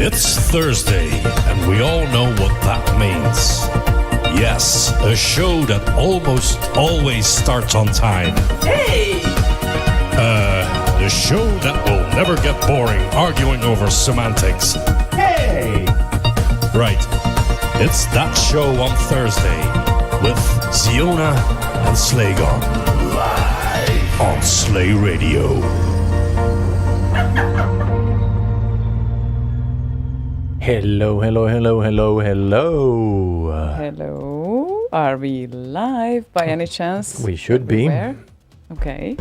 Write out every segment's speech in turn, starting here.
It's Thursday, and we all know what that means. Yes, a show that almost always starts on time. Hey! The show that will never get boring arguing over semantics. Hey! Right. It's that show on Thursday with Ziona and Slaygon. Live on Slay Radio. Hello. Hello. Are we live by any chance? We should be. Everywhere? Okay.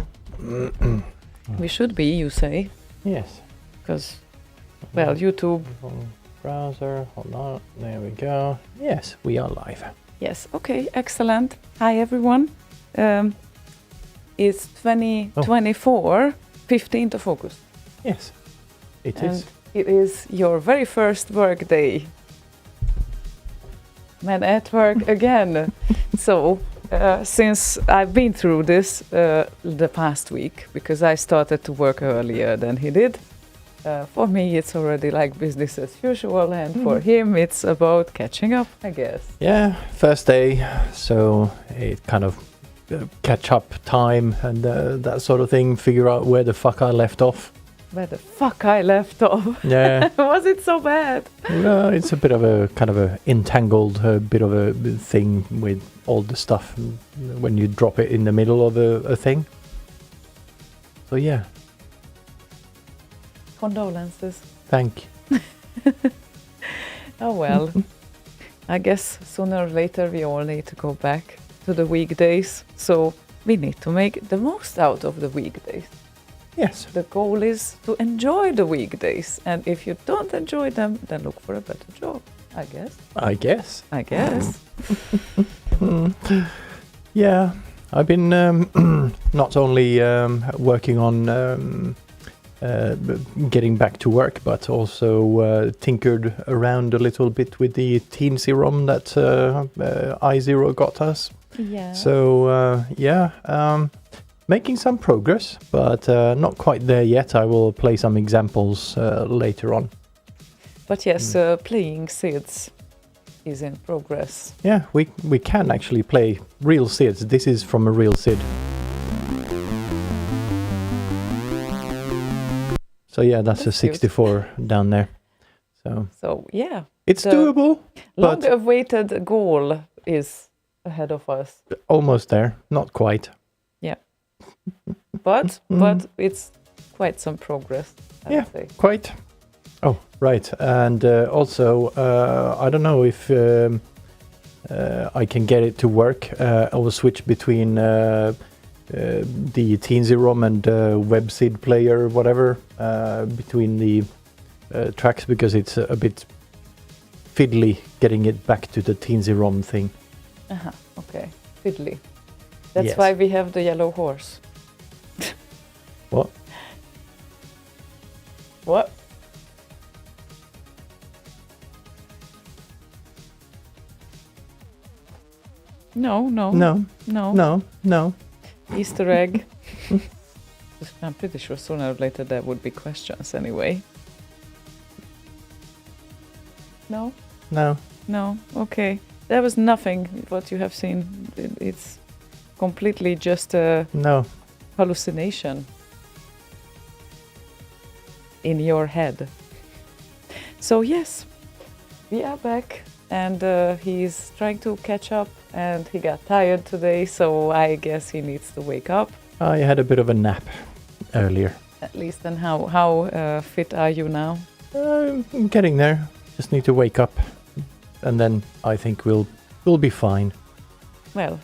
We should be, you say? Yes. Because, well, YouTube. Browser, hold on. There we go. Yes, we are live. Yes, okay, excellent. Hi, everyone. It's 2024, 15th of August. Yes, it and is. It is your very first work day. Man at work again. So, since I've been through this the past week, because I started to work earlier than he did, for me it's already like business as usual, and for him it's about catching up, I guess. Yeah, first day, so it kind of catch up time and that sort of thing, figure out where the fuck I left off. Where the fuck I left off? Yeah. Was it so bad? No, it's a bit of a kind of a entangled bit of a thing with all the stuff when you drop it in the middle of a thing. So yeah. Condolences. Thank you. Oh well. I guess sooner or later we all need to go back to the weekdays. So we need to make the most out of the weekdays. Yes. The goal is to enjoy the weekdays, and if you don't enjoy them, then look for a better job, I guess. I guess. Yeah. Yeah, I've been not only working on getting back to work, but also tinkered around a little bit with the teensy ROM that iZero got us. Yeah. So making some progress, but not quite there yet. I will play some examples later on. But yes, playing SIDS is in progress. Yeah, we can actually play real SIDs. This is from a real SID. So yeah, that's a 64 down there. So yeah, it's doable, but long-awaited goal is ahead of us. Almost there, not quite. Yeah, but it's quite some progress. I would say. Quite. Oh, right, and also I don't know if I can get it to work. I will switch between the teensy ROM and WebSID player, whatever, between the tracks, because it's a bit fiddly getting it back to the teensy ROM thing. Okay, fiddly. That's Yes. why we have the yellow horse. What? What? No. Easter egg. I'm pretty sure sooner or later there would be questions anyway. No? No, okay. There was nothing what you have seen. It's completely just a hallucination in your head. So yes, we are back, and he's trying to catch up, and he got tired today, so I guess he needs to wake up. I had a bit of a nap earlier. At least. And how fit are you now? I'm getting there. Just need to wake up, and then I think we'll be fine. Well,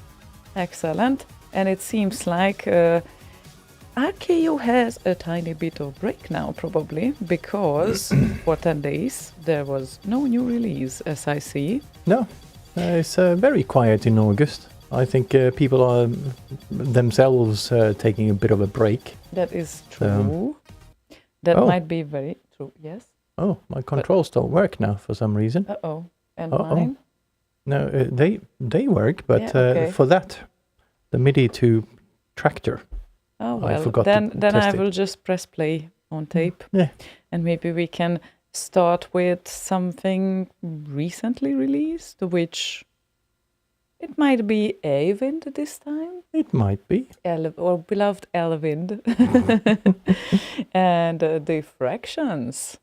excellent. And it seems like RKO has a tiny bit of break now, probably, because for 10 days there was no new release, as I see. No, it's very quiet in August. I think people are themselves taking a bit of a break. That is true. That might be very true, yes. Oh, my controls don't work now for some reason. Uh-oh. And mine? No, they work, but okay. For that, the MIDI to tractor. Oh, I well, forgot then to I test will it. just press play on tape. Yeah. And maybe we can start with something recently released, which it might be Eivind this time, It might be. or beloved Elvind, and the fractions.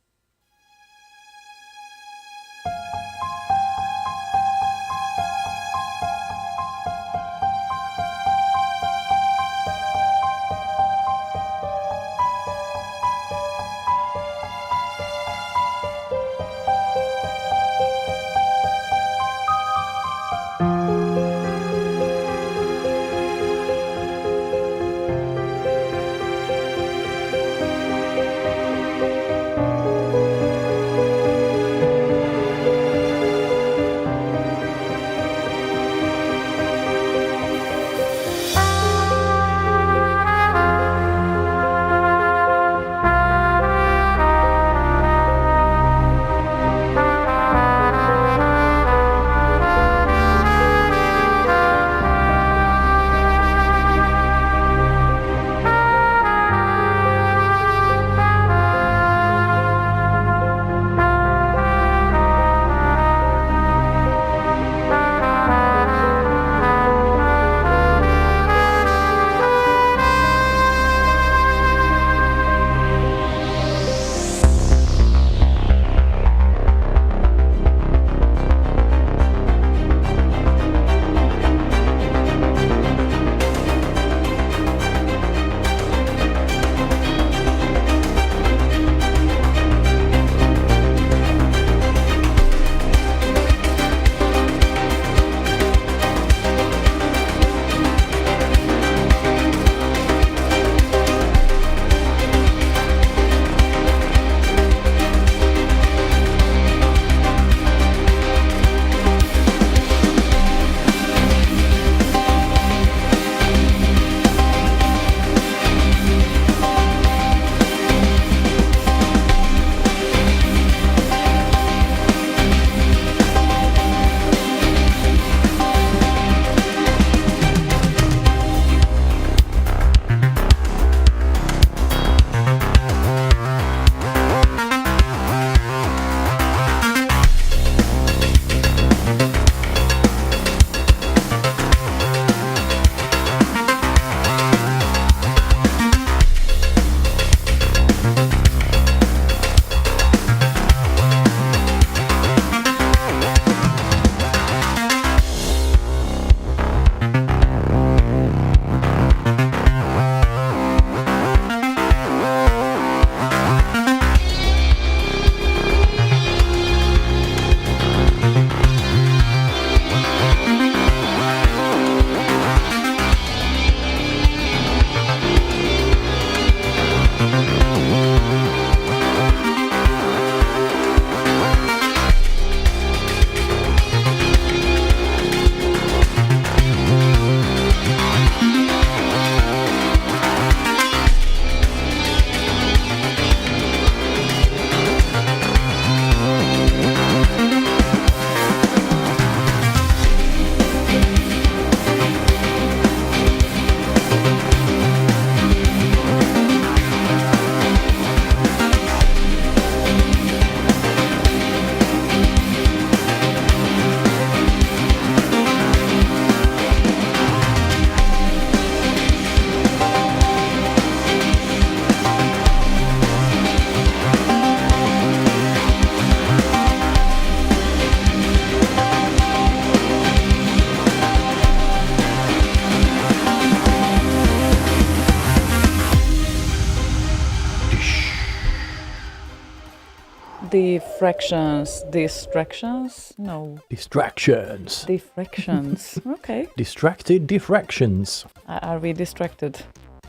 Diffractions, distractions? No. Distractions. Diffractions. Okay. Distracted diffractions. Are we distracted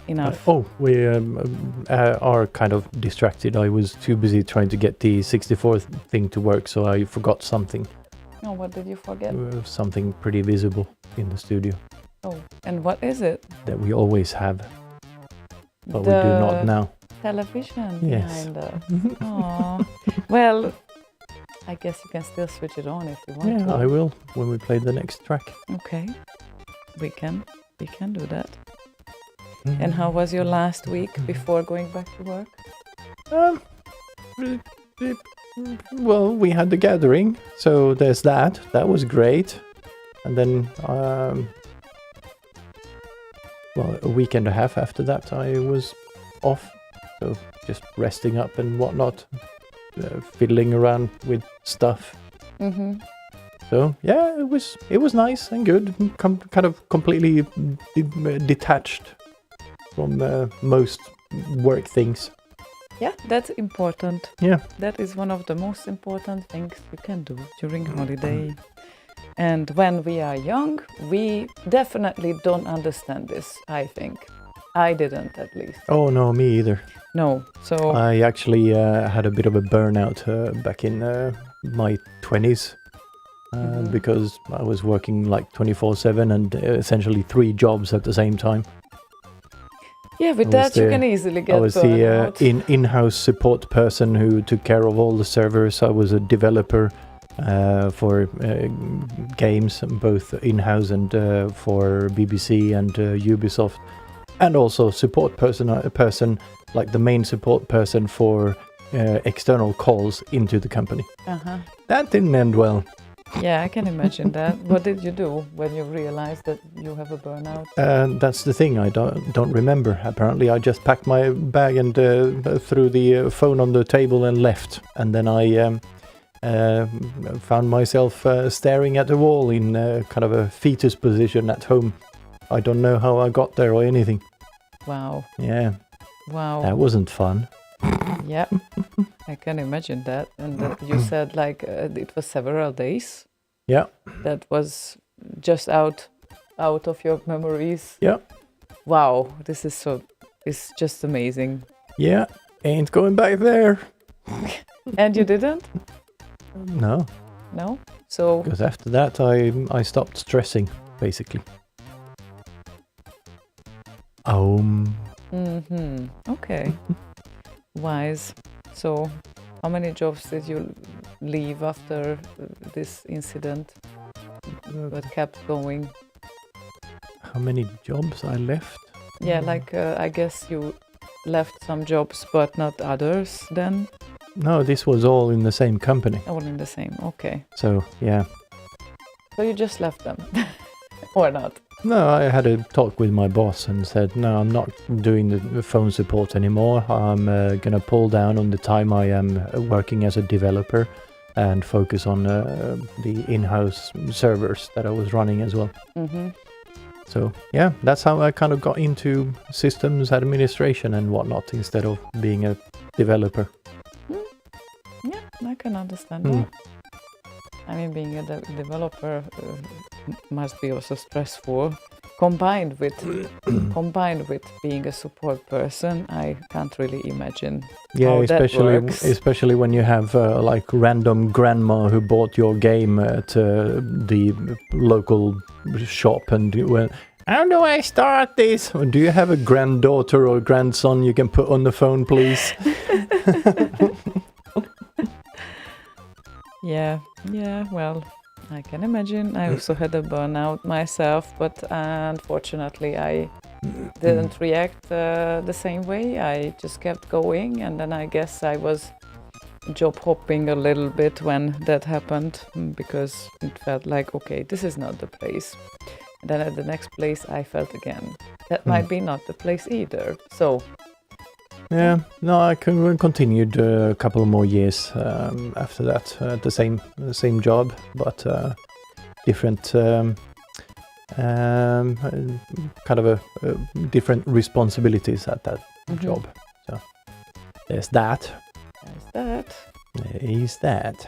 enough? We are kind of distracted. I was too busy trying to get the 64th thing to work, so I forgot something. Oh, what did you forget? Something pretty visible in the studio. Oh, and what is it? That we always have, but we do not now. Television Yes. behind us. Aww. Well, I guess you can still switch it on if you want to. Yeah, I will when we play the next track. Okay, we can do that. And how was your last week before going back to work? Well, we had the gathering, so there's that. That was great. And then, well, a week and a half after that, I was off. So just resting up and whatnot, fiddling around with stuff. Mm-hmm. So yeah, it was nice and good. Kind of completely detached from most work things. Yeah, that's important. Yeah. That is one of the most important things you can do during holiday. And when we are young, we definitely don't understand this, I think. I didn't, at least. Oh no, me either. No, so... I actually had a bit of a burnout back in my 20s because I was working like 24/7 and essentially 3 jobs at the same time. Yeah, with that you can easily get I was burnout. the in-house support person who took care of all the servers. I was a developer for games, both in-house and for BBC and Ubisoft, and also support person like the main support person for external calls into the company. Uh-huh. That didn't end well. Yeah, I can imagine that. What did you do when you realized that you have a burnout? That's the thing. I don't remember. Apparently, I just packed my bag and threw the phone on the table and left. And then I found myself staring at the wall in kind of a fetus position at home. I don't know how I got there or anything. Wow. Yeah. Wow. That wasn't fun. Yeah, I can imagine that. And you said like it was several days. Yeah. That was just out of your memories. Yeah. Wow, this is it's just amazing. Yeah, ain't going back there. And you didn't? No, No? So because after that I stopped stressing, basically. mm-hmm. Okay. Wise. So how many jobs did you leave after this incident but kept going? How many jobs I left? Yeah, like I guess you left some jobs but not others then? No, this was all in the same company. All in the same, okay. So, yeah. So you just left them? Or not? No, I had a talk with my boss and said, no, I'm not doing the phone support anymore. I'm going to pull down on the time I am working as a developer and focus on the in-house servers that I was running as well. Mm-hmm. So, yeah, that's how I kind of got into systems administration and whatnot instead of being a developer. Yeah, I can understand that. I mean, being a developer must be also stressful. Combined with being a support person, I can't really imagine how that works. Especially when you have like random grandma who bought your game at the local shop and went, how do I start this? Or do you have a granddaughter or grandson you can put on the phone, please? Yeah, well, I can imagine. I also had a burnout myself, but unfortunately I didn't react the same way. I just kept going, and then I guess I was job hopping a little bit when that happened, because it felt like, okay, this is not the place. And then at the next place I felt again, that might be not the place either. So yeah, no, I continued a couple more years after that, the same job, but different kind of a different responsibilities at that job. So there's that. There's that. There is that.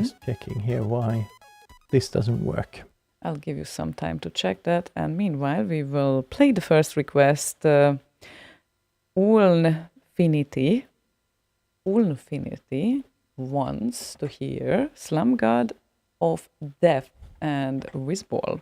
Just checking here why this doesn't work. I'll give you some time to check that, and meanwhile we will play the first request, Ulnfinity wants to hear Slum God of Death and Whizball.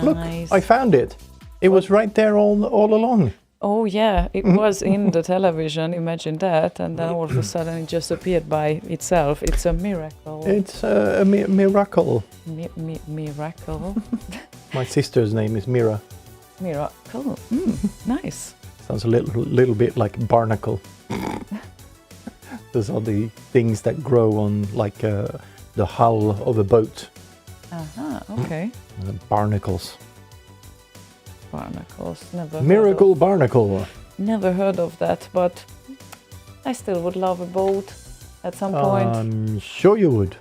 Look, Nice. I found it. It was right there all along. Oh yeah, it was in the television. Imagine that, and then all of a sudden it just appeared by itself. It's a miracle. It's a miracle. Miracle. My sister's name is Mira. Miracle. Nice. Sounds a little bit like barnacle. Those are the things that grow on like the hull of a boat. Okay. Barnacles. Barnacles. Never. Miracle barnacle. Never heard of that, but I still would love a boat at some point I'm sure you would.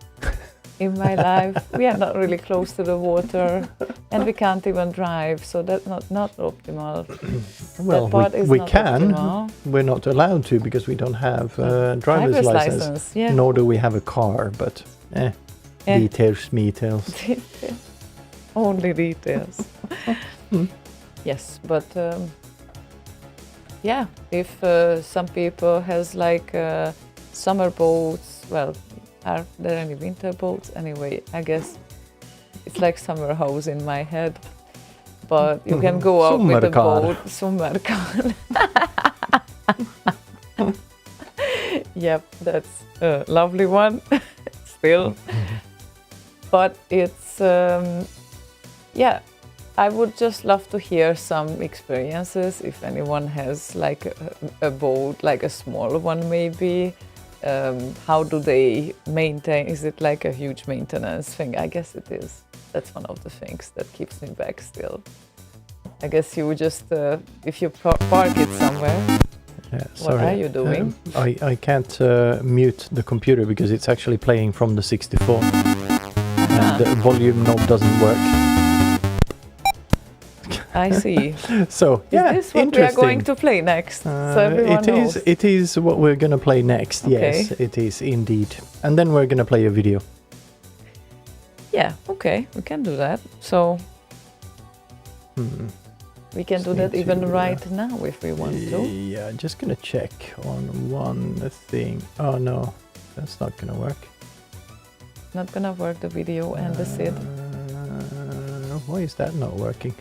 in my life. We are not really close to the water, and we can't even drive, so that's not optimal. Well, that part is we not can. optimal. We're not allowed to because we don't have driver's license. Yeah. Nor do we have a car, but details. Only details. Yes, but yeah, if some people has like summer boats, well, are there any winter boats? Anyway, I guess it's like summer house in my head. But you can go out with a boat. Sommarkar. Yep, that's a lovely one still. But it's, yeah, I would just love to hear some experiences if anyone has like a boat, like a small one maybe. How do they maintain? Is it like a huge maintenance thing? I guess it is. That's one of the things that keeps me back still. I guess you just, if you park it somewhere, sorry. what are you doing? I can't mute the computer because it's actually playing from the 64. And the volume knob doesn't work. I see. So, yeah, is this what we are going to play next? So everyone knows. It is what we're going to play next. Okay. Yes, it is indeed. And then we're going to play a video. Yeah, okay, we can do that. So we can do that even right now if we want to. Yeah, just going to check on one thing. Oh, no, that's not going to work. Not gonna work the video and the SID. Why is that not working?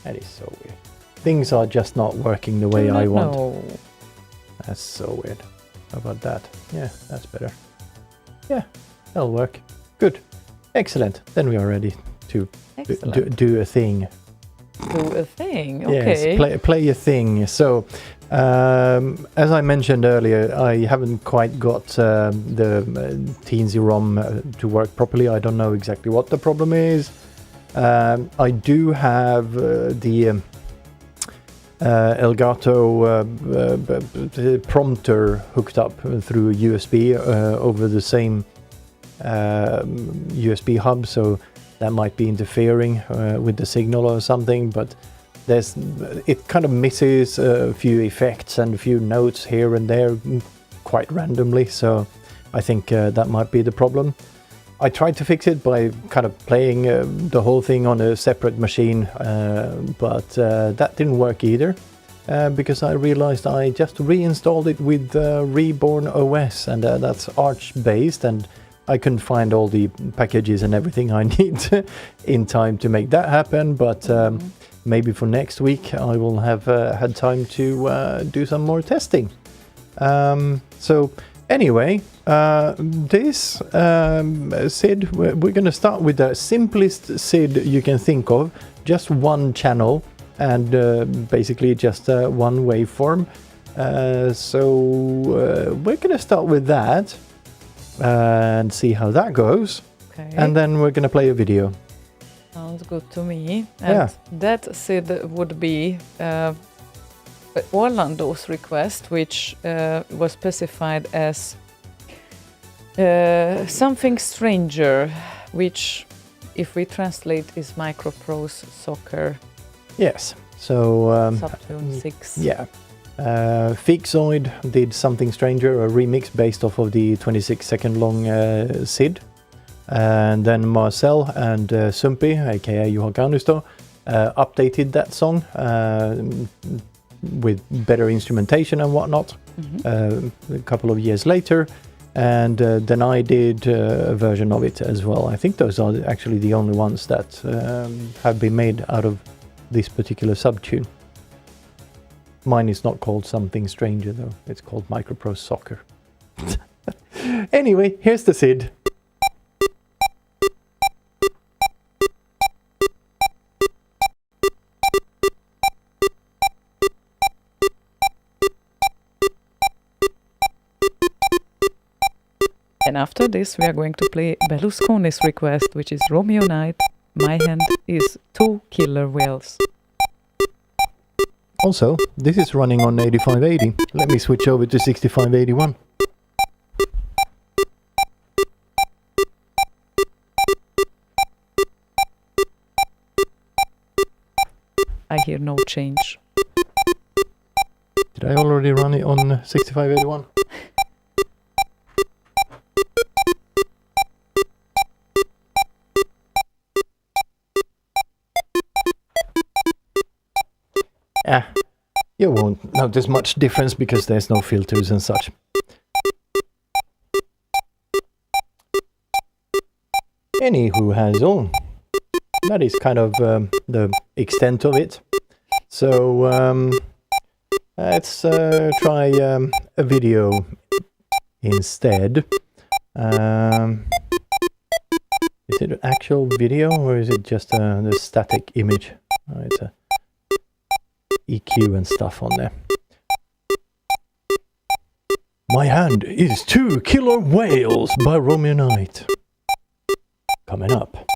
That is so weird. Things are just not working the way I want. No. That's so weird. How about that? Yeah, that's better. Yeah, that'll work. Good. Excellent. Then we are ready to do a thing. Do a thing, okay. Yes, play a thing. So, as I mentioned earlier, I haven't quite got the Teensy ROM to work properly. I don't know exactly what the problem is. I do have the Elgato prompter hooked up through USB over the same USB hub, so that might be interfering with the signal or something, but it kind of misses a few effects and a few notes here and there quite randomly, so I think that might be the problem. I tried to fix it by kind of playing the whole thing on a separate machine, but that didn't work either, because I realized I just reinstalled it with Reborn OS, and that's Arch-based, and I couldn't find all the packages and everything I need in time to make that happen, but maybe for next week I will have had time to do some more testing. So anyway, this SID, we're going to start with the simplest SID you can think of, just one channel and basically just one waveform. So we're going to start with that and see how that goes. Okay. And then we're going to play a video. Sounds good to me. And that SID would be Orlando's request, which was specified as something stranger, which if we translate is Microprose Soccer. Yes. So Subtune 6. Yeah. Fixoid did Something Stranger, a remix based off of the 26-second long SID. And then Marcel and Sumpi, aka Juha Kaunisto, updated that song with better instrumentation and whatnot. A couple of years later, and then I did a version of it as well. I think those are actually the only ones that have been made out of this particular subtune. Mine is not called Something Stranger though, it's called Microprose Soccer. Anyway, here's the SID. And after this, we are going to play Berlusconi's request, which is Romeo Night. My hand is 2 killer whales. Also, this is running on 8580. Let me switch over to 6581. I hear no change. Did I already run it on 6581? You won't notice much difference because there's no filters and such. Anywho, that is kind of the extent of it. So let's try a video instead. Is it an actual video or is it just the static image? It's a EQ and stuff on there. My hand is 2 killer whales by Romeo Night. Coming up.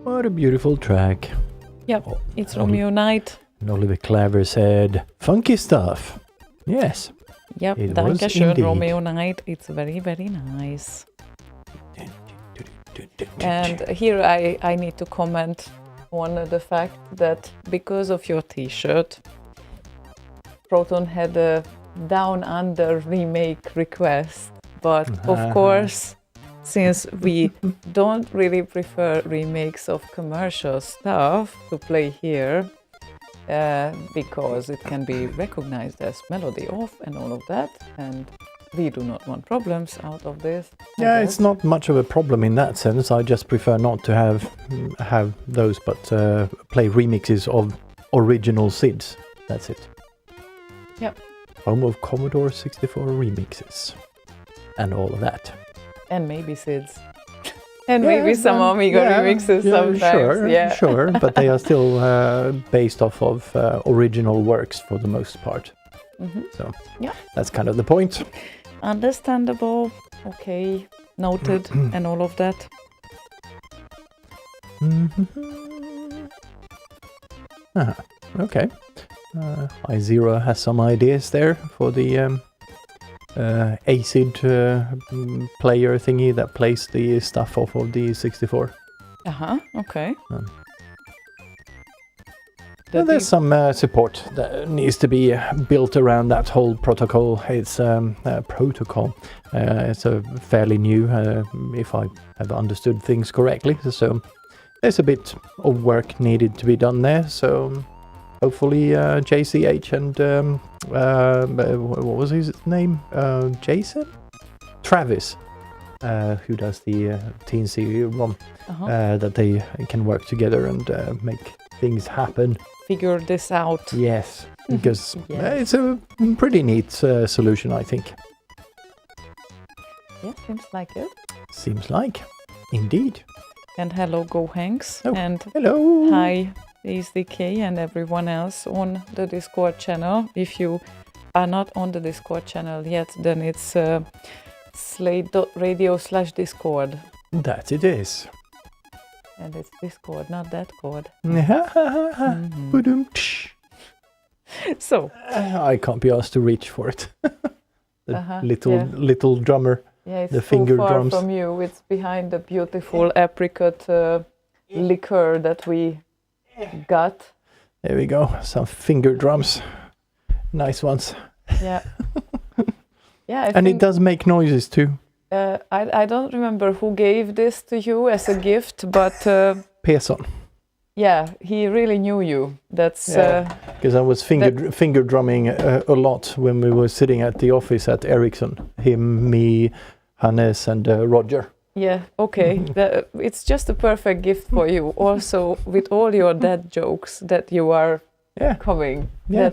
What a beautiful track. Yep, Oh, it's Oli- Romeo Night. And Oliver Claver said, funky stuff. Yes. Yep, It was Dankeschön, indeed. Romeo Night. It's very, very nice. And here I need to comment on the fact that because of your t-shirt, Proton had a Down Under remake request. But of course, since we don't really prefer remakes of commercial stuff to play here, because it can be recognized as melody off and all of that, and we do not want problems out of this. I Yeah, guess. it's not much of a problem in that sense. I just prefer not to have those, but play remixes of original SIDs. That's it. Yep. Home of Commodore 64 remixes. And all of that. And maybe SIDS. And maybe some Amiga remixes sometimes. Sure, sure. But they are still based off of original works for the most part. Mhm. So Yeah. that's kind of the point. Understandable. Okay. Noted. And all of that. Okay. iZero has some ideas there for the ACID player thingy that plays the stuff off of the 64. Okay. And there's some support that needs to be built around that whole protocol. It's a protocol. It's a fairly new, if I have understood things correctly. So there's a bit of work needed to be done there. So hopefully JCH and what was his name? Jason? Travis, who does the TNC ROM, that they can work together and make things happen. Figure this out. Yes, because Yes. it's a pretty neat solution, I think. Yeah, seems like it. Seems like. Indeed. And hello, Go Hanks. Oh. And Hello. hi, ASDK and everyone else on the Discord channel. If you are not on the Discord channel yet, then it's slate.radio/Discord. That it is. And it's Discord, not that cord. Ba-dum-tsh. So, I can't be asked to reach for it. The little drummer. yeah, it's The so finger far drums. from you. It's behind the beautiful apricot liquor that we got. There we go. Some finger drums. Nice ones. Yeah. Yeah, I And think, it does make noises too. I don't remember who gave this to you as a gift, but Pearson. yeah, he really knew you. That's Because I was finger drumming a lot when we were sitting at the office at Ericsson. Him, me, Hannes and Roger. yeah, okay. It's just a perfect gift for you. Also, with all your dad jokes that you are coming. Yeah.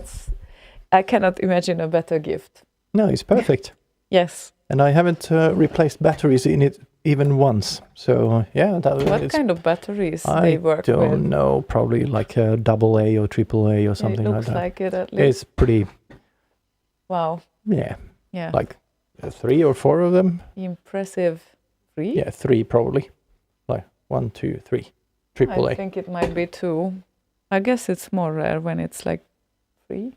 I cannot imagine a better gift. No, it's perfect. Yes. And I haven't replaced batteries in it even once. So yeah, What kind of batteries I they work don't with? know. Probably like a AA or AAA or something it like looks that. like it at least. It's pretty. Wow. Yeah, Yeah. like 3 or 4 of them. Impressive. 3? Yeah, 3 probably. Like 1, 2, 3. I AAA. think it might be 2. I guess it's more rare when it's like 3.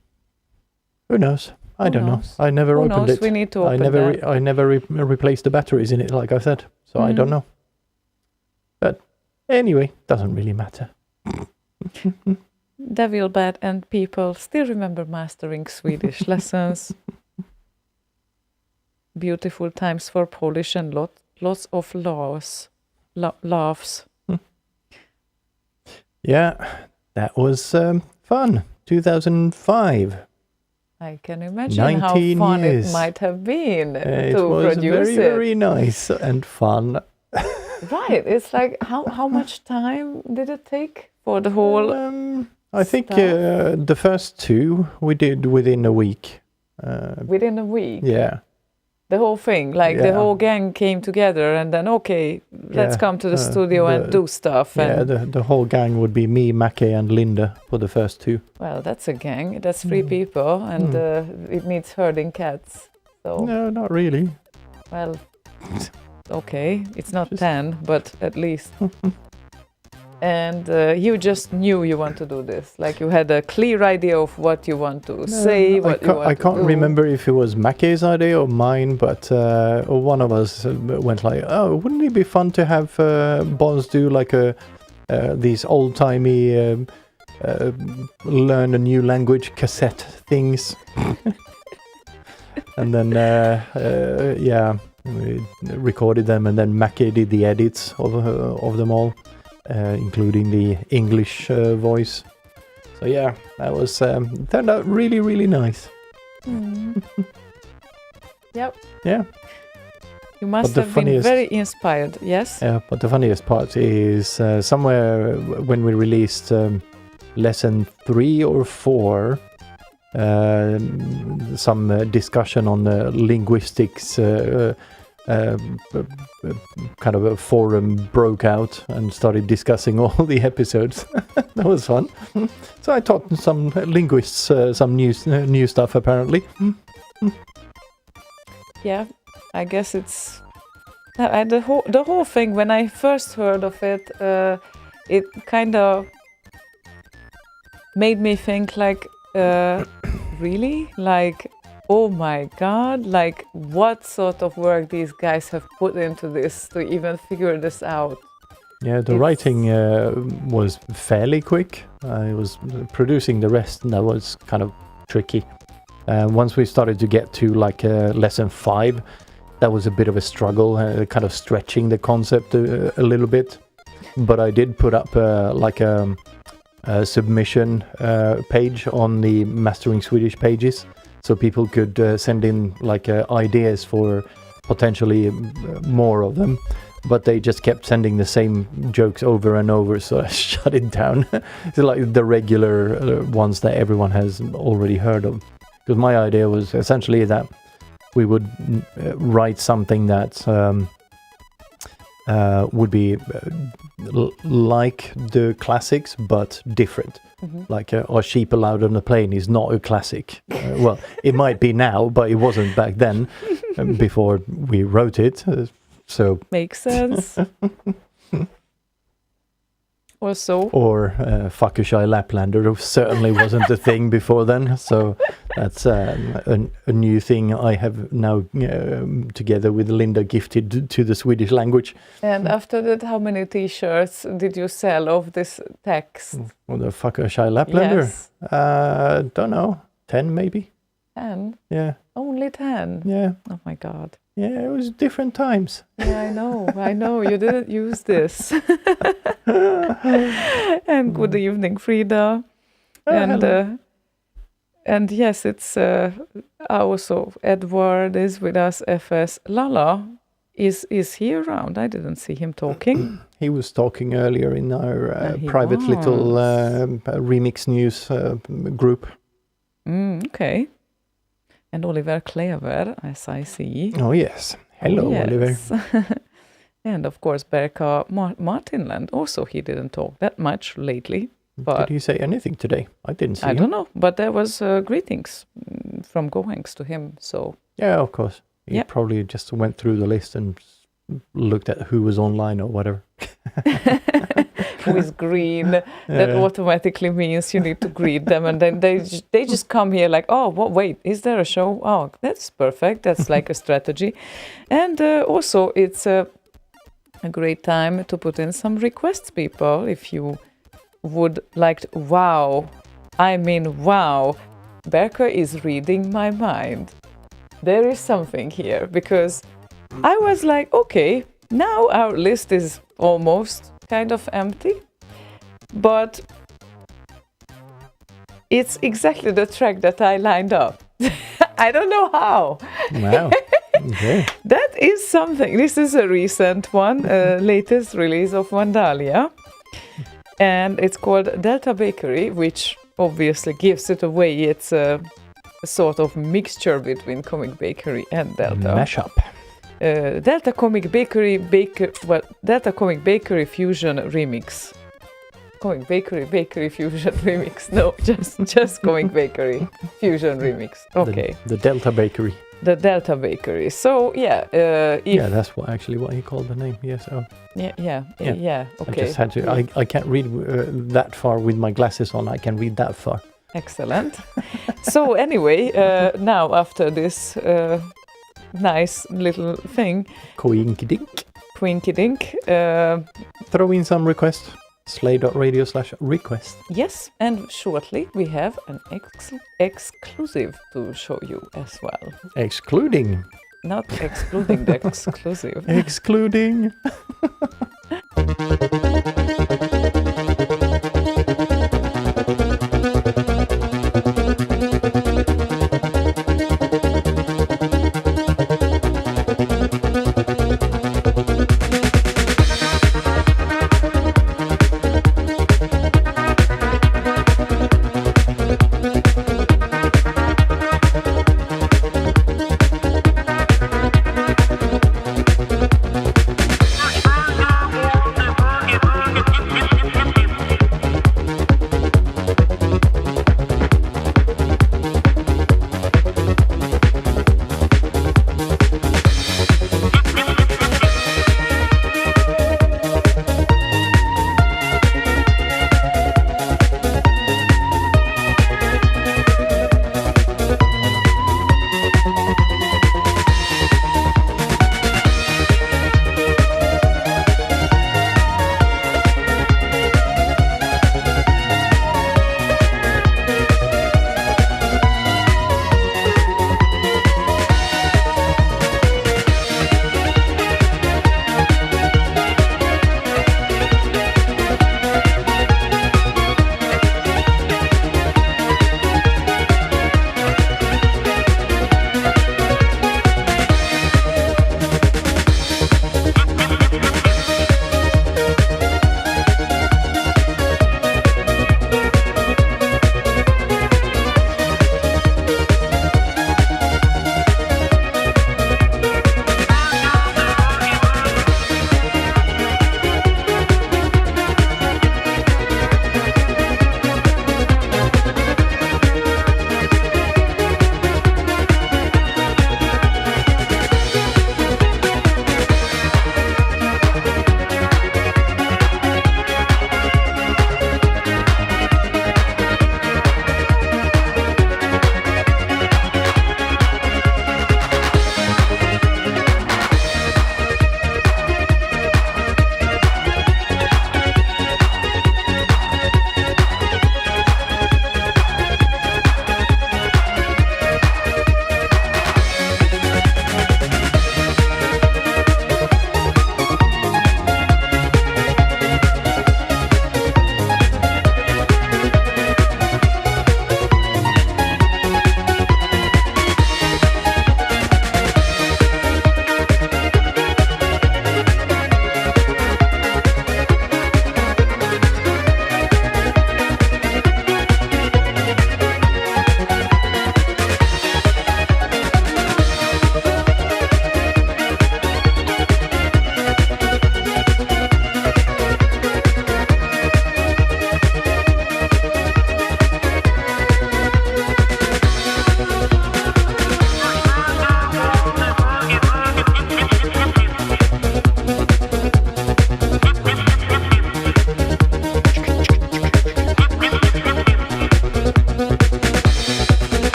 Who knows? I Who don't knows? know. I never Who opened knows? it. We need to open that. I never replaced the batteries in it, like I said. So I don't know. But anyway, doesn't really matter. Devil Bat and people still remember mastering Swedish lessons. Beautiful times for Polish and lots of laughs. Yeah, that was fun. 2005. I can imagine how 19 fun years. it might have been It to was produce very, it. very nice and fun. Right. It's like how much time did it take for the whole I think stuff? the first 2 we did within a week. Within a week? Yeah. The whole thing, like the Yeah. whole gang came together and then, okay, let's come to the studio and do stuff. Yeah, And the whole gang would be me, Mackie and Linda for the first 2. well, that's a gang. That's 3 people and it needs herding cats. So, No, not really. well, okay, it's not 10, but at least. and you just knew you want to do this. Like you had a clear idea of what you want to say, what you want I can't to do. remember if it was Mackey's idea or mine, but one of us went like, "Oh, wouldn't it be fun to have Bonds do like these old-timey learn a new language cassette things?" And then we recorded them, and then Mackey did the edits of them all, including the English voice. So yeah, that was turned out really, really nice. Yep. Yeah. You must have been very inspired, yes? Yeah, but the funniest part is somewhere when we released lesson 3 or 4, some discussion on linguistics kind of a forum broke out and started discussing all the episodes. That was fun. So I taught some linguists some new stuff apparently. Yeah, I guess it's the whole thing. When I first heard of it, it kind of made me think like, really, like, oh my god, like what sort of work these guys have put into this to even figure this out. Yeah, the writing was fairly quick. I was producing the rest, and that was kind of tricky. Once we started to get to like lesson 5, that was a bit of a struggle, kind of stretching the concept a little bit. But I did put up like a submission page on the Mastering Swedish pages, so people could send in like ideas for potentially more of them. But they just kept sending the same jokes over and over, so I shut it down. It's like the regular ones that everyone has already heard of. Because my idea was essentially that we would write something that would be like the classics, but different. Mm-hmm. Like Our Sheep Allowed on the Plane is not a classic. Well, it might be now, but it wasn't back then, before we wrote it. So makes sense. Or Fuck a Shy Laplander certainly wasn't a thing before then. So that's a new thing I have now together with Linda gifted to the Swedish language. And after that, how many t-shirts did you sell of this text? Well, the Fuck a Shy Laplander? Yes. Don't know. 10 maybe? 10? Yeah. Only 10? Yeah. Oh my god. Yeah, it was different times. Yeah, I know. You didn't use this. And good evening, Frida. And yes, it's also Edward is with us. FS Lala is he around? I didn't see him talking. He was talking earlier in our private little remix news group. Okay. And Oliver Klever, as I see. Oh, yes. Hello, yes. Oliver. And, of course, Berka Martinland. Also, he didn't talk that much lately. But did he say anything today? I didn't see him. I don't know. But there was greetings from Gohanks to him. So yeah, of course. He probably just went through the list and looked at who was online or whatever. Who is green, that automatically means you need to greet them, and then they just come here like, oh, wait, is there a show? Oh, that's perfect. That's like a strategy. And also it's a great time to put in some requests, people, if you would like to. Wow, Berka is reading my mind. There is something here, because I was like, okay, now our list is almost kind of empty, but it's exactly the track that I lined up. I don't know how. Wow. Okay. That is something. This is a recent one, latest release of Vandalia, and it's called Delta Bakery, which obviously gives it away. It's a sort of mixture between Comic Bakery and Delta. Mashup. Delta Comic Bakery Fusion Remix. Comic Bakery Fusion Remix. No, just Comic Bakery Fusion Remix. Okay. The Delta Bakery. the Delta Bakery. So yeah, Yeah, that's what he called the name. Yes. Oh, yeah. I Okay. just had to. I can't read that far with my glasses on. I can read that far. Excellent. So anyway, now after this nice little thing, Koinkidink. Twinky Dink. Throw in some requests. Slay.radio/request. Yes, and shortly we have an exclusive to show you as well. Excluding. Not excluding the exclusive. Excluding.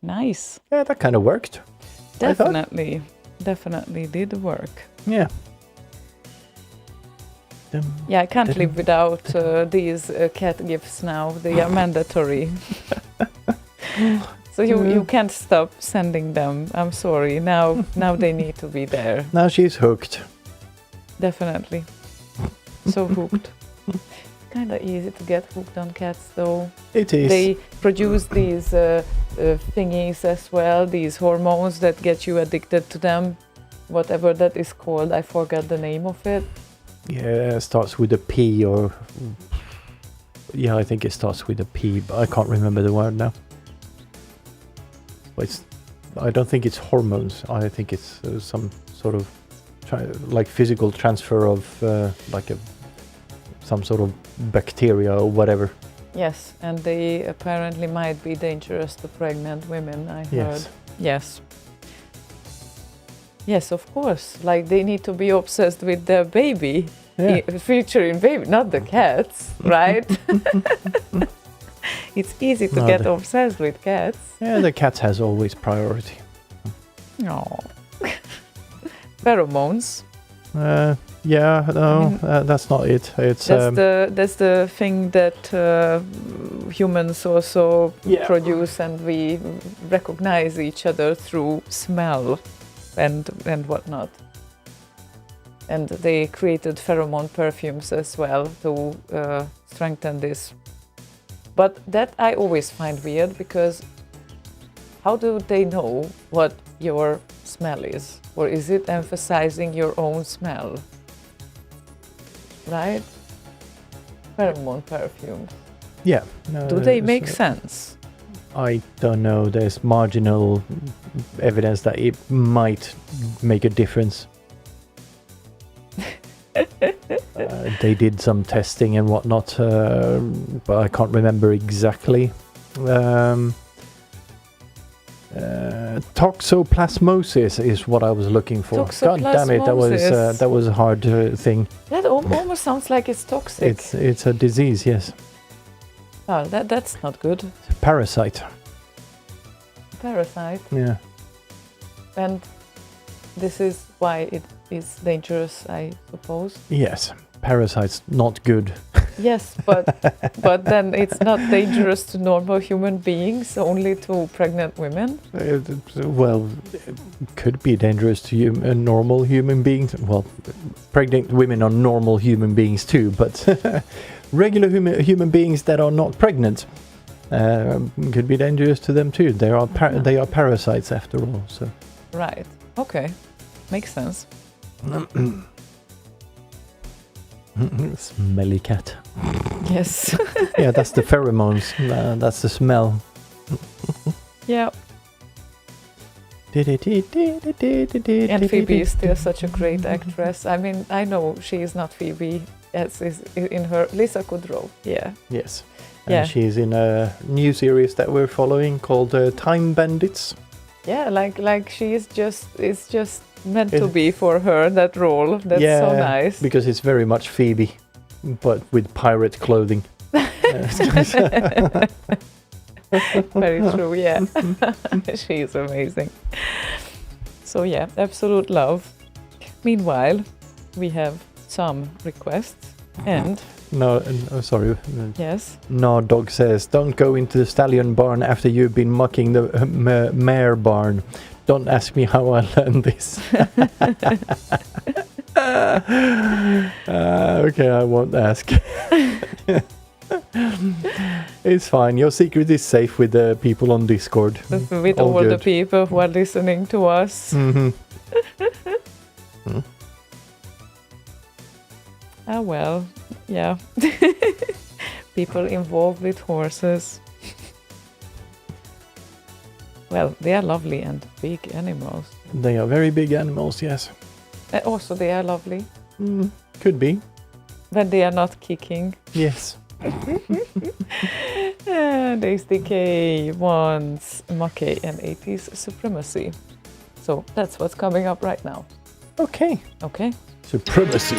Nice. Yeah, that kind of worked. I thought. Definitely did work. Yeah. Yeah, I can't live without these cat gifts now. They are mandatory. So you can't stop sending them. I'm sorry. Now they need to be there. Now she's hooked. Definitely. So hooked. Kind of easy to get hooked on cats, though. It is. They produce these thingies as well, these hormones that get you addicted to them. Whatever that is called, I forgot the name of it. Yeah, it starts with a P or... Yeah, I think it starts with a P, but I can't remember the word now. But I don't think it's hormones. I think it's some sort of like physical transfer of like some sort of bacteria or whatever. Yes, and they apparently might be dangerous to pregnant women, I heard. Yes. Yes. Yes, of course. Like they need to be obsessed with their baby, Yeah. featuring baby, not the cats, right? It's easy to No, get the- obsessed with cats. Yeah, the cat has always priority. No. Pheromones. Yeah, no, I mean, that's not it. It's That's the thing that humans also Yeah. produce, and we recognize each other through smell and whatnot. And they created pheromone perfumes as well to strengthen this. But that I always find weird, because how do they know what your smell is? Or is it emphasizing your own smell? Right? Pheromone perfumes. yeah. No, Do they it's, make sense? I don't know. There's marginal evidence that it might make a difference. They did some testing and whatnot, but I can't remember exactly. Toxoplasmosis is what I was looking for. God damn it, Toxoplasmosis. that was a hard thing. That almost sounds like it's toxic. It's a disease, yes. Oh, that's not good. It's a parasite. Parasite. Yeah. And this is why it is dangerous, I suppose. Yes. Parasites not good. Yes, but then it's not dangerous to normal human beings, only to pregnant women. Well, it could be dangerous to normal human beings. Well, pregnant women are normal human beings too, but regular human beings that are not pregnant could be dangerous to them too. They are parasites after all. So Right. Okay. Makes sense. Smelly cat. Yes. Yeah, that's the pheromones. That's the smell. Yeah. And Phoebe is still such a great actress. I mean, I know she is not Phoebe, as is in her Lisa Kudrow. Yeah. Yes. And Yeah. she's in a new series that we're following called Time Bandits. Yeah, like she is just, it's just meant to be for her, that role. That's so nice. Because it's very much Phoebe, but with pirate clothing. Very true, yeah. She is amazing. So yeah, absolute love. Meanwhile, we have some requests, and No, sorry. yes, No, Dog says, don't go into the stallion barn after you've been mucking the mare barn. Don't ask me how I learned this. Okay, I won't ask. It's fine. Your secret is safe with the people on Discord. with all the good. people who are listening to us. Mm-hmm. Ah, well, yeah. People involved with horses. Well, they are lovely and big animals. They are very big animals, yes. Also, they are lovely Could be. when they are not kicking. Yes. Days Decay wants Mackey and 80s Supremacy. So that's what's coming up right now. Okay. Okay. Supremacy.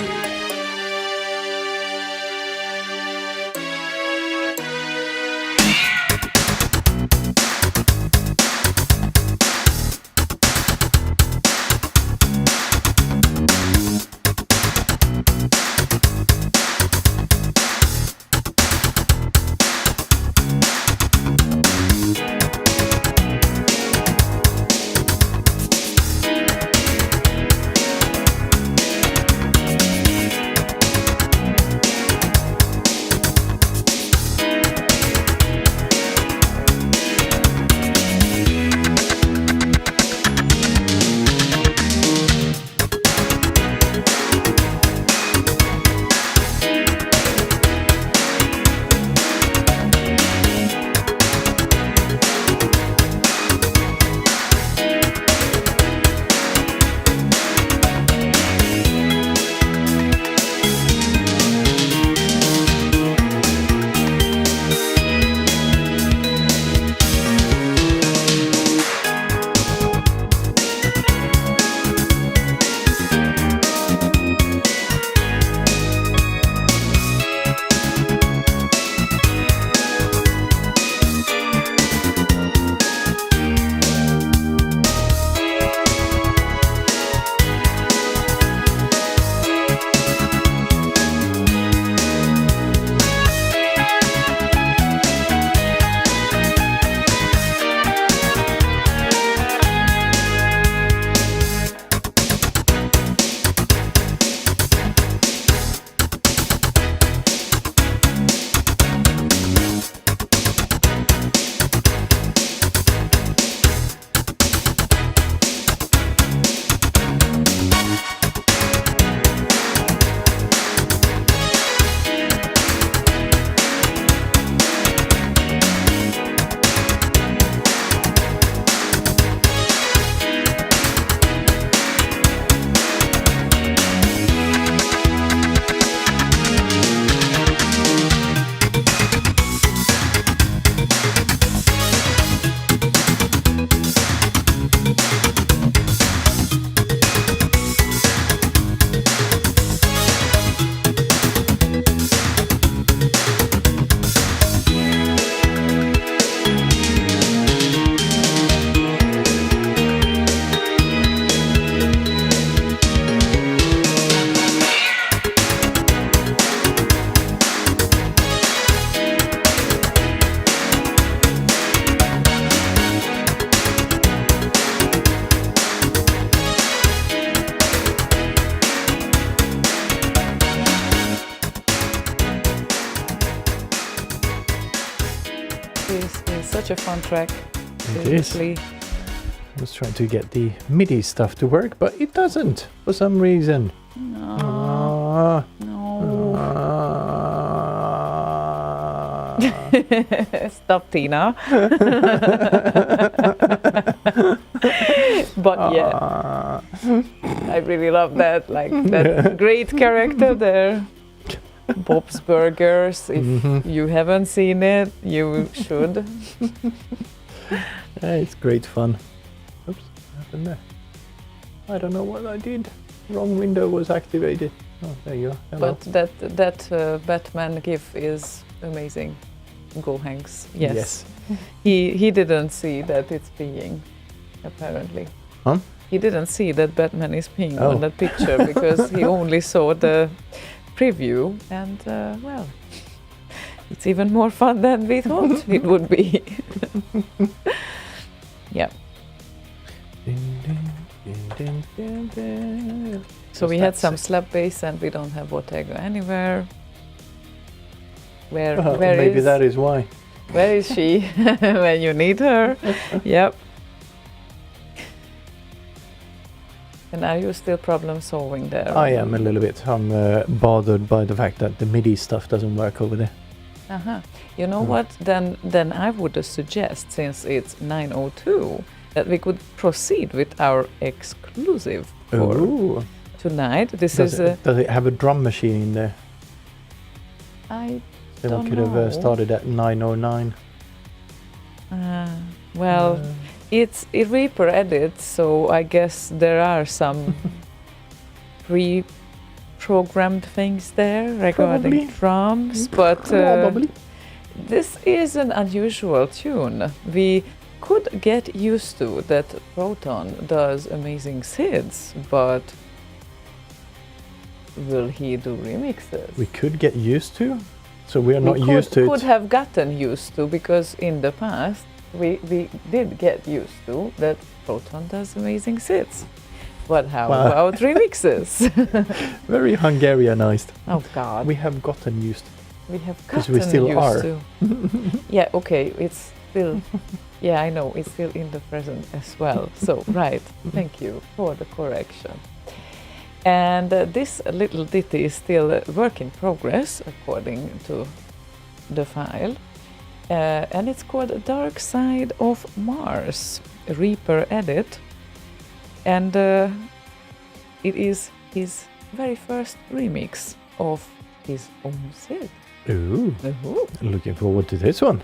such a fun track. It is. Seriously. I was trying to get the MIDI stuff to work, but it doesn't for some reason. No. Ah, No. ah. Stop, Tina. But yeah, Ah. I really love that. Like that great character there. Bob's Burgers. If Mhm. you haven't seen it, you should. Yeah, it's great fun. Oops, what happened there? I don't know what I did. Wrong window was activated. Oh, there you are. Hello. But that Batman gif is amazing. Go Hanks. Yes. He didn't see that it's peeing, apparently. Huh? He didn't see that Batman is peeing Oh. on that picture because he only saw the preview, and well, it's even more fun than we thought it would be. Yeah. So we had some slap bass, and we don't have Bottega anywhere. Where maybe is that is why. where is she when you need her? Yep. And are you still problem solving there? I am a little bit. I'm bothered by the fact that the MIDI stuff doesn't work over there. Uh-huh. You know what? Then I would suggest, since it's 9:02, that we could proceed with our exclusive for Ooh. tonight. This Does is does it have a drum machine in there? I Then don't we could have know. started at 9:09. Well, it's a Reaper edit, so I guess there are some pre-programmed things there regarding Probably. drums, but Probably. this is an unusual tune. We could get used to that Proton does amazing SIDs, but will he do remixes? We could get used to. So we are not We used to could it. have gotten used to, because in the past we did get used to that Proton does amazing SIDs. But how Wow. about remixes? Very Hungarianized. Oh God, We have gotten used. we have 'cause gotten we still used are. to. Yeah, okay, it's still. Yeah, I know, it's still in the present as well. So, right, thank you for the correction. And this little ditty is still a work in progress, according to the file. And it's called Dark Side of Mars, Reaper edit. And it is his very first remix of his own SID. Ooh. Ooh. Looking forward to this one.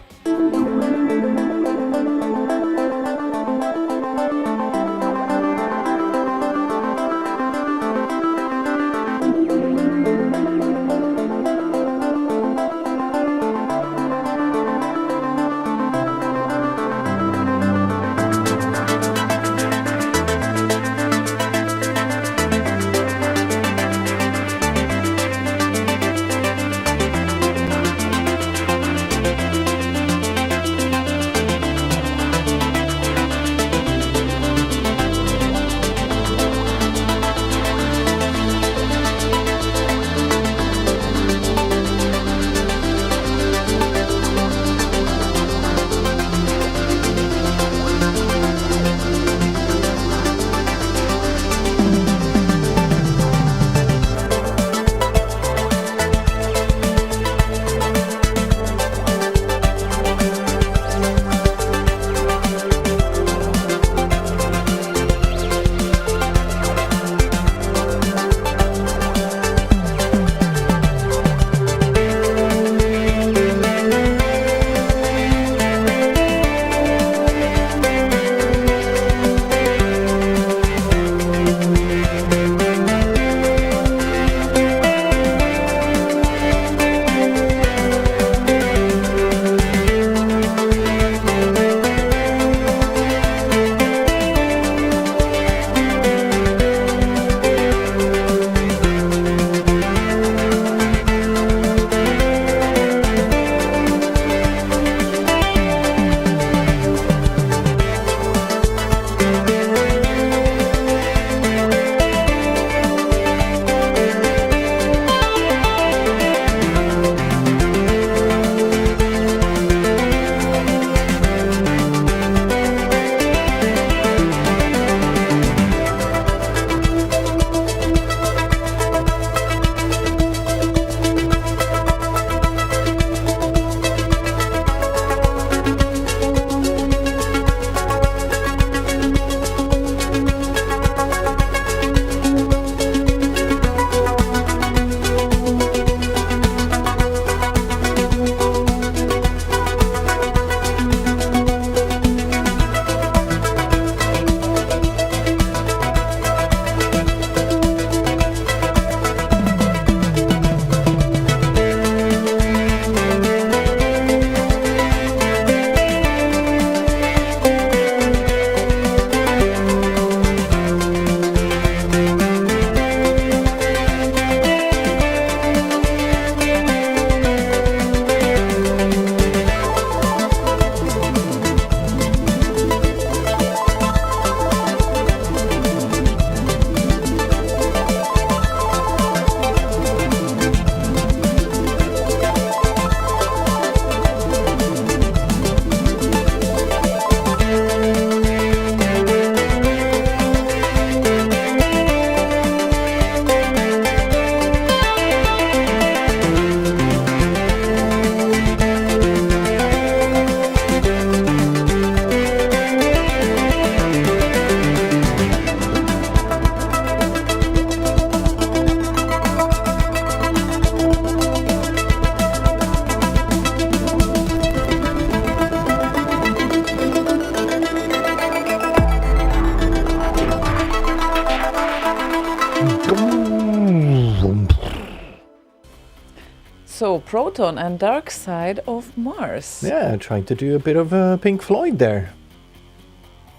So Proton and Dark Side of Mars. Yeah, trying to do a bit of Pink Floyd there.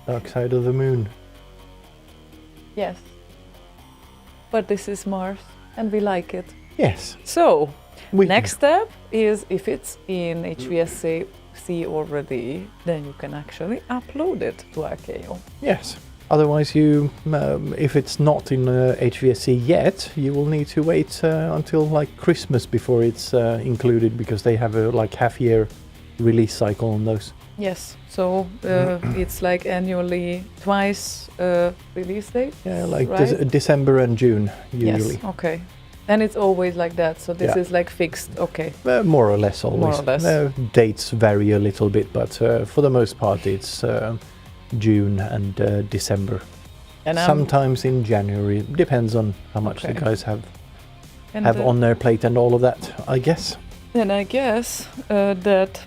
Dark Side of the Moon. Yes. But this is Mars, and we like it. Yes. So, We next step is if it's in HVSC already, then you can actually upload it to RKO. Yes. Otherwise, you, if it's not in HVSC yet, you will need to wait until like Christmas before it's included, because they have a like half-year release cycle on those. Yes, so it's like annually twice release date. Yeah, like right? December and June usually. Yes, okay. And it's always like that, so this Yeah. is like fixed, okay. More or less always. More or less. Dates vary a little bit, but for the most part, it's June and December. And Sometimes in January, depends on how much the Okay. guys have and, on their plate and all of that, I guess. And I guess that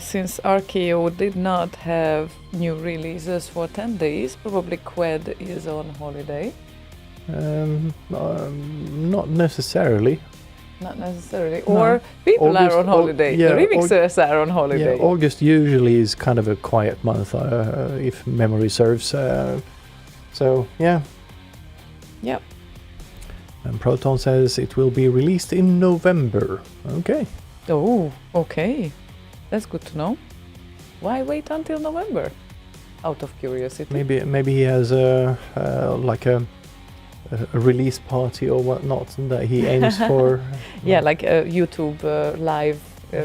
since RKO did not have new releases for 10 days, probably Qued is on holiday. Not necessarily. Not necessarily. No. Or people August- are on holiday. yeah, the remixers are on holiday. Yeah, August usually is kind of a quiet month, if memory serves. So, yeah. Yep. And Proton says it will be released in November. Okay. Oh, okay. That's good to know. Why wait until November? Out of curiosity. Maybe he has a release party or whatnot that he aims for. Yeah, like a YouTube live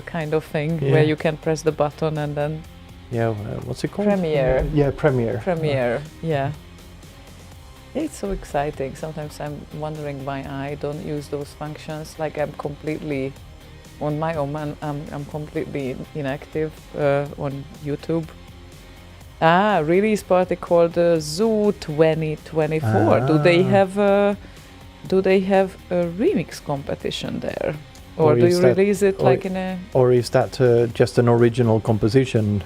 kind of thing Yeah. where you can press the button and then Yeah, what's it called? Premiere. Yeah, Premiere. premiere. Yeah. It's so exciting. Sometimes I'm wondering why I don't use those functions. Like I'm completely on my own. I'm completely inactive on YouTube. Release party called Zoo 2024. Do they have a remix competition there, or do is you that- release it or- like in a? Or is that just an original composition?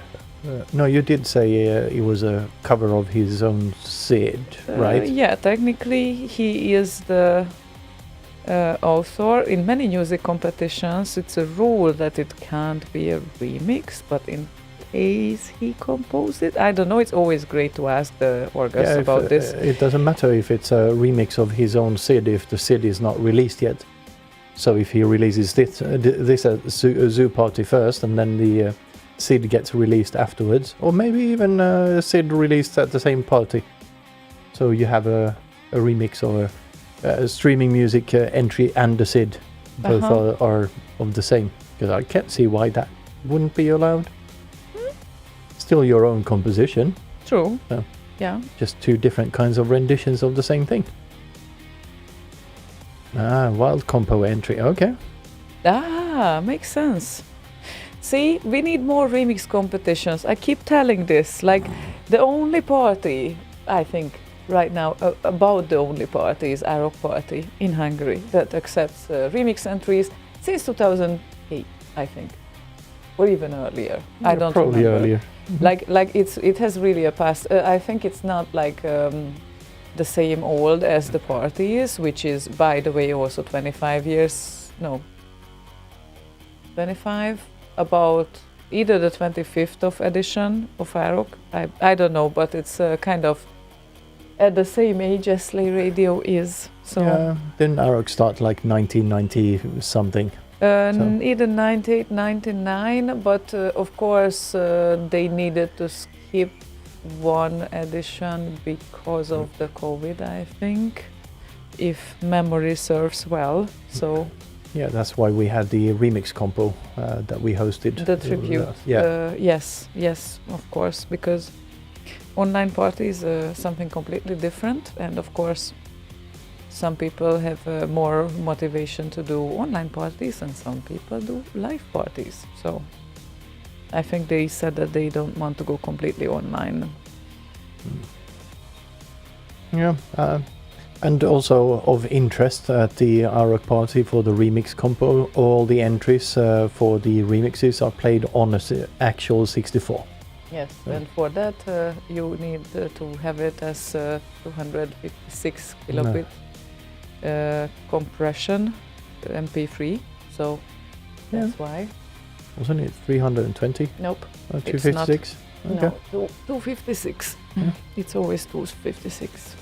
No, you did say it was a cover of his own Sid, right? Yeah, technically he is the author. In many music competitions, it's a rule that it can't be a remix, but in case he composed it, I don't know. It's always great to ask the orgas about this. It doesn't matter if it's a remix of his own Sid if the Sid is not released yet. So if he releases this at Zoo Party first, and then the Sid gets released afterwards, or maybe even Sid released at the same party. So you have a remix or a streaming music entry and the Sid. Both are of the same. Because I can't see why that wouldn't be allowed. Still your own composition, True. Oh. Yeah. just two different kinds of renditions of the same thing. Wild compo entry, okay. Makes sense. See, we need more remix competitions. I keep telling this. Like, the only party, I think, right now, about the only party is Arok Party in Hungary that accepts remix entries since 2008, I think. Or even earlier. I don't Probably remember. earlier. Like it has really a past. I think it's not like the same old as the party is, which is, by the way, also 25 years. No, 25. About either the 25th of edition of Arok. I don't know, but it's kind of at the same age as Slay Radio is. So Yeah, didn't Arok start like 1990 something? either 98, 99, but of course they needed to skip one edition because of the COVID, I think, if memory serves well. So Yeah, that's why we had the remix compo that we hosted. the tribute, yes, of course, because online parties something completely different, and of course some people have more motivation to do online parties and some people do live parties. So I think they said that they don't want to go completely online. Yeah, and also of interest at the Arok party for the remix compo, all the entries for the remixes are played on an actual 64. Yes, and for that you need to have it as 256 kilobit compression MP3, so that's why. Wasn't it 320 Nope. or It's not. 256? Okay. No, 256. Yeah. It's always 256.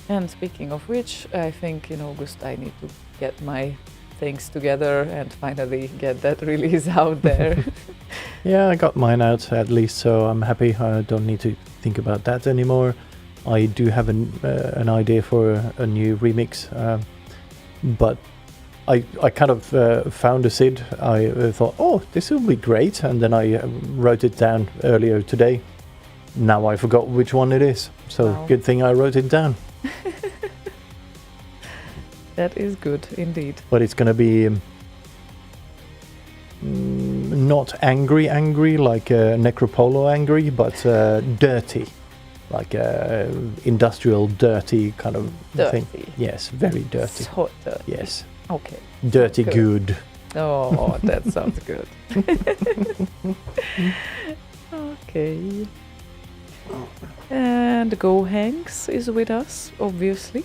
And speaking of which, I think in August I need to get my things together and finally get that release out there. Yeah, I got mine out at least, so I'm happy. I don't need to think about that anymore. I do have an idea for a new remix, but I kind of found a SID. I thought, oh, this will be great, and then I wrote it down earlier today. Now I forgot which one it is, so Wow. good thing I wrote it down. That is good indeed. But it's gonna be not angry like Necropolo angry, but dirty, like industrial dirty kind of thing. Dirty. Yes, very dirty. So dirty. Yes, Okay. dirty Good. good. Oh, that sounds good. Okay. And Go Hanks is with us, obviously.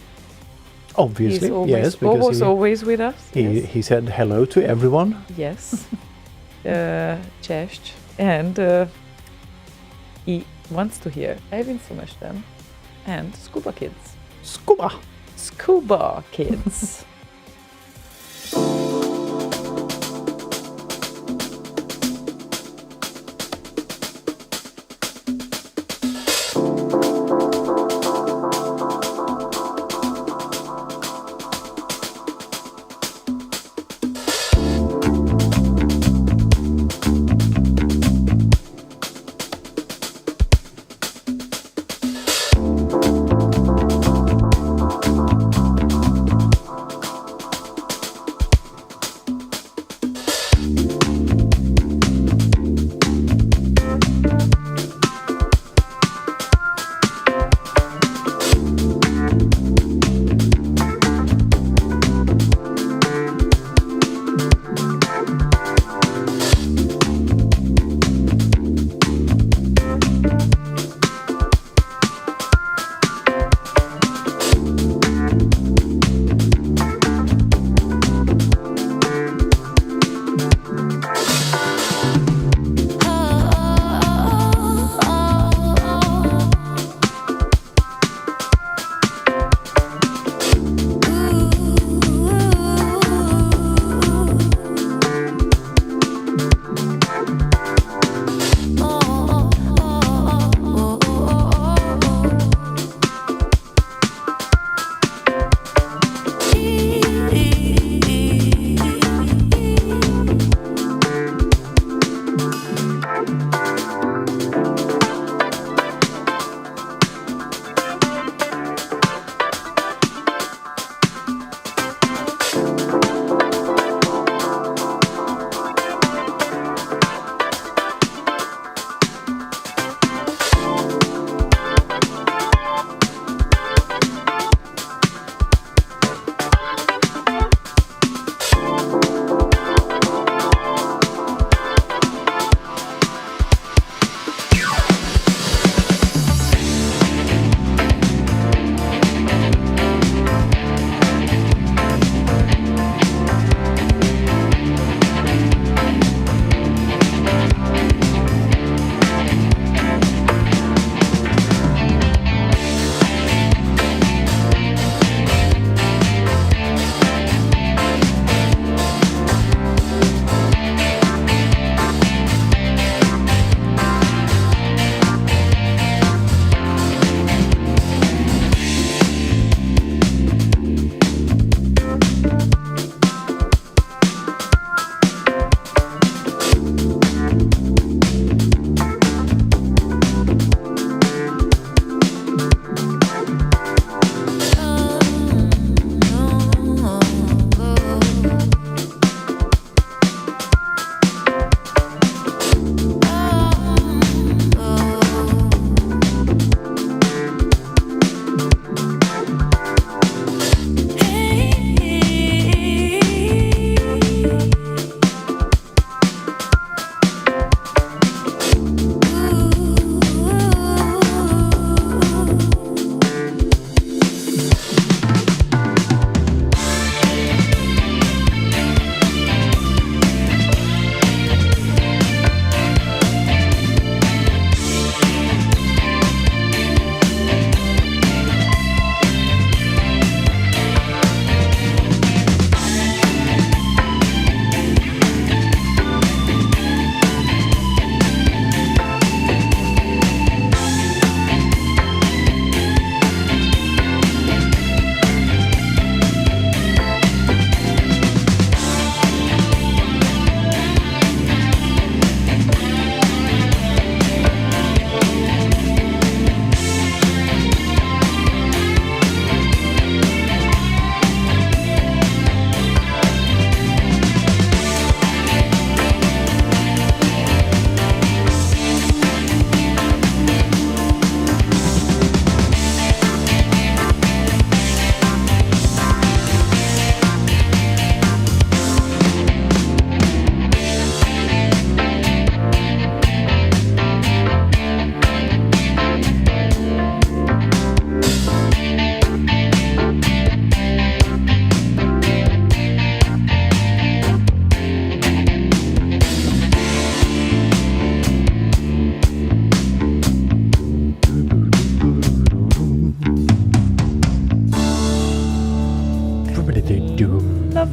Obviously, He's always, yes, because was always with us. he said hello to everyone. Yes. Cześć. And he wants to hear Evin Summerstem and Scuba Kids. Scuba. Scuba Kids.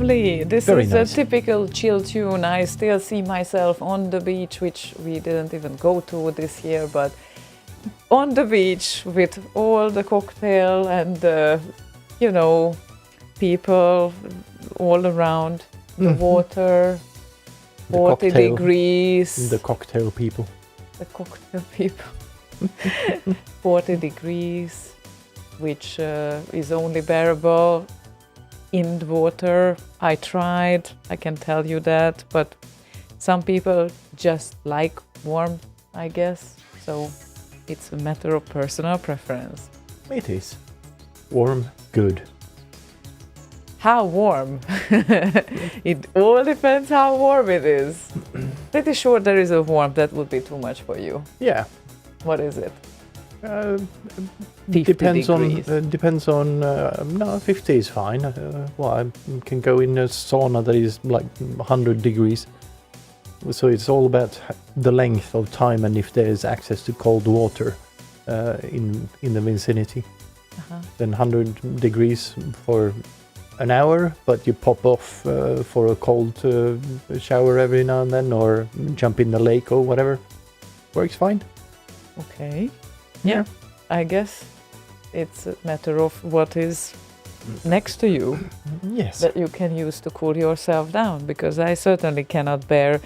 lovely. This Very is nice. a typical chill tune. I still see myself on the beach, which we didn't even go to this year, but on the beach with all the cocktail and people all around, the water, The 40 cocktail. degrees. The cocktail people. The cocktail people. 40 degrees, which is only bearable in the water. I tried, I can tell you that, but some people just like warm, I guess. So it's a matter of personal preference. It is. Warm, good. How warm? It all depends how warm it is. Pretty sure there is a warmth that would be too much for you. Yeah. What is it? 50 Depends degrees. on depends on no, 50 is fine. I can go in a sauna that is like 100 degrees. So it's all about the length of time and if there's access to cold water in the vicinity. Then 100 degrees for an hour, but you pop off for a cold shower every now and then, or jump in the lake or whatever. Works fine. Okay. Yeah, I guess it's a matter of what is next to you Yes. that you can use to cool yourself down, because I certainly cannot bear.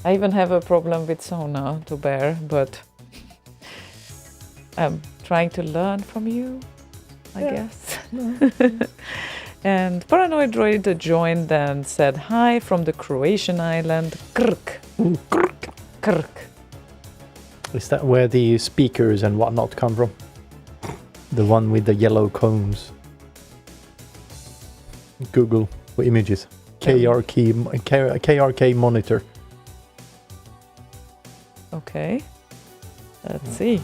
I even have a problem with sauna to bear, but I'm trying to learn from you, I guess. And Paranoid Droid joined and said hi from the Croatian island Krk. Krk. Krk. Is that where the speakers and whatnot come from? The one with the yellow cones. Google for images. KRK monitor. Okay. Let's see.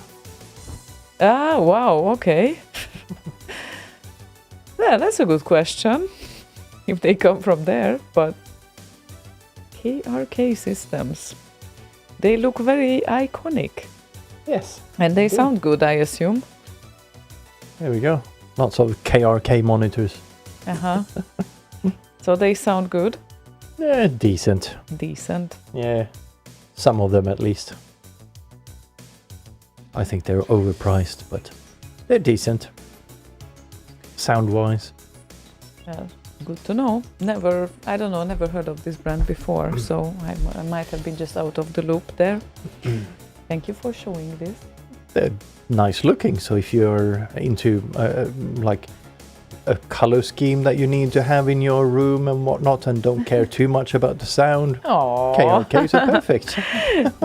Ah, wow, okay. Yeah, that's a good question. If they come from there, but KRK systems. They look very iconic. Yes. And they sound good, I assume. There we go. Lots of KRK monitors. Uh-huh. So they sound good? Decent. Decent. Yeah. Some of them at least. I think they're overpriced, but they're decent. Sound-wise. Yeah, good to know. Never heard of this brand before, so I might have been just out of the loop there. Thank you for showing this. They're nice looking, so if you're into like a color scheme that you need to have in your room and whatnot and don't care too much about the sound, Aww. KRKs are perfect.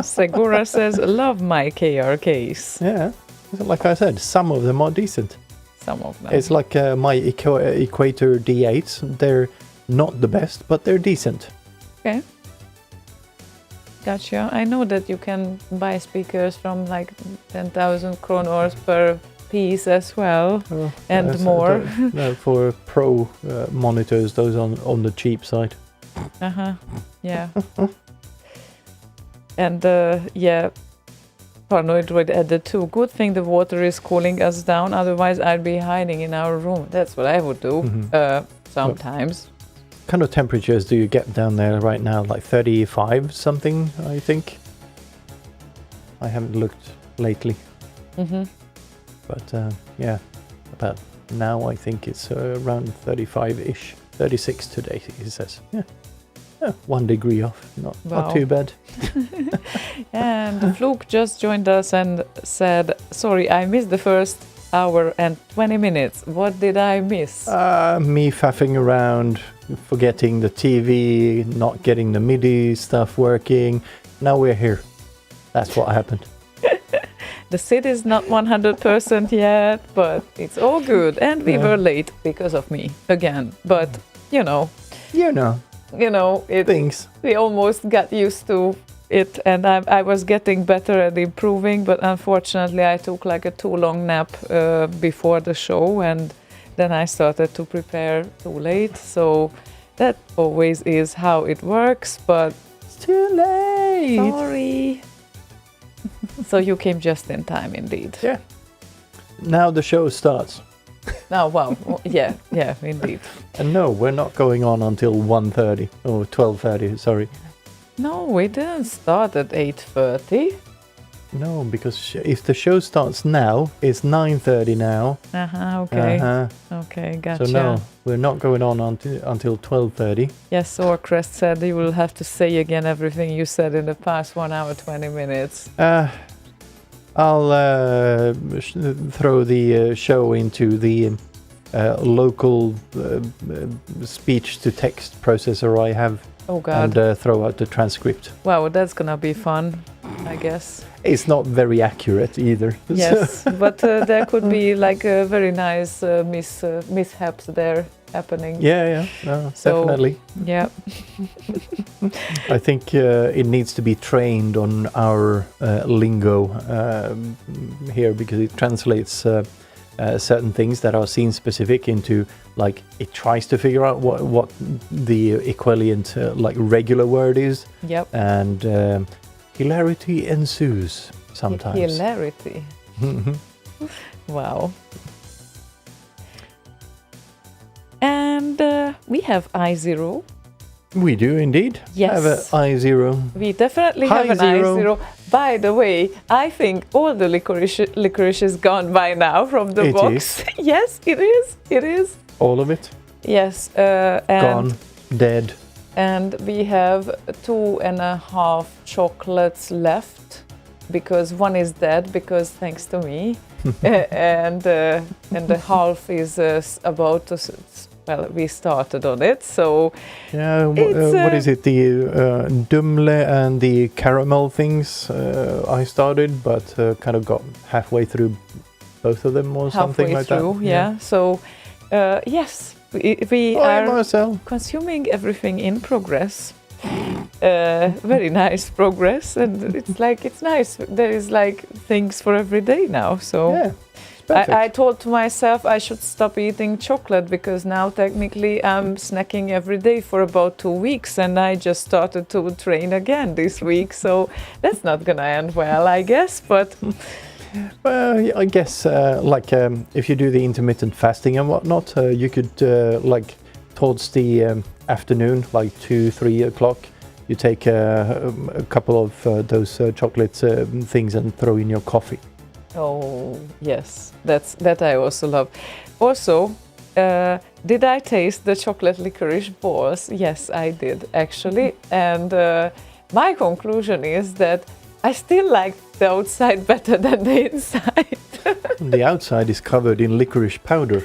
Segura says, love my KRKs. Yeah, like I said, some of them are decent. Some of them. It's like my Equator D8s. They're not the best, but they're decent. Okay. Gotcha. I know that you can buy speakers from like 10,000 kronor per piece as well, and more. No, for pro monitors, those on the cheap side. Uh-huh. Yeah. And yeah, Paranoid Droid added too. Good thing the water is cooling us down, otherwise I'd be hiding in our room. That's what I would do sometimes. What kind of temperatures do you get down there right now? Like 35 something, I think. I haven't looked lately. But yeah, about now I think it's around 35-ish. 36 today, he says. Yeah. 1 degree off. Not too bad. And Fluke just joined us and said, sorry, I missed the first hour and 20 minutes. What did I miss? Me faffing around, forgetting the TV, not getting the MIDI stuff working. Now we're here. That's what happened. The SID is not 100% yet, but it's all good. And we were late because of me again. But, you know, Things. we almost got used to it, and I was getting better at improving, but unfortunately I took like a too long nap before the show, and then I started to prepare too late. So that always is how it works, but It's too late. sorry. So you came just in time indeed. Yeah. Now the show starts. Now, wow. Yeah, indeed. And no, we're not going on until 1:30 or 12:30. Sorry. No, we didn't start at 8:30. No, because if the show starts now, it's 9:30 now. Okay. Uh-huh. Okay, gotcha. So no, we're not going on until 12:30. Yes, Orcrest said you will have to say again everything you said in the past 1 hour, 20 minutes. I'll throw the show into the local speech-to-text processor I have. Oh, God. And throw out the transcript. Wow, that's gonna be fun, I guess. It's not very accurate either. Yes, but there could be like a very nice mishaps there happening. Yeah, So, definitely. Yeah. I think it needs to be trained on our lingo here, because it translates certain things that are scene specific into, like, it tries to figure out what the equivalent like regular word is. Yep. And hilarity ensues sometimes. Hilarity. Wow. And we have I0. We do indeed. Yes. Have an I0. We definitely have an I0. By the way, I think all the licorice is gone by now from the box. Yes, it is. It is. All of it? Yes. Gone. Dead. And we have 2.5 chocolates left, because one is dead, because thanks to me. And the half is about to... Well, we started on it, so... Yeah, what is it? The dumle and the caramel things I started, but kind of got halfway through both of them or something like that. Yeah. So, yes, we are Marcel. consuming everything in progress. Very nice progress, and it's nice. There is like things for every day now, so... Yeah. I told to myself I should stop eating chocolate, because now technically I'm snacking every day for about 2 weeks, and I just started to train again this week, so that's not gonna end well, I guess, but... Well, I guess if you do the intermittent fasting and whatnot, you could like towards the afternoon, like 2-3 o'clock, you take a couple of those chocolate things and throw in your coffee. Oh, yes, that I also love. Also, did I taste the chocolate licorice balls? Yes, I did, actually. And my conclusion is that I still like the outside better than the inside. The outside is covered in licorice powder.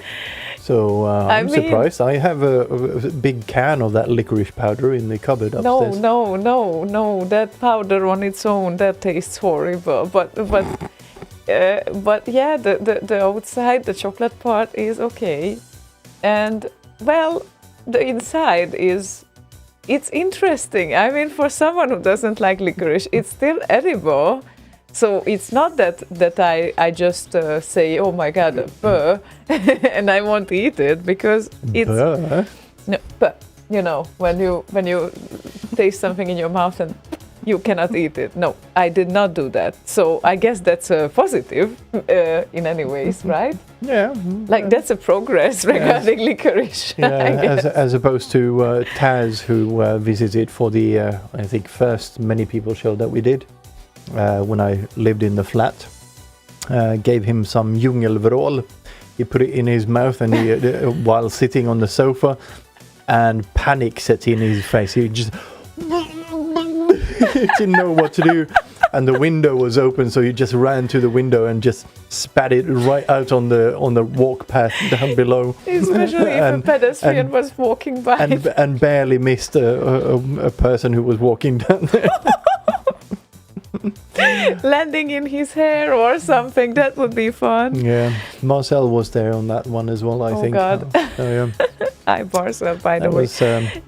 So I'm surprised. I have a big can of that licorice powder in the cupboard upstairs. No. That powder on its own, that tastes horrible. But yeah, the outside, the chocolate part is okay. And, well, the inside it's interesting. I mean, for someone who doesn't like licorice, it's still edible. So it's not that I just say, oh my God, and I won't eat it, because it's... No, you know, when you taste something in your mouth and you cannot eat it. No, I did not do that. So I guess that's a positive in any ways, right? Yeah. Like that's a progress regarding licorice. Yeah, as opposed to Taz, who visited for the, I think, first Many People show that we did when I lived in the flat. Gave him some djungelvrål. He put it in his mouth, and he, while sitting on the sofa, and panic set in his face. He just... didn't know what to do, and the window was open, so he just ran to the window and just spat it right out on the walk path down below. Especially if a pedestrian was walking by. And barely missed a person who was walking down there. Landing in his hair or something, that would be fun. Yeah, Marcel was there on that one as well, I think. Oh God. Yeah. Hi Marcel, by the way.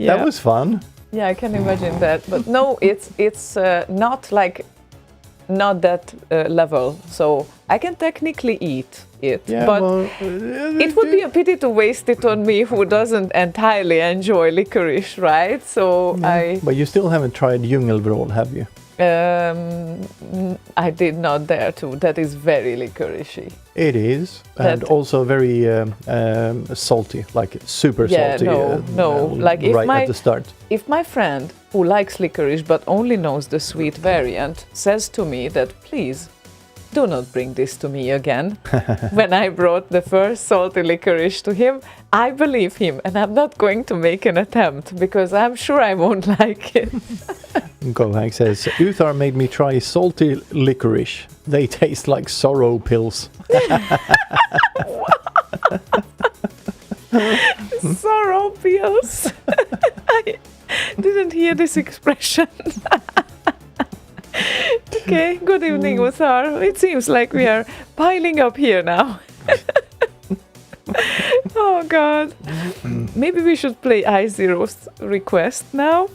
That was fun. Yeah, I can imagine that. But no, it's not that level. So I can technically eat it, yeah, but well, it would be a pity to waste it on me, who doesn't entirely enjoy licorice, right? So But you still haven't tried djungelvrål, have you? I did not dare to. That is very licoricey. It is, and That- also very salty, like super Yeah, salty. no. Like if right my- at the start. If my friend who likes licorice but only knows the sweet variant says to me that please do not bring this to me again, when I brought the first salty licorice to him, I believe him and I'm not going to make an attempt because I'm sure I won't like it. Gohang says, Uthar made me try salty licorice. They taste like sorrow pills. Sorrow pills. I didn't hear this expression. Okay, good evening, Uthar. It seems like we are piling up here now. Oh God. Maybe we should play I0's request now,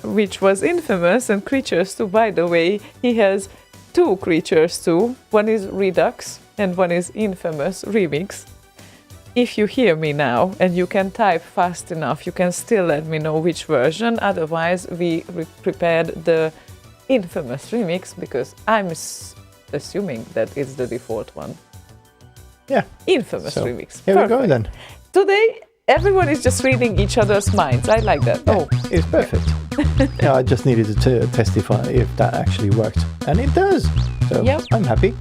which was Infamous and Creatures 2. By the way, he has 2 Creatures 2. One is Redux and one is Infamous Remix. If you hear me now and you can type fast enough, you can still let me know which version. Otherwise, we prepared the Infamous Remix because I'm assuming that it's the default one. Yeah. Infamous So, Remix. Here we go Perfect. then. Today, everyone is just reading each other's minds. I like that. Oh, It's perfect. Yeah, I just needed to testify if that actually worked. And it does. So Yep. I'm happy.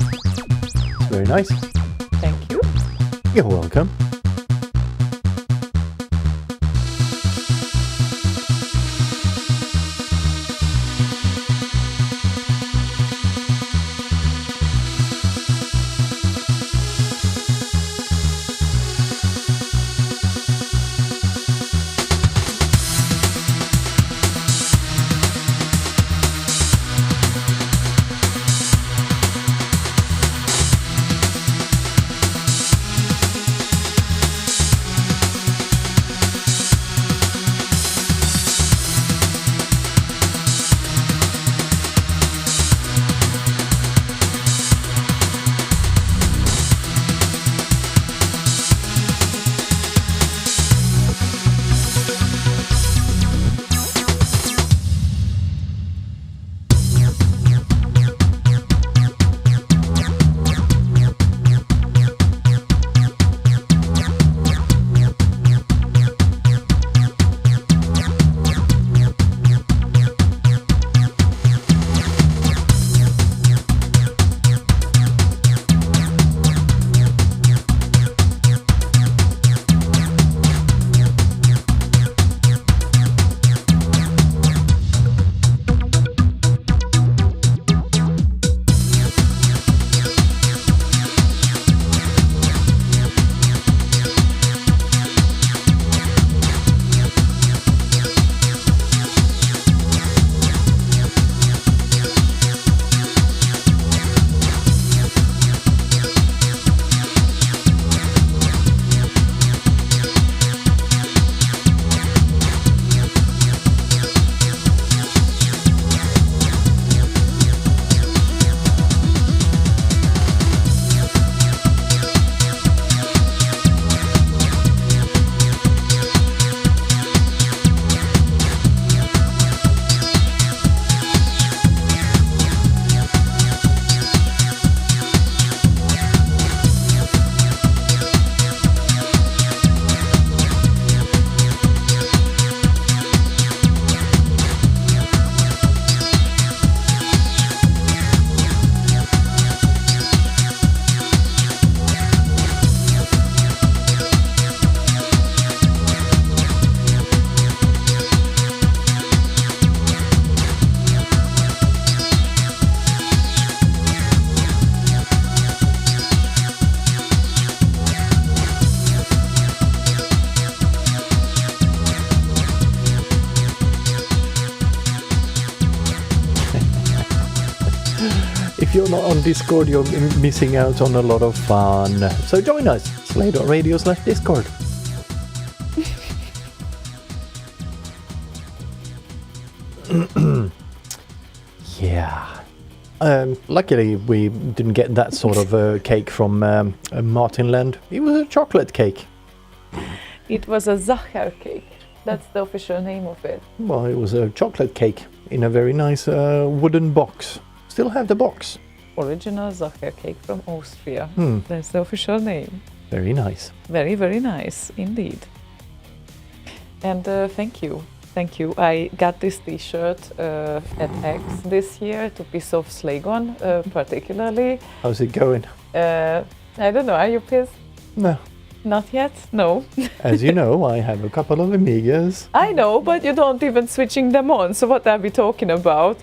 It's very nice. thank you. You're welcome. If you're not on Discord, you're missing out on a lot of fun. So join us, slay.radio/discord. Yeah. Luckily, we didn't get that sort of cake from Martinland. It was a chocolate cake. It was a Zachar cake. That's the official name of it. Well, it was a chocolate cake in a very nice wooden box. Still have the box. Original Sacher cake from Austria. Hmm. That's the official name. Very nice. Very, very nice indeed. And thank you. Thank you. I got this t-shirt at X this year to piss off Slaygon particularly. How's it going? I don't know, are you pissed? No. Not yet? No. As you know, I have a couple of Amigas. I know, but you don't even switching them on, so what are we talking about?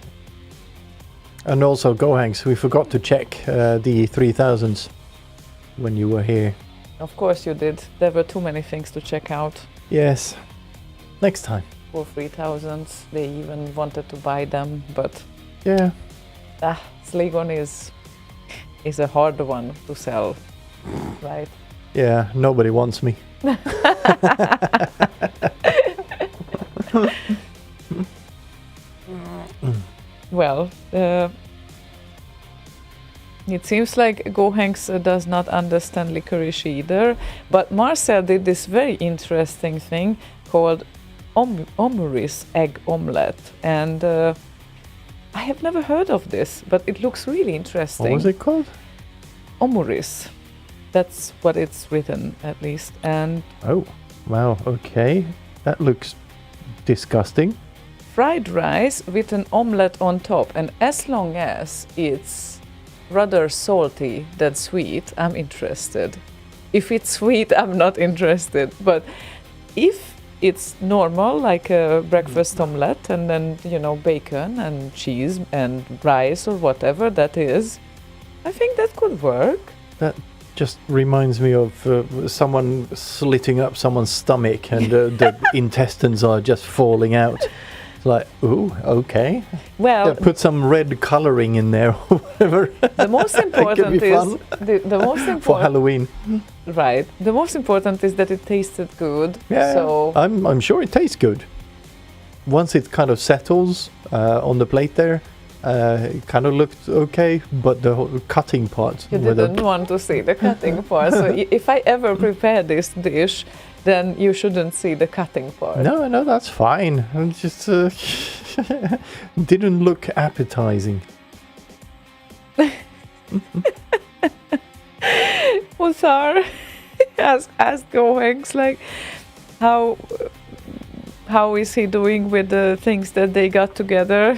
And also, Gohanks, we forgot to check the 3000s when you were here. Of course you did. There were too many things to check out. Yes. Next time. For 3000s, they even wanted to buy them, but Yeah. Slaygon is a hard one to sell, right? Yeah, nobody wants me. Well, it seems like Gohanks does not understand licorice either, but Marcel did this very interesting thing called omurice egg omelette, and I have never heard of this, but it looks really interesting. What was it called? Omurice. That's what it's written, at least. And Oh, wow, okay. That looks disgusting. fried rice with an omelette on top, and as long as it's rather salty than sweet, I'm interested. If it's sweet, I'm not interested, but if it's normal, like a breakfast omelette, and then, you know, bacon and cheese and rice or whatever that is, I think that could work. That just reminds me of someone slitting up someone's stomach and the intestines are just falling out. It's like, ooh, okay. Well, Yeah, put some red coloring in there or whatever. the most important be is fun. the most For important, Halloween. right? The most important is that it tasted good. Yeah, So I'm sure it tastes good. Once it kind of settles on the plate there, it kind of looked okay, but the whole cutting part. you with the- didn't want to see the cutting part. So if I ever prepare this dish, then you shouldn't see the cutting part. No, that's fine. It just didn't look appetizing. Uthar asked Gohanks like how is he doing with the things that they got together.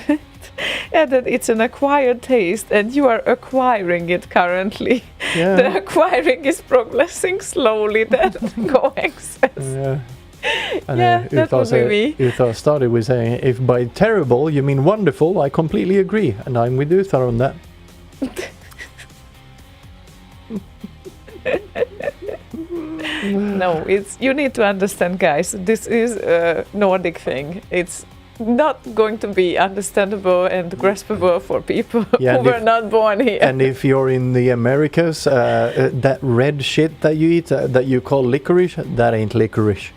And that it's an acquired taste and you are acquiring it currently. Yeah. The acquiring is progressing slowly, that Gohanks says. Yeah. And Yeah, that would be me. Uthar started with saying, if by terrible you mean wonderful, I completely agree. And I'm with Uthar on that. No, it's you need to understand, guys. This is a Nordic thing. It's not going to be understandable and graspable for people Yeah, who and were if- not born here. And if you're in the Americas, that red shit that you eat, that you call licorice, that ain't licorice.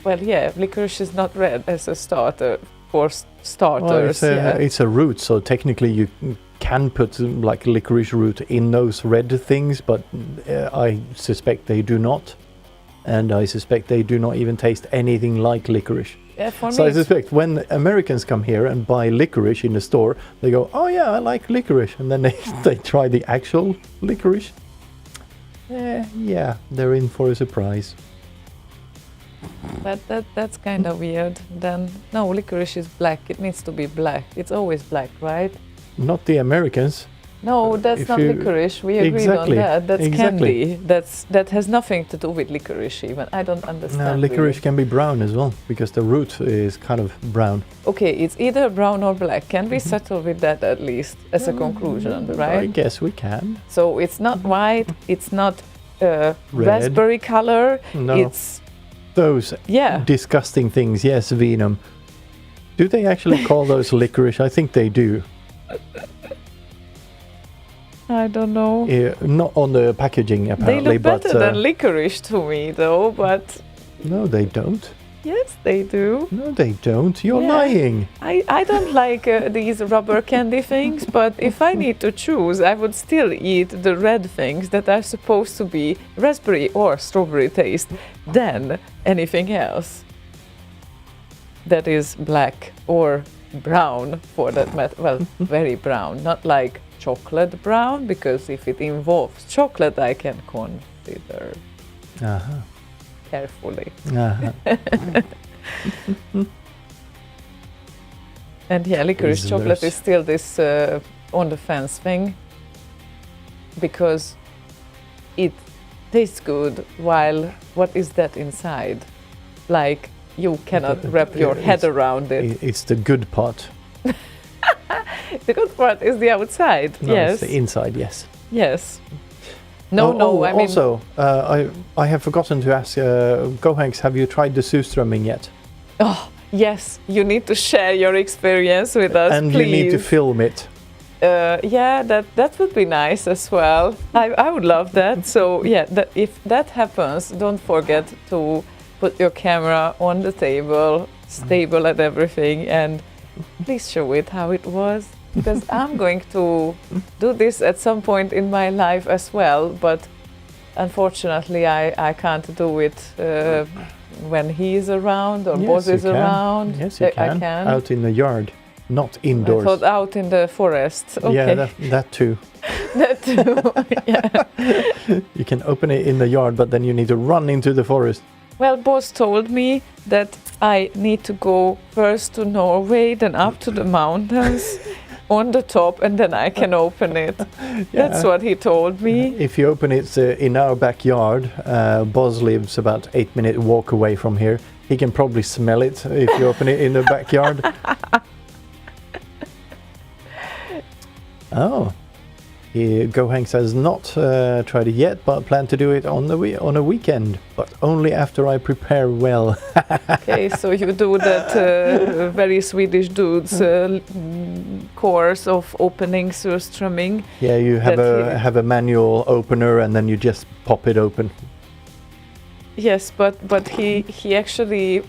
Well, yeah, licorice is not red as a starter for starters. Well, Yeah. it's a root, so technically you can put like licorice root in those red things, but I suspect they do not. And I suspect they do not even taste anything like licorice. Yeah, for So me, I suspect when Americans come here and buy licorice in the store, they go, "Oh yeah, I like licorice," and then they try the actual licorice. Yeah, they're in for a surprise. that's kind of weird. Then no, licorice is black. It needs to be black. It's always black, right? Not the Americans. No, that's If not you- licorice. We agreed Exactly, on that. That's exactly. candy. That has nothing to do with licorice. Even I don't understand. No, licorice really. can be brown as well because the root is kind of brown. Okay, it's either brown or black. Can we settle with that at least as a conclusion, I right? guess we can. So it's not white. It's not Red. raspberry color. No, It's those yeah. disgusting things. Yes, Venom. Do they actually call those licorice? I think they do. I don't know. Not on the packaging They apparently, look but better than licorice to me, though. But no, they don't. yes, they do. No, they don't. You're Yeah. lying. I don't like these rubber candy things, but if I need to choose, I would still eat the red things that are supposed to be raspberry or strawberry taste than anything else. that is black or brown for that matter. Well, very brown, not like chocolate brown, because if it involves chocolate, I can consider Uh-huh. carefully. Uh-huh. And yeah, licorice Twizzlers. chocolate is still this on the fence thing, because it tastes good while what is that inside? Like you cannot wrap your head around it. It's the good part. The good part is the outside. No, yes. it's the inside, yes. Yes. No, I mean, also, I have forgotten to ask, Gohanks, have you tried the surströmming yet? oh, yes, you need to share your experience with us, And please. you need to film it. Yeah, that would be nice as well. I would love that. So yeah, if that happens, don't forget to put your camera on the table, stable and everything, and please show it how it was. Because I'm going to do this at some point in my life as well, but unfortunately I can't do it when he is around or Boz is around. Yes, you can. I can. Out in the yard, not indoors. I thought out in the forest. Okay. Yeah, that too. That too. Yeah. You can open it in the yard, but then you need to run into the forest. Well, Boz told me that I need to go first to Norway, then up to the mountains on the top, and then I can open it. That's what he told me. If you open it in our backyard, Boz lives about 8-minute walk away from here. He can probably smell it if you open it in the backyard. Oh, Gohanks has not tried it yet, but plan to do it on a weekend, but only after I prepare well. Okay, so you do that very Swedish dudes course of opening surströmming. Yeah, you have a manual opener, and then you just pop it open. Yes, but he actually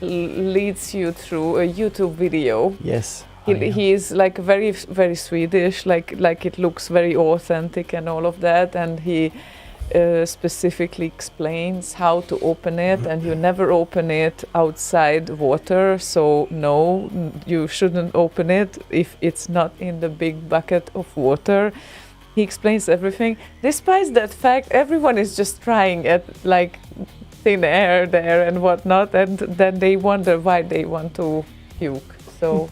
leads you through a YouTube video. Yes. He is like very Swedish, like it looks very authentic and all of that, and he specifically explains how to open it, and you never open it outside water, so no, you shouldn't open it if it's not in the big bucket of water. He explains everything. Despite that fact, everyone is just trying at like thin air there and whatnot, and then they wonder why they want to puke. So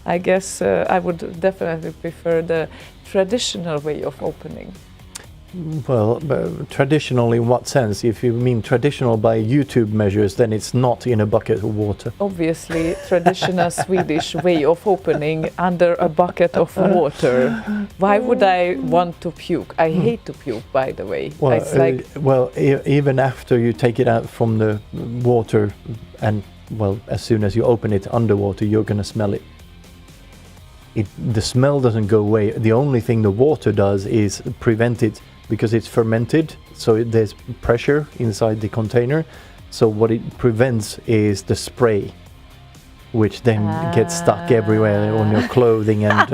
I guess I would definitely prefer the traditional way of opening. Well, traditional in what sense? If you mean traditional by YouTube measures, then it's not in a bucket of water. Obviously, traditional Swedish way of opening under a bucket of water. Why would I want to puke? I hate to puke, by the way. Well, It's like, even after you take it out from the water, and well, as soon as you open it underwater, you're gonna smell it. The smell doesn't go away. The only thing the water does is prevent it, because it's fermented, so there's pressure inside the container. So what it prevents is the spray, which then gets stuck everywhere on your clothing and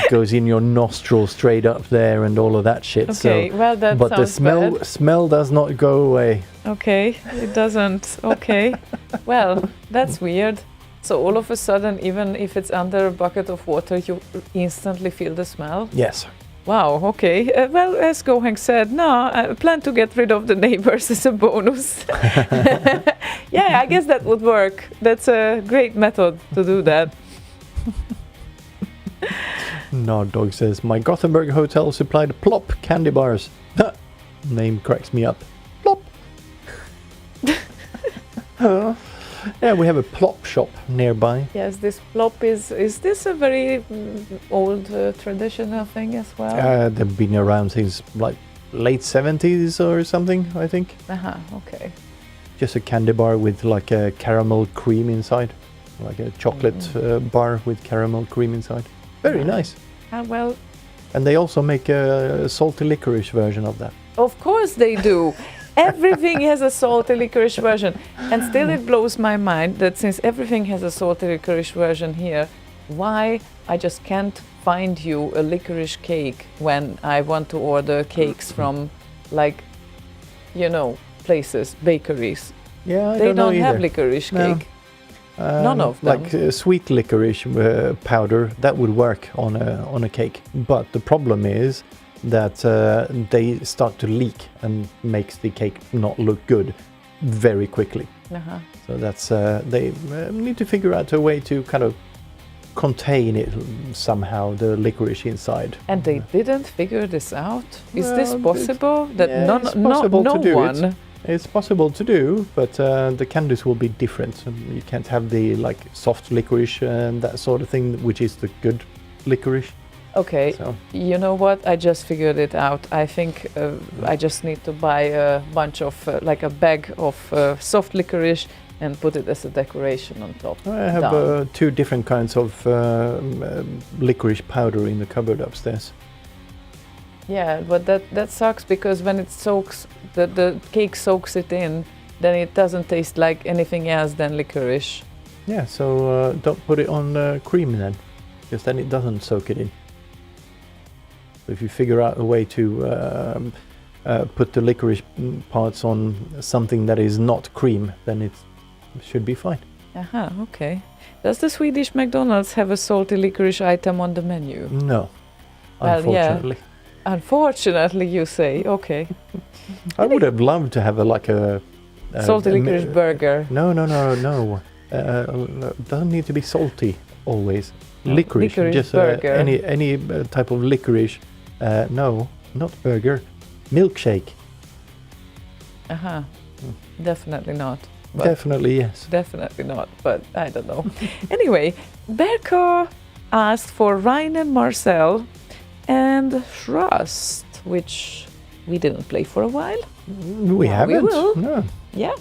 goes in your nostril straight up there and all of that shit. okay, So, well, that but the sounds bad. smell does not go away. Okay, it doesn't. Okay, well, that's weird. So all of a sudden, even if it's under a bucket of water, you instantly feel the smell? Yes. Wow, okay. Well, as Goheng said, no, I plan to get rid of the neighbors as a bonus. Yeah, I guess that would work. That's a great method to do that. Nard Dog says, my Gothenburg hotel supplied plop candy bars. Name cracks me up. Plop. Yeah, we have a plop shop nearby. Yes, this plop is this a very old traditional thing as well? They've been around since like late 70s or something, I think. Okay. Just a candy bar with like a caramel cream inside. Like a chocolate bar with caramel cream inside. Very nice. Well, And they also make a salty licorice version of that. of course they do. Everything has a salty licorice version. And still it blows my mind that since everything has a salty licorice version here, why I just can't find you a licorice cake when I want to order cakes from, like, you know, places, bakeries. Yeah, I They don't know don't have either. licorice No. cake. None of them. Like sweet licorice powder, that would work on a cake. But the problem is that they start to leak and makes the cake not look good very quickly. Uh-huh. So that's they need to figure out a way to kind of contain it somehow, the licorice inside. And they didn't figure this out? Is this Well, possible? That yeah, it's possible no to do one... it. It's possible to do, but the candies will be different. You can't have the like soft licorice and that sort of thing, which is the good licorice. Okay, So you know what? I just figured it out. I think I just need to buy a bunch of, like a bag of soft licorice and put it as a decoration on top. I have Down. 2 different kinds of licorice powder in the cupboard upstairs. Yeah, but that sucks because when it soaks, the cake soaks it in, then it doesn't taste like anything else than licorice. Yeah, so don't put it on cream then, because then it doesn't soak it in. So if you figure out a way to put the licorice parts on something that is not cream, then it should be fine. Aha, okay. Does the Swedish McDonald's have a salty licorice item on the menu? No, Well, yeah. unfortunately. Unfortunately, you say. Okay. I would have loved to have a Salty licorice burger. No. Doesn't need to be salty always. No, Licorice, licorice just burger. any type of licorice. No, not burger. Milkshake. Aha. Definitely not. But Definitely yes. Definitely not, but I don't know. Anyway, Berko asked for Ryan and Marcel and Trust, which we didn't play for a while. We Now haven't. we will. No. Yeah.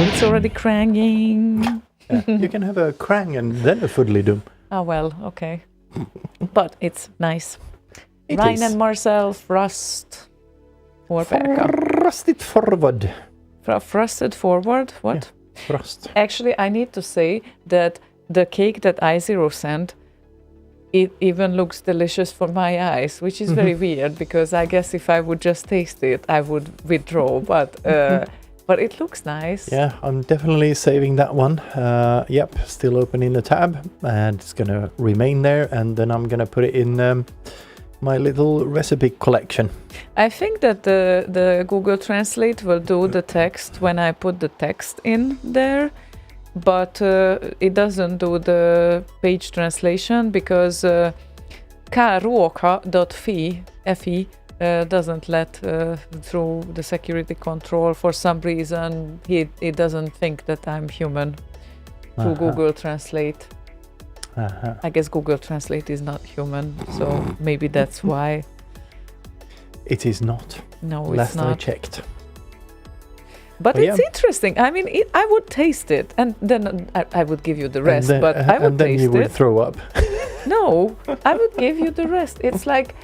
It's already cranging. You can have a krang and then a foodly-dum. Oh, well, okay. But it's nice. It Ryan is. and Marcel Frost. Thrust it forward. Frosted forward? What? Thrust. Actually, I need to say that the cake that I0 sent, it even looks delicious for my eyes, which is very weird because I guess if I would just taste it, I would withdraw. But it looks nice. Yeah, I'm definitely saving that one. Yep, still opening the tab, and it's gonna remain there, and then I'm gonna put it in my little recipe collection. I think that the Google Translate will do the text when I put the text in there, but it doesn't do the page translation because karoka.fi doesn't let through the security control. For some reason, he doesn't think that I'm human through Google Translate. I guess Google Translate is not human, so maybe that's why. It is not. No, it's Last I not. checked. But Oh, it's yeah. interesting. I mean, I would taste it, and then I would give you the rest. And then, but I would and then taste you would it. throw up. No, I would give you the rest. It's like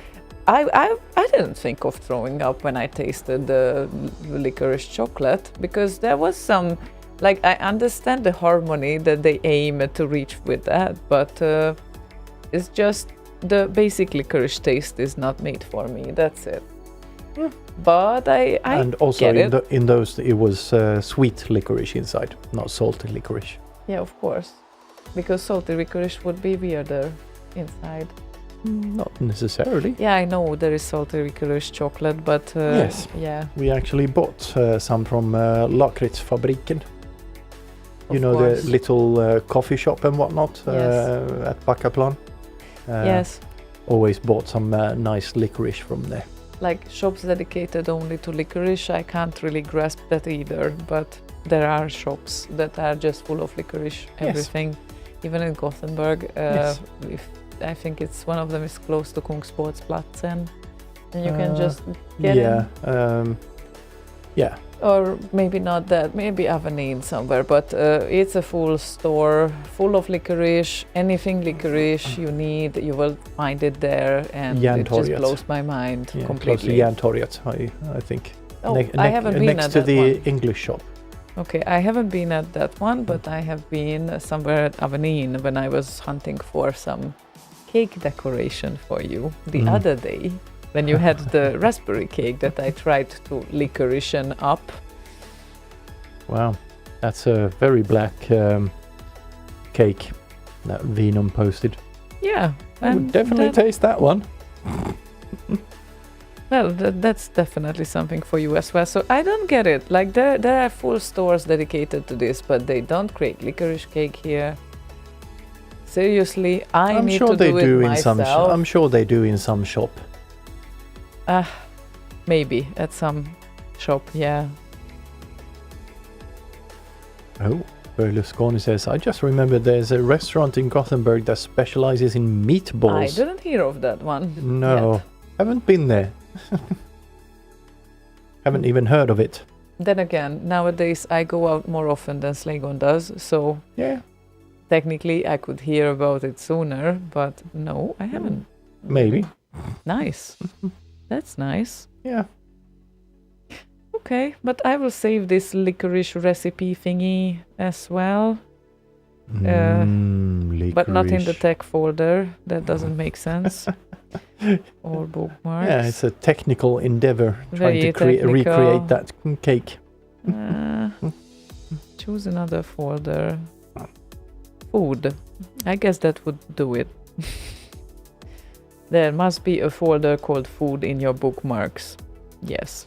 I didn't think of throwing up when I tasted the licorice chocolate because there was some. Like, I understand the harmony that they aim to reach with that, but it's just the basic licorice taste is not made for me. That's it. But I And also get it. in those, it was sweet licorice inside, not salty licorice. Yeah, of course. Because salty licorice would be weirder inside. Not necessarily. Yeah, I know there is salty licorice chocolate, but Yes. yeah. We actually bought some from Lakritsfabriken. You Of know, course. the little coffee shop and whatnot Yes. at Backaplan. Yes. Always bought some nice licorice from there. Like shops dedicated only to licorice, I can't really grasp that either. But there are shops that are just full of licorice, Yes. everything. Even in Gothenburg, Yes. I think it's one of them is close to Kungsportsplatsen, and you can just get Yeah. in. Yeah. Or maybe not that, maybe Avenyn somewhere, but it's a full store full of licorice. Anything licorice you need, you will find it there, and it just Järntorget. blows my mind Yeah, close to completely. Järntorget, I think. Oh, I haven't been next at to that the one. English shop. Okay, I haven't been at that one, but I have been somewhere at Avenyn when I was hunting for some cake decoration for you the other day. When you had the raspberry cake that I tried to licorice up. Wow, that's a very black cake that Venom posted. Yeah, I would definitely taste that one. Well, that's definitely something for you as well. So I don't get it. Like there are full stores dedicated to this, but they don't create licorice cake here. Seriously, I need to do it myself. I'm sure they do in some shop. Maybe at some shop, yeah. Oh, Berlusconi says, I just remembered there's a restaurant in Gothenburg that specializes in meatballs. I didn't hear of that one. No, yet. haven't been there. Haven't even heard of it. Then again, nowadays I go out more often than Slaygon does, so Yeah, technically I could hear about it sooner, but no, I haven't. maybe. Nice. That's nice. Yeah. Okay, but I will save this licorice recipe thingy as well. But not in the Licorice. tech folder. That doesn't make sense. Or bookmarks. Yeah, it's a technical endeavor trying Very to technical. recreate that cake. Choose another folder. Food. I guess that would do it. There must be a folder called food in your bookmarks. Yes.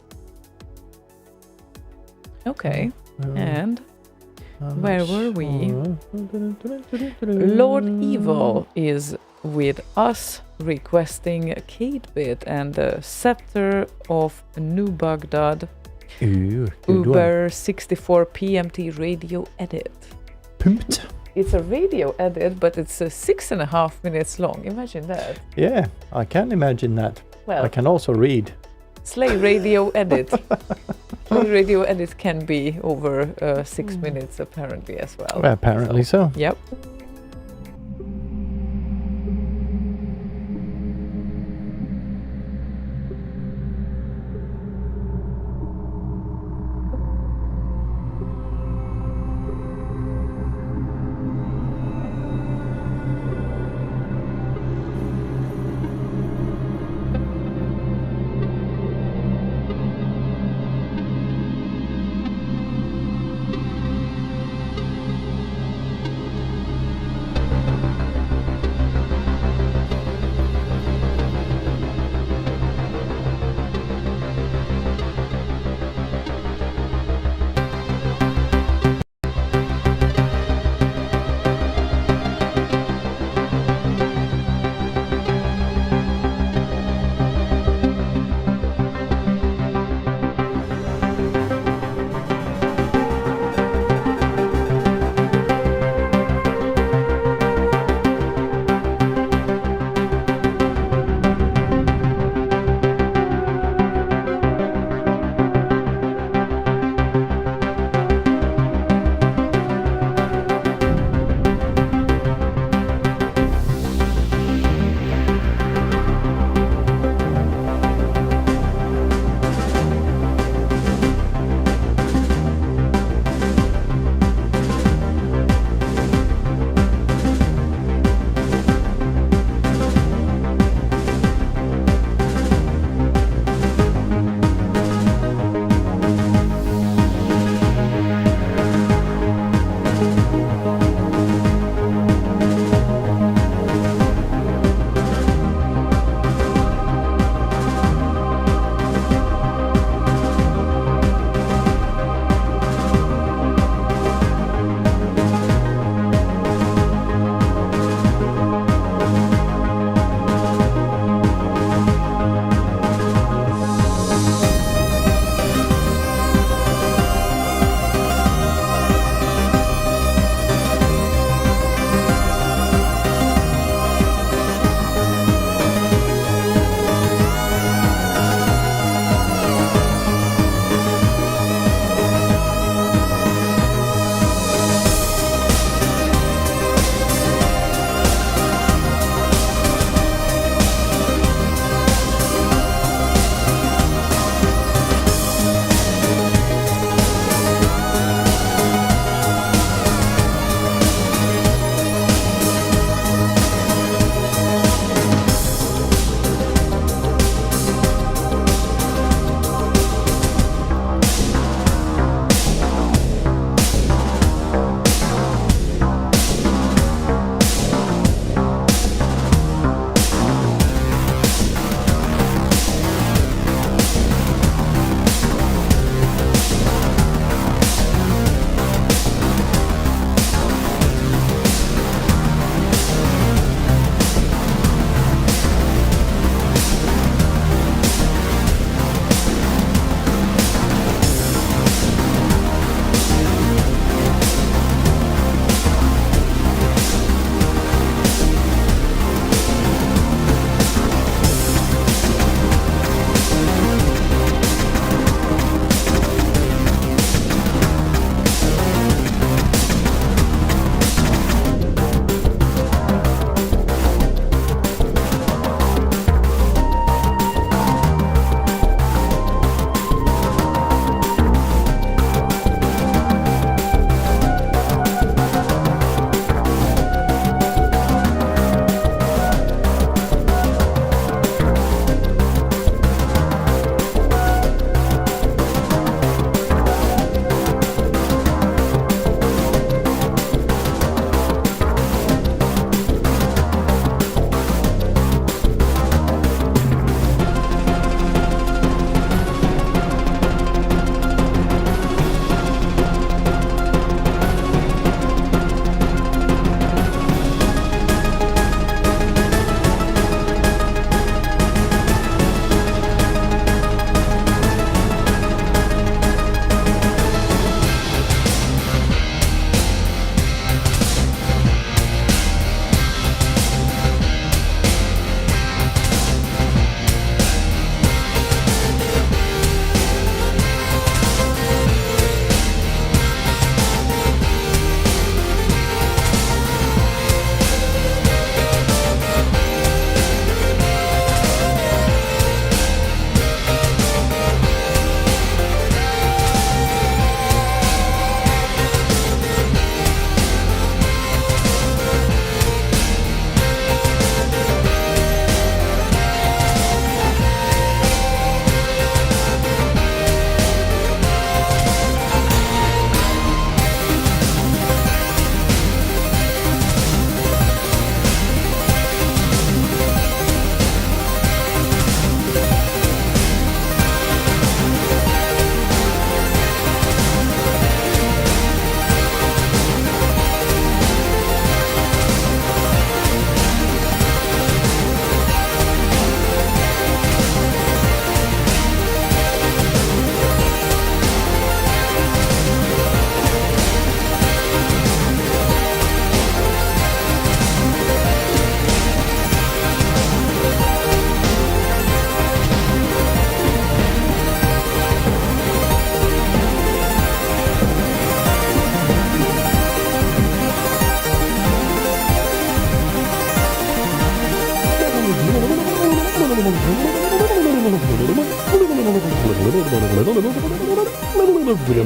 Okay. And where were we? Lord Evil is with us requesting Kate Bit and the Scepter of New Baghdad Ooh, good one. Uber 64 PMT radio edit. Pumped. It's a radio edit, but it's 6.5 minutes long. Imagine that. Yeah, I can imagine that. Well, I can also read. Slay radio edit. radio, and it can be over 6 minutes apparently as well. Apparently so. Yep.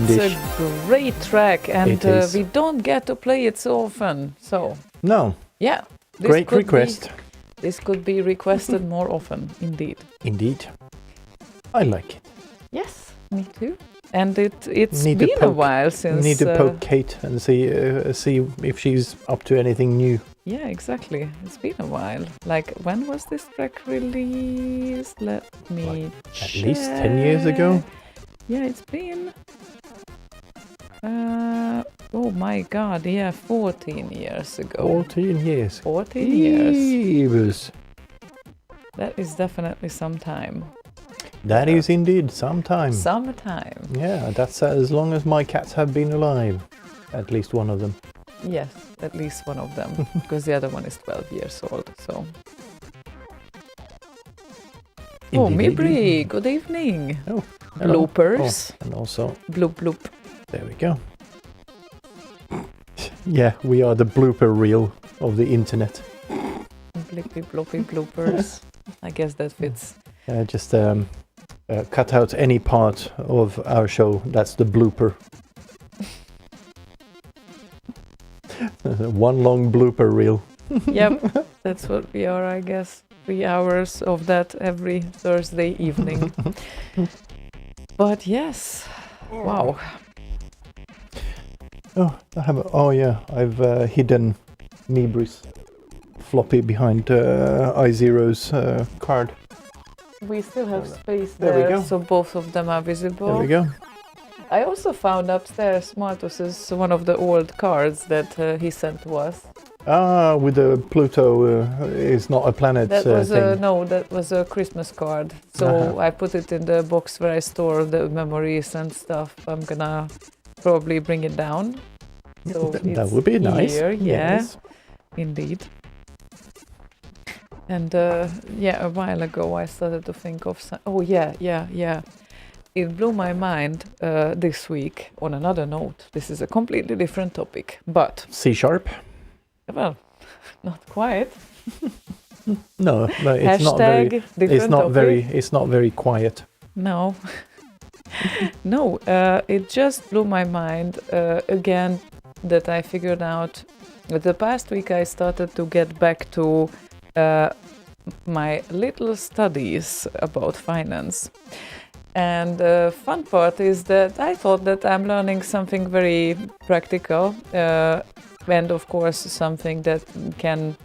dish. a great track, and It is. we don't get to play it so often. So, No, yeah. this great could request. This could be requested more often, indeed. Indeed. I like it. Yes, me too. And it's Need to been a poke- while since... Need to poke Kate and see if she's up to anything new. Yeah, exactly. It's been a while. Like, when was this track released? Let me At least 10 years ago. Yeah, it's been... oh my god, yeah, 14 years ago. 14 years. 14 years. Jeebus. That is definitely some time. That is indeed some time. Some time. Yeah, that's as long as my cats have been alive. At least one of them. Yes, at least one of them. Because the other one is 12 years old, so... Oh, Indeed. Mibri, good evening. Oh, hello. Bloopers. Oh, and also, Bloop bloop. there we go. Yeah, we are the blooper reel of the internet. Blippy bloppy bloopers. I guess that fits. Just cut out any part of our show. That's the blooper. One long blooper reel. Yep, that's what we are, I guess. 3 hours of that every Thursday evening. But yes, wow. Oh yeah, I've hidden Mibri's floppy behind iZero's card. We still have space There we there, go. so both of them are visible. There we go. I also found upstairs Martus's one of the old cards that he sent to us. Ah, with the Pluto is not a planet That was thing. that was a Christmas card. So Uh-huh. I put it in the box where I store the memories and stuff. I'm gonna probably bring it down. So That it's would be nice. here, yeah. Yes. Indeed. And a while ago I started to think of some... Oh yeah. It blew my mind this week on another note. This is a completely different topic, but C#. well, not quite. No, it's not Hashtag very. different It's not topic. very. It's not very quiet. No. No, it just blew my mind again that I figured out the past week I started to get back to my little studies about finance. And the fun part is that I thought that I'm learning something very practical and of course something that can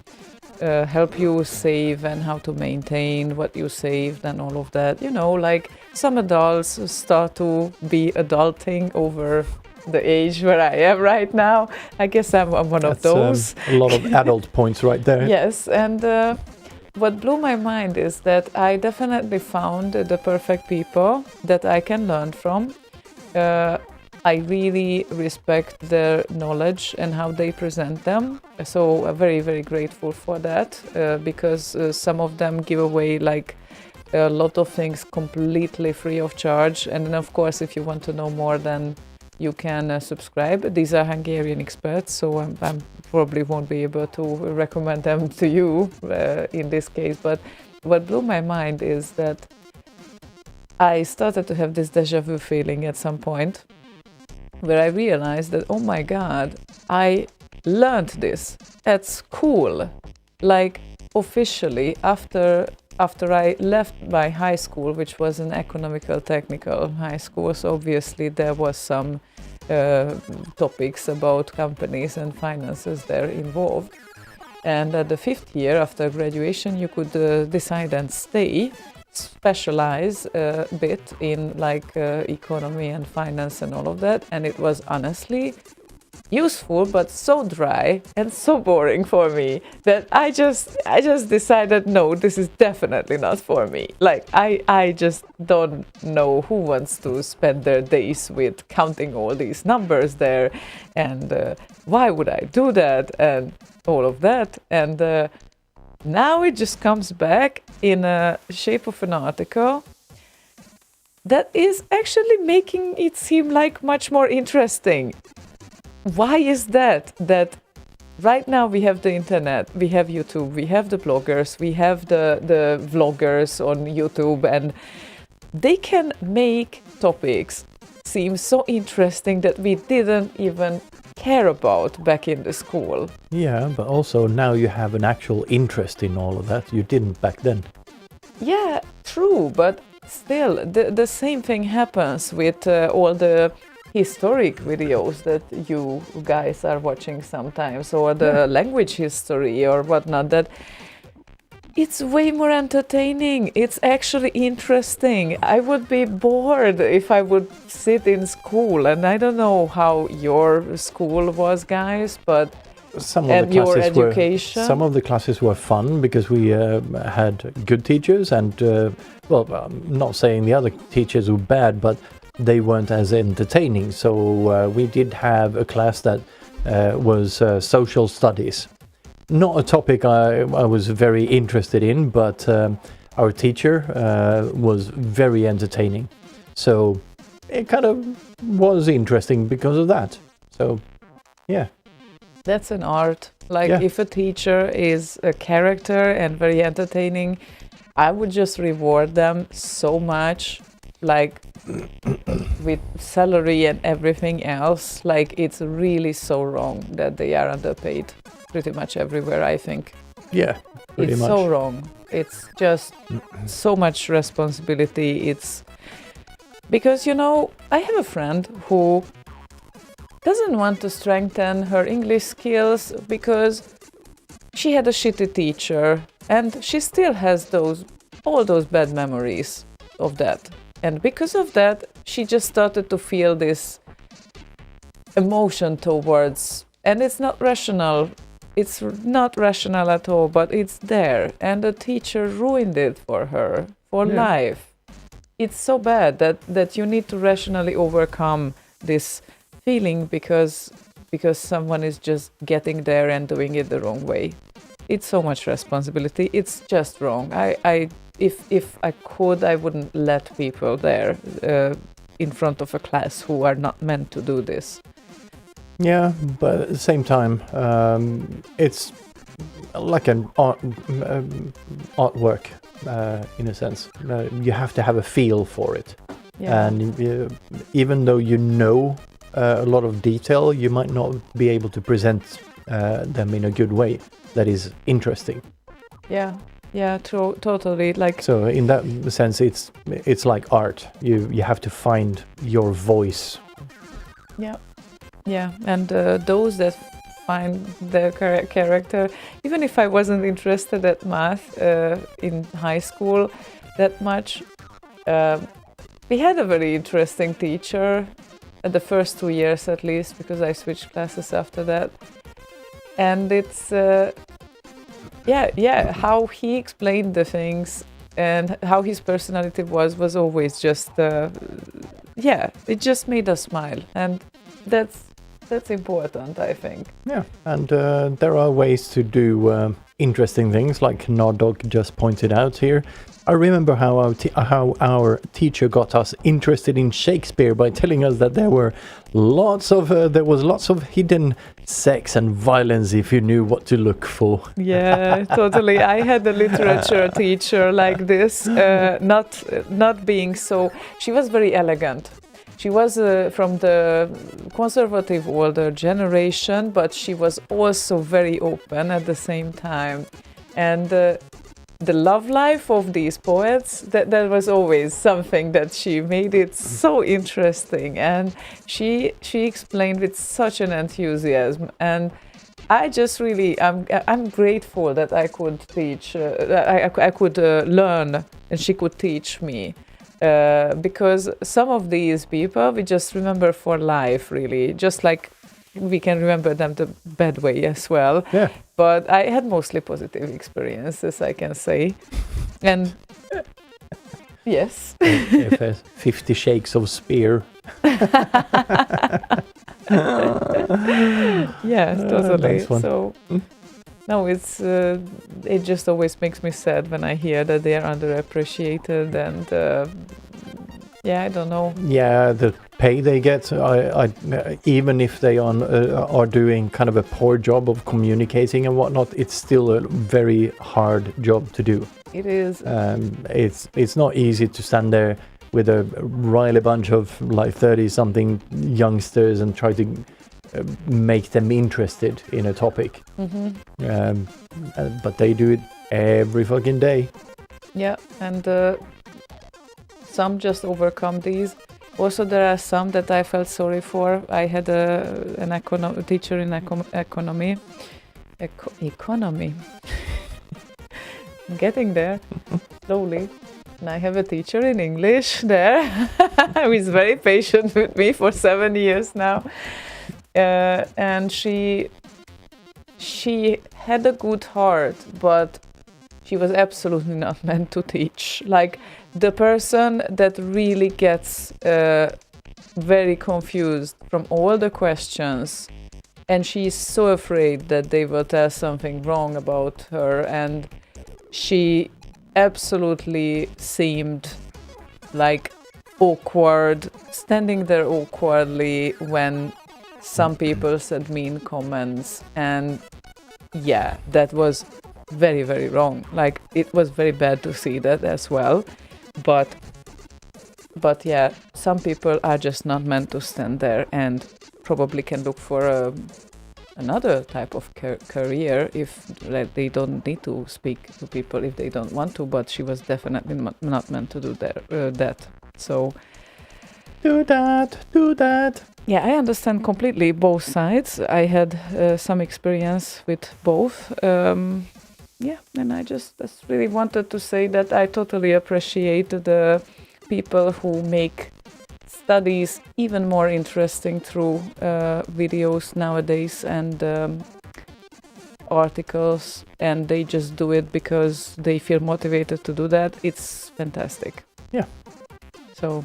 help you save and how to maintain what you saved and all of that. You know, like some adults start to be adulting over the age where I am right now. I guess I'm one of That's those. a lot of adult points right there. Yes, and what blew my mind is that I definitely found the perfect people that I can learn from. I really respect their knowledge and how they present them. So I'm very, very grateful for that because some of them give away like a lot of things completely free of charge. And then of course, if you want to know more, then you can subscribe. These are Hungarian experts, so I probably won't be able to recommend them to you in this case. But what blew my mind is that I started to have this déjà vu feeling at some point where I realized that, oh my God, I learned this at school, like officially after I left my high school, which was an economical technical high school. So obviously there was some topics about companies and finances there involved. And at the 5th year after graduation, you could decide and stay, specialize a bit in like economy and finance and all of that. And it was honestly useful, but so dry and so boring for me that I just decided, no, this is definitely not for me. Like I just don't know who wants to spend their days with counting all these numbers there, and why would I do that and all of that. And now it just comes back in a shape of an article that is actually making it seem like much more interesting. Why is that? That right now we have the internet, we have YouTube, we have the bloggers, we have the vloggers on YouTube, and they can make topics seems so interesting that we didn't even care about back in the school. Yeah, but also now you have an actual interest in all of that. You didn't back then. Yeah, true, but still, the same thing happens with all the historic videos that you guys are watching sometimes, or the language history or whatnot, that it's way more entertaining. It's actually interesting. I would be bored if I would sit in school, and I don't know how your school was, guys, but Some of and the your classes education. some of the classes were fun because we had good teachers, and I'm not saying the other teachers were bad, but they weren't as entertaining. So we did have a class that was social studies. Not a topic I was very interested in, but our teacher was very entertaining. So it kind of was interesting because of that. So, yeah. That's an art. Like, Yeah. if a teacher is a character and very entertaining, I would just reward them so much, like with salary and everything else. Like, it's really so wrong that they are underpaid pretty much everywhere, I think. Yeah, pretty It's much. so wrong. It's just so much responsibility. It's because, I have a friend who doesn't want to strengthen her English skills because she had a shitty teacher, and she still has all those bad memories of that. And because of that, she just started to feel this emotion towards, and it's not rational. It's not rational at all, but it's there. And the teacher ruined it for her, for life. It's so bad that you need to rationally overcome this feeling because someone is just getting there and doing it the wrong way. It's so much responsibility. It's just wrong. If I could, I wouldn't let people there in front of a class who are not meant to do this. Yeah, but at the same time, it's like an artwork in a sense. You have to have a feel for it. Yeah. And even though you know a lot of detail, you might not be able to present them in a good way that is interesting. Yeah, totally. Like, So in that sense, it's like art. You have to find your voice. yeah, and those that find their character, even if I wasn't interested at math in high school that much, we had a very interesting teacher at the first 2 years at least, because I switched classes after that. And it's how he explained the things and how his personality was always just it just made us smile, and that's important, I think. Yeah, and there are ways to do interesting things, like Nardog just pointed out here. I remember how our teacher got us interested in Shakespeare by telling us that there was lots of hidden sex and violence if you knew what to look for. Yeah, totally. I had a literature teacher like this, not being so. She was very elegant. She was from the conservative older generation, but she was also very open at the same time. And the love life of these poets, that was always something that she made it so interesting. And she explained with such an enthusiasm. And I just really, I'm grateful that I could teach, I could learn, and she could teach me. Because some of these people we just remember for life, really, just like we can remember them the bad way as well. Yeah. But I had mostly positive experiences, I can say. And yes. If there's 50 Shakes of Spear. Yeah, totally. Nice one. So no, it's it just always makes me sad when I hear that they are underappreciated, and I don't know. Yeah, the pay they get, I even if they are doing kind of a poor job of communicating and whatnot, it's still a very hard job to do. It is. It's not easy to stand there with a rile a bunch of like 30-something youngsters and try to make them interested in a topic. But they do it every fucking day. Yeah, and some just overcome these. Also, there are some that I felt sorry for. I had a teacher in economy. Economy. I'm getting there slowly. And I have a teacher in English there who is very patient with me for 7 years now. And she had a good heart, but she was absolutely not meant to teach. Like, the person that really gets very confused from all the questions, and she's so afraid that they will tell something wrong about her, and she absolutely seemed like awkward, standing there awkwardly when some people said mean comments, and yeah, that was very, very wrong. Like, it was very bad to see that as well. But yeah, some people are just not meant to stand there, and probably can look for another type of career if they don't need to speak to people if they don't want to. But she was definitely not meant to do that. So Do that. yeah, I understand completely both sides. I had some experience with both. Yeah, and I just really wanted to say that I totally appreciate the people who make studies even more interesting through videos nowadays and articles, and they just do it because they feel motivated to do that. It's fantastic. Yeah. So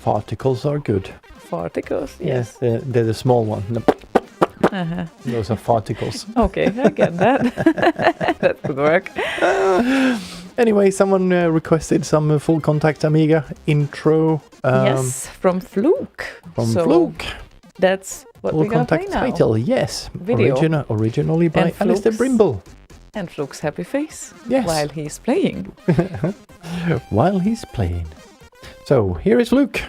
Farticles are good. farticles, Yes, they're the small one. Uh-huh. Those are farticles. Okay, I get that. That could work. Anyway, someone requested some Full Contact Amiga intro. Yes, from Fluke. From So Fluke. That's what Full we're gonna play Contact now. title, yes. Video. Originally by And Alistair Fluke's- Brimble. And Fluke's happy face Yes. while he's playing. While he's playing. So, here is Luke.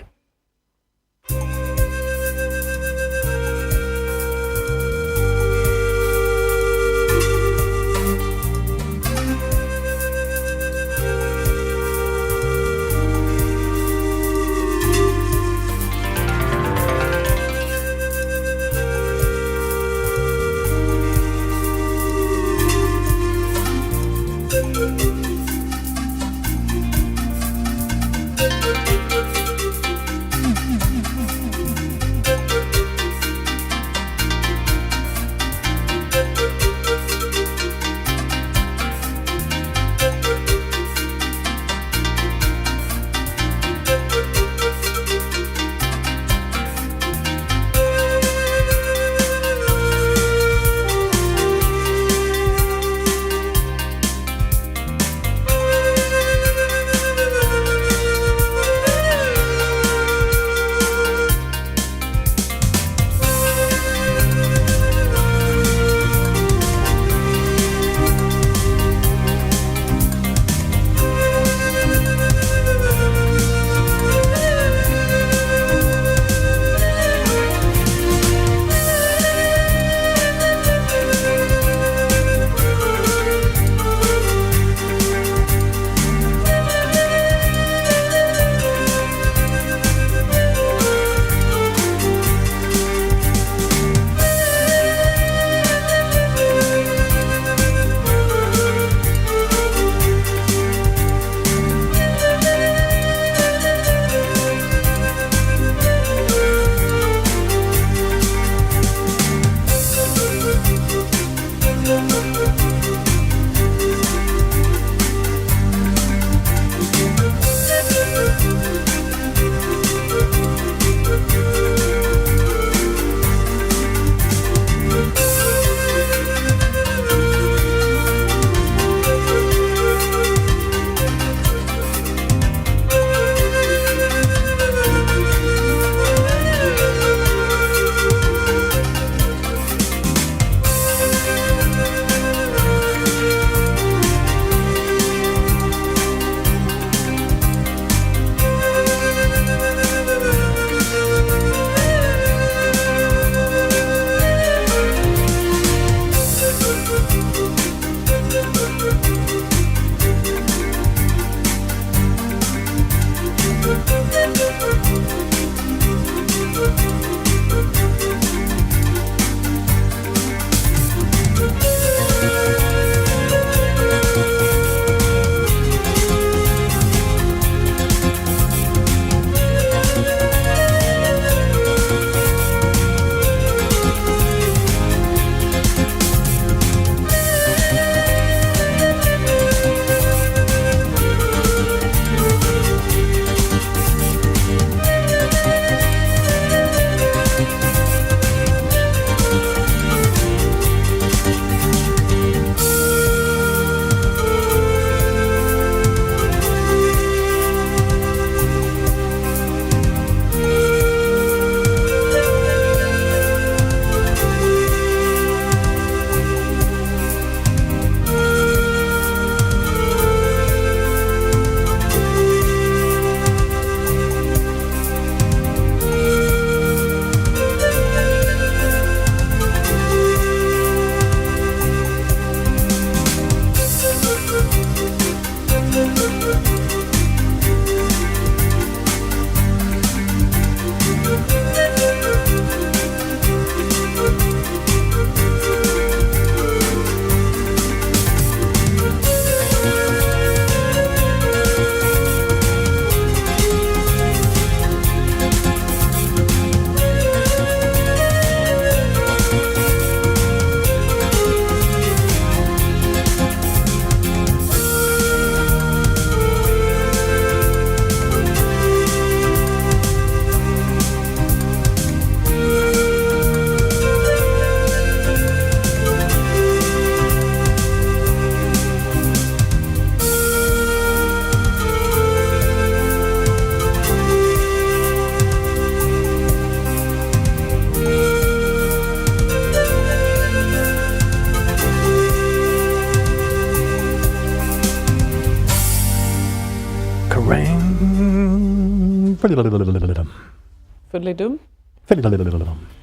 Fully doom?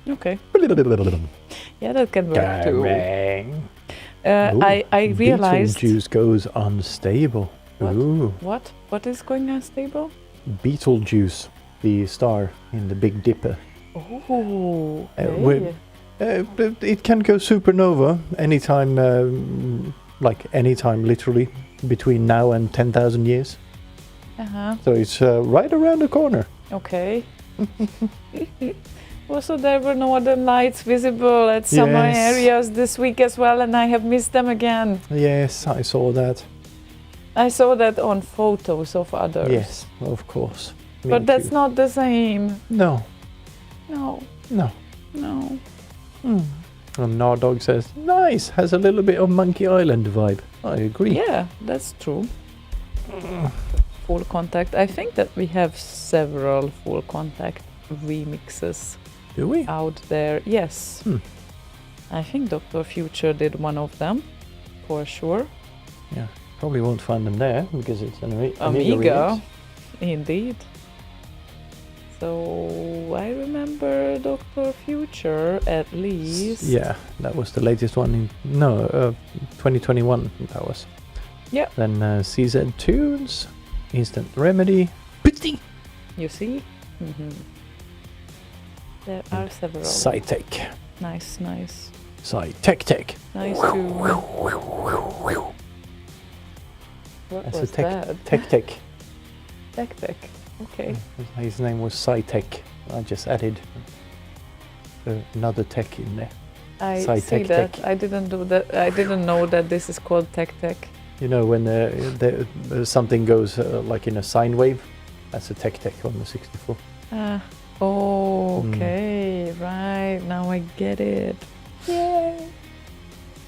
Okay. Yeah, that can work too. I realized... Beetlejuice goes unstable. What? Ooh. What is going unstable? Beetlejuice, the star in the Big Dipper. Oh, It can go supernova anytime, anytime literally, between now and 10,000 years. Uh-huh. So it's right around the corner. Okay. Also, there were no other lights visible at some Yes. areas this week as well, and I have missed them again. Yes, I saw that. I saw that on photos of others. Yes, of course. Me But that's too. not the same. No, No, no. no. And Nardog says, nice, has a little bit of Monkey Island vibe. I agree. Yeah, that's true. Full Contact. I think that we have several Full Contact remixes Do we? out there. Yes. I think Dr. Future did one of them, for sure. Yeah, probably won't find them there because it's an Amiga Amiga, remix. indeed. So I remember Dr. Future at least. Yeah, that was the latest one in 2021. That was. Yeah. Then CZ Tunes, Instant Remedy, Pitsy, You see? There are several. Cytec, Nice. Cytec. Nice too. What That's was a that? Tech. Tech. Okay. His name was Cytec. I just added another tech in there. I Sci see Tech that. Tech. I didn't do that. I didn't know that this is called Tech. You know when something goes like in a sine wave, that's a tech on the 64. Okay, right. Now I get it. Yay.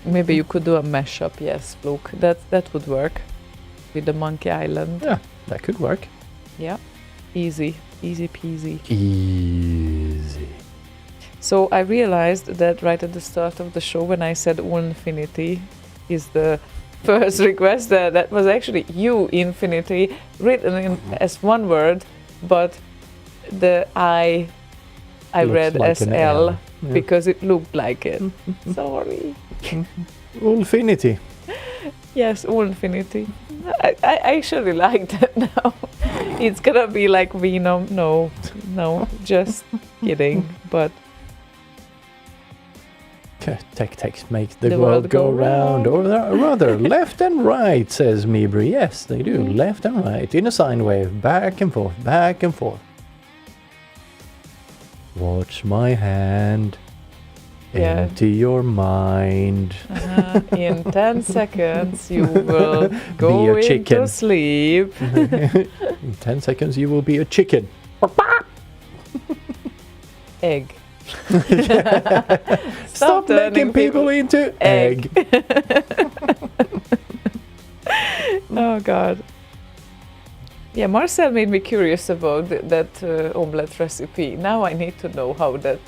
Maybe you could do a mashup. Yes, look, that would work with the Monkey Island. Yeah, that could work. Yeah, easy peasy. Easy. So I realized that right at the start of the show when I said All Infinity is the first request, that was actually U Infinity written in as one word, but the I Looks read like as an L Yeah. because it looked like it. Sorry. Infinity. Yes, All Infinity. I actually like that now. It's gonna be like Venom. No, just kidding. But Tech make the world go round, or rather, left and right, says Mibri. Yes, they do, left and right, in a sine wave, back and forth, back and forth. Watch my hand, Yeah. empty your mind. In 10 seconds you will go Be a into chicken. sleep. In 10 seconds, you will be a chicken. Egg. Stop making people into egg. Oh God. Yeah, Marcel made me curious about that omelette recipe. Now I need to know how that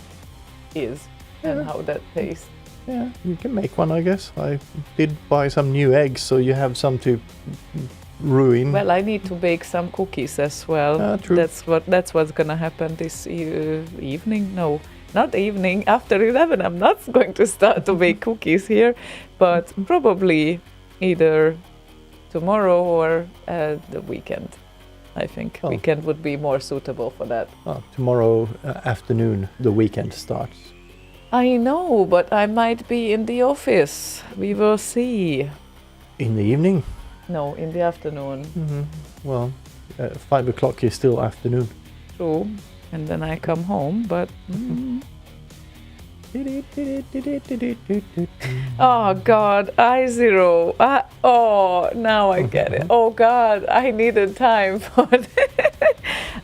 is and how that tastes. Yeah, you can make one, I guess. I did buy some new eggs, so you have some to ruin. Well, I need to bake some cookies as well. True. That's what's gonna happen this evening. No, not evening. After 11, I'm not going to start to bake cookies here, but probably either tomorrow or the weekend. I think weekend would be more suitable for that. Tomorrow afternoon, the weekend starts. I know, but I might be in the office. We will see. In the evening? No, in the afternoon. Well, 5 o'clock is still afternoon. True. And then I come home, but... Oh God, I0. Oh, now I get it. Oh God, I needed time for that.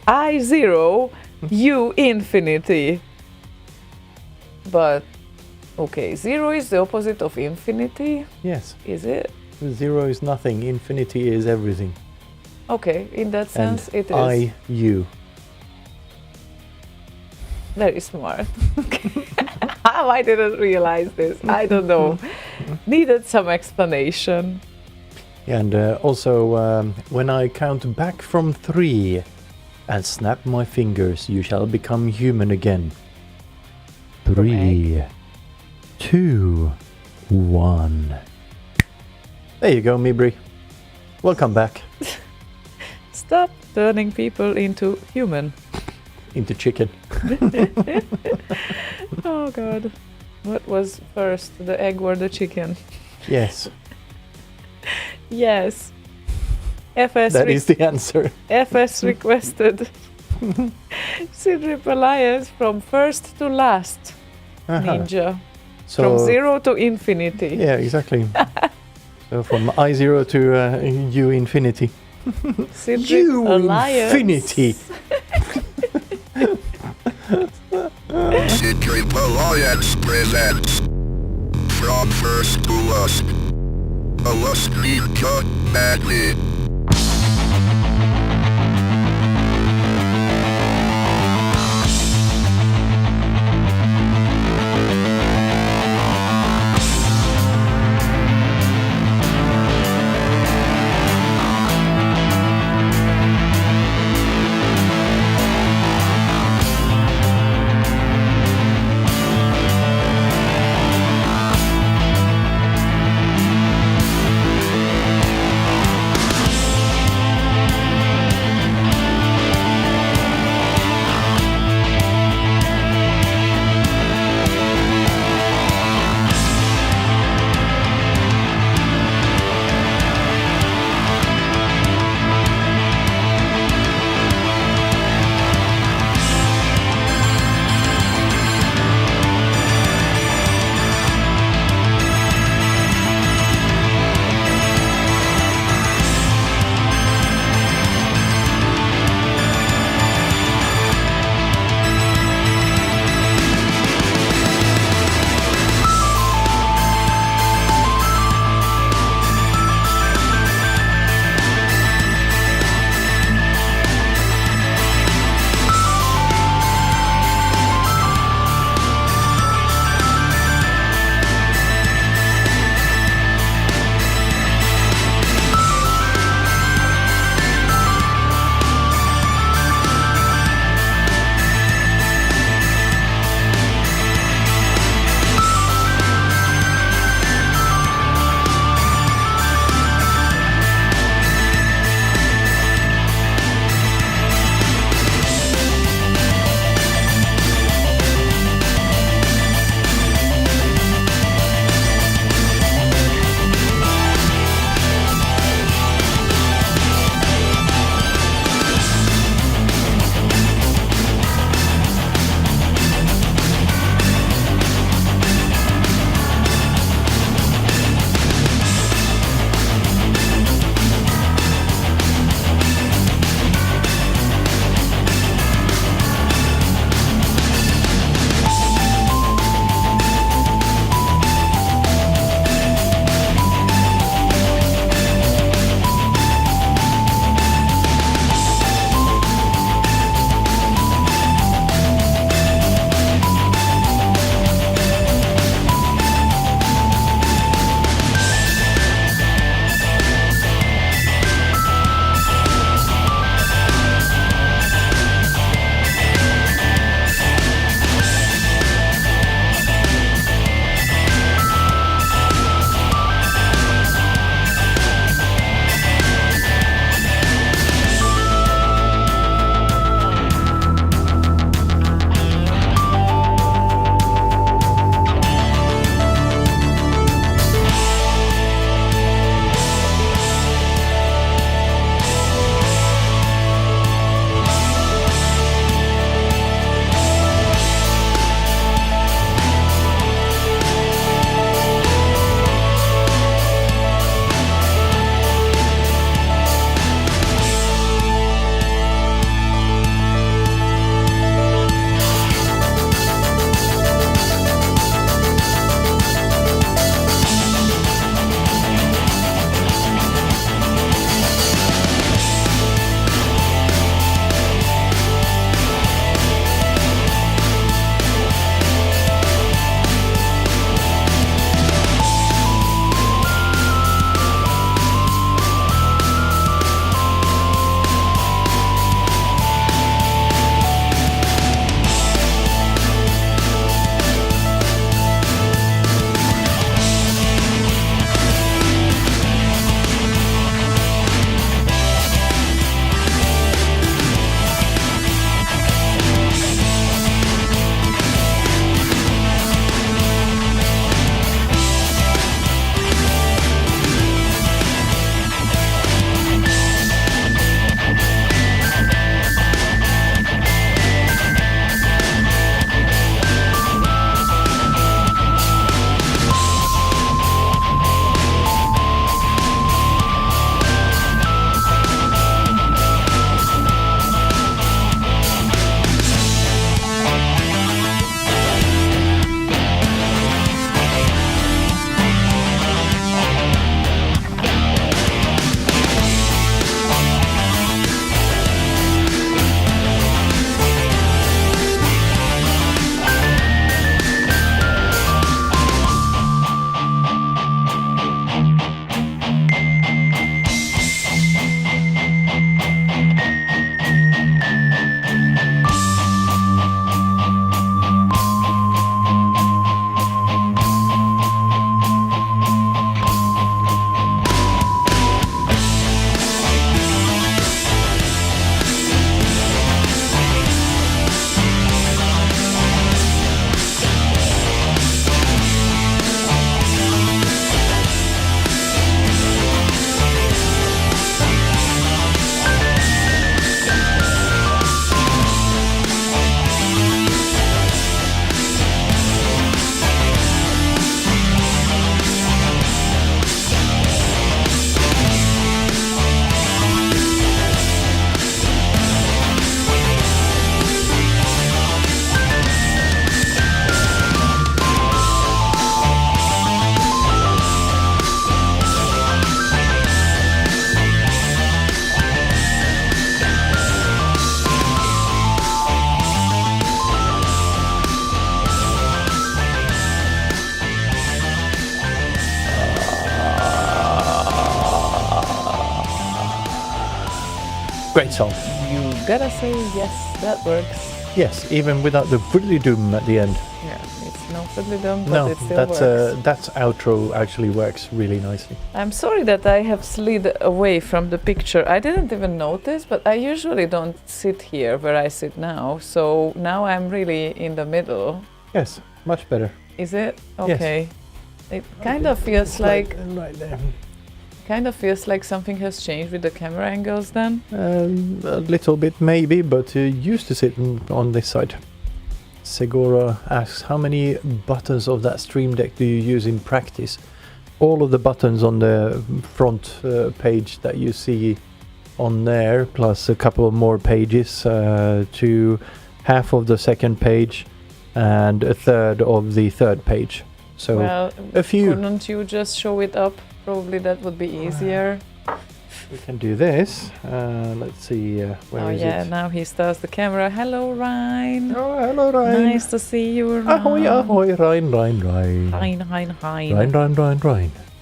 I0, U Infinity. But, okay, 0 is the opposite of infinity? Yes. Is it? 0 is nothing, infinity is everything. Okay, in that sense And it is. you. Very smart. How I didn't realize this, I don't know. Needed some explanation. And also, when I count back from 3, and snap my fingers, you shall become human again. 3, 2, 1. There you go, Mibri. Welcome back. Stop turning people into human. Into chicken. Oh god. What was first, the egg or the chicken? Yes, Yes. FS, that is the answer. FS requested Sidrip Alliance from first to last ninja. So, From 0 to infinity. Yeah, exactly. So from I0 to U infinity. Sidrip U Alliance. infinity! Sidrip Alliance presents From First to Last. A Last Ninja Magnet. it's off. You gotta say yes, that works. Yes, even without the doom at the end. Yeah, it's no fiddly-dum, but No, it still works. that's outro actually works really nicely. I'm sorry that I have slid away from the picture. I didn't even notice, but I usually don't sit here where I sit now. So now I'm really in the middle. Yes, much better. Is it? Yes. Okay. It kind of feels like right there. Something has changed with the camera angles then. A little bit maybe, but used to sit on this side. Segura asks, how many buttons of that Stream Deck do you use in practice? All of the buttons on the front page that you see on there, plus a couple of more pages to half of the second page and a third of the third page. So well, a few. Couldn't you just show it up? Probably that would be easier. We can do this. Let's see, where is it? Now he starts the camera. Hello, Ryan. Oh, hello, Ryan. Nice to see you, Ryan. Ahoy, ahoy, Ryan. Ryan.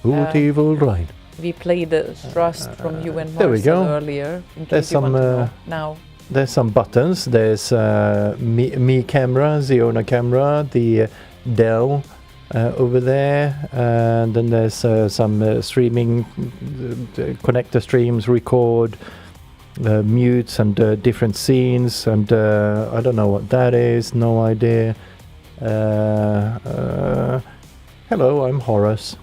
Beautiful Ryan. We played the Thrust from you and there we Marcel go. earlier. In There's case you want some, to know. Now. There's some buttons. There's Mi camera, Ziona camera, the Dell over there, and then there's some streaming connector streams, record, mutes, and different scenes, and I don't know what that is, no idea. Hello, I'm Horace.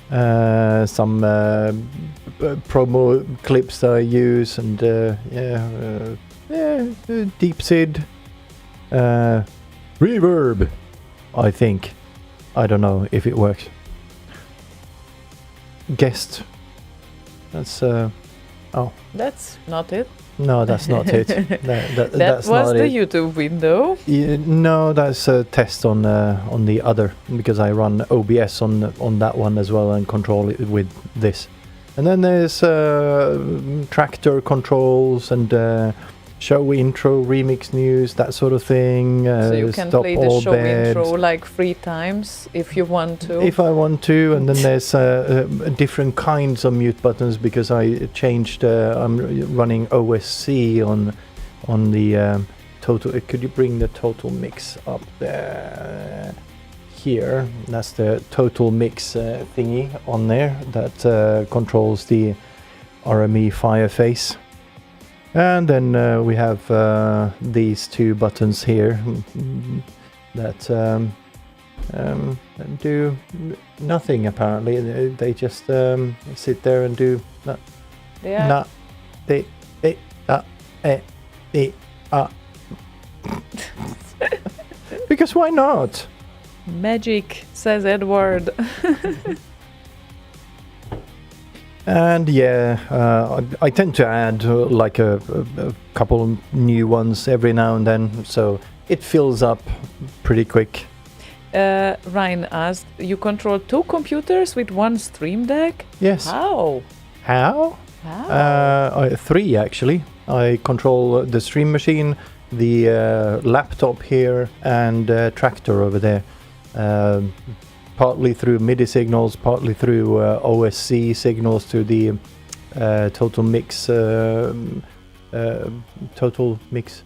Some promo clips that I use, and Deep Sid, reverb, I think. I don't know if it works. Guest. That's That's not it. no, that's not it. That That that's was not the it. YouTube window. No, that's a test on the other, because I run OBS on that one as well and control it with this. And then there's tractor controls and show intro, remix news, that sort of thing. So you can stop play the all show beds intro like 3 times if you want to. if I want to. And then there's different kinds of mute buttons, because I changed. I'm running OSC on the total. Could you bring the total mix up there? Here, that's the total mix thingy on there that controls the RME Fireface. And then we have these 2 buttons here that do nothing apparently. They just sit there and do Yeah. Because why not? Magic, says Edward. And I tend to add like a couple of new ones every now and then, so it fills up pretty quick. Ryan asked, you control 2 computers with 1 Stream Deck? Yes. How? How? 3 actually. I control the stream machine, the laptop here, and tractor over there. Partly through MIDI signals, partly through OSC signals to the Total Mix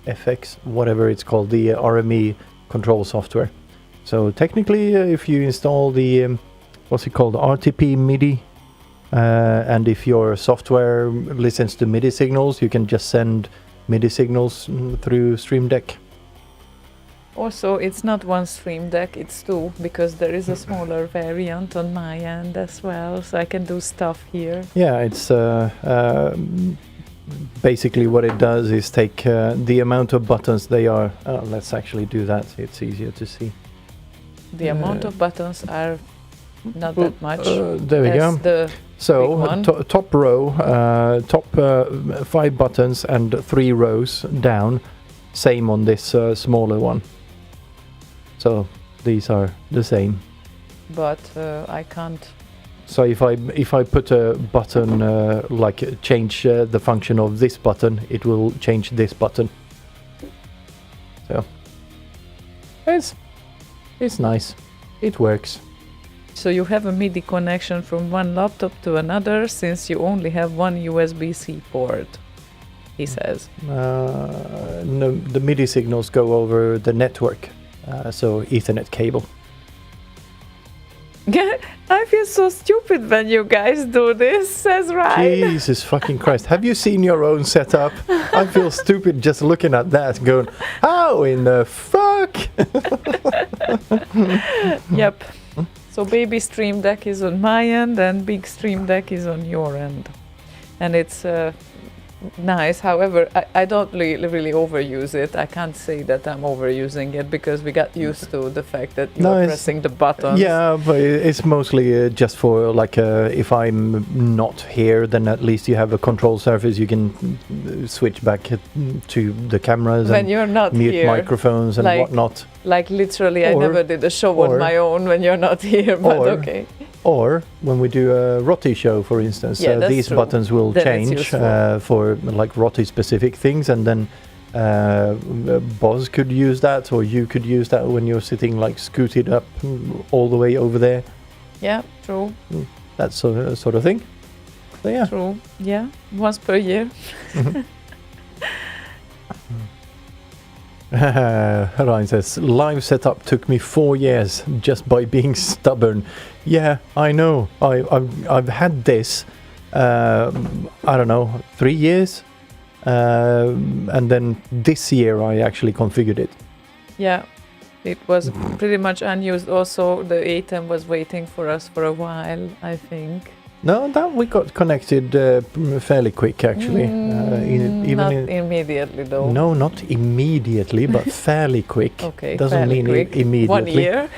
FX, whatever it's called, the RME control software. So technically, if you install the what's it called, RTP MIDI, and if your software listens to MIDI signals, you can just send MIDI signals through Stream Deck. Also, it's not 1 Stream Deck, it's 2, because there is a smaller variant on my end as well, so I can do stuff here. Yeah, it's basically what it does is take the amount of buttons they are. Let's actually do that, it's easier to see. The amount of buttons are not that much. There we go. The So, big one. top row, top 5 buttons and 3 rows down. Same on this smaller one. So these are the same. But I can't. So if I put a button like change the function of this button, it will change this button. So it's nice. It works. So you have a MIDI connection from one laptop to another since you only have one USB-C port, he says. No, the MIDI signals go over the network, so Ethernet cable. I feel so stupid when you guys do this, says Ryan. Jesus fucking Christ. Have you seen your own setup? I feel stupid just looking at that going, how in the fuck? Yep. So baby Stream Deck is on my end and big Stream Deck is on your end. And it's nice. However, I don't really overuse it. I can't say that I'm overusing it because we got used to the fact that you are pressing the buttons. Yeah, but it's mostly just for like if I'm not here, then at least you have a control surface. You can switch back to the cameras when and you're not mute here, microphones and whatnot. Like literally, I never did a show on my own when you're not here, but okay. Or when we do a Rotti show, for instance, these true. buttons will Then change for like Rotti specific things, and then Boz could use that, or you could use that when you're sitting like scooted up all the way over there. Yeah, true. That sort of thing. So yeah. True. Yeah, once per year. Ryan says, live setup took me 4 years just by being stubborn. Yeah, I know. I've had this, I don't know, 3 years. And then this year I actually configured it. Yeah, it was pretty much unused. Also, the ATEM was waiting for us for a while, I think. No, that we got connected fairly quick, actually. Not immediately, though. No, not immediately, but fairly quick. Okay, doesn't mean quick. Immediately. 1 year?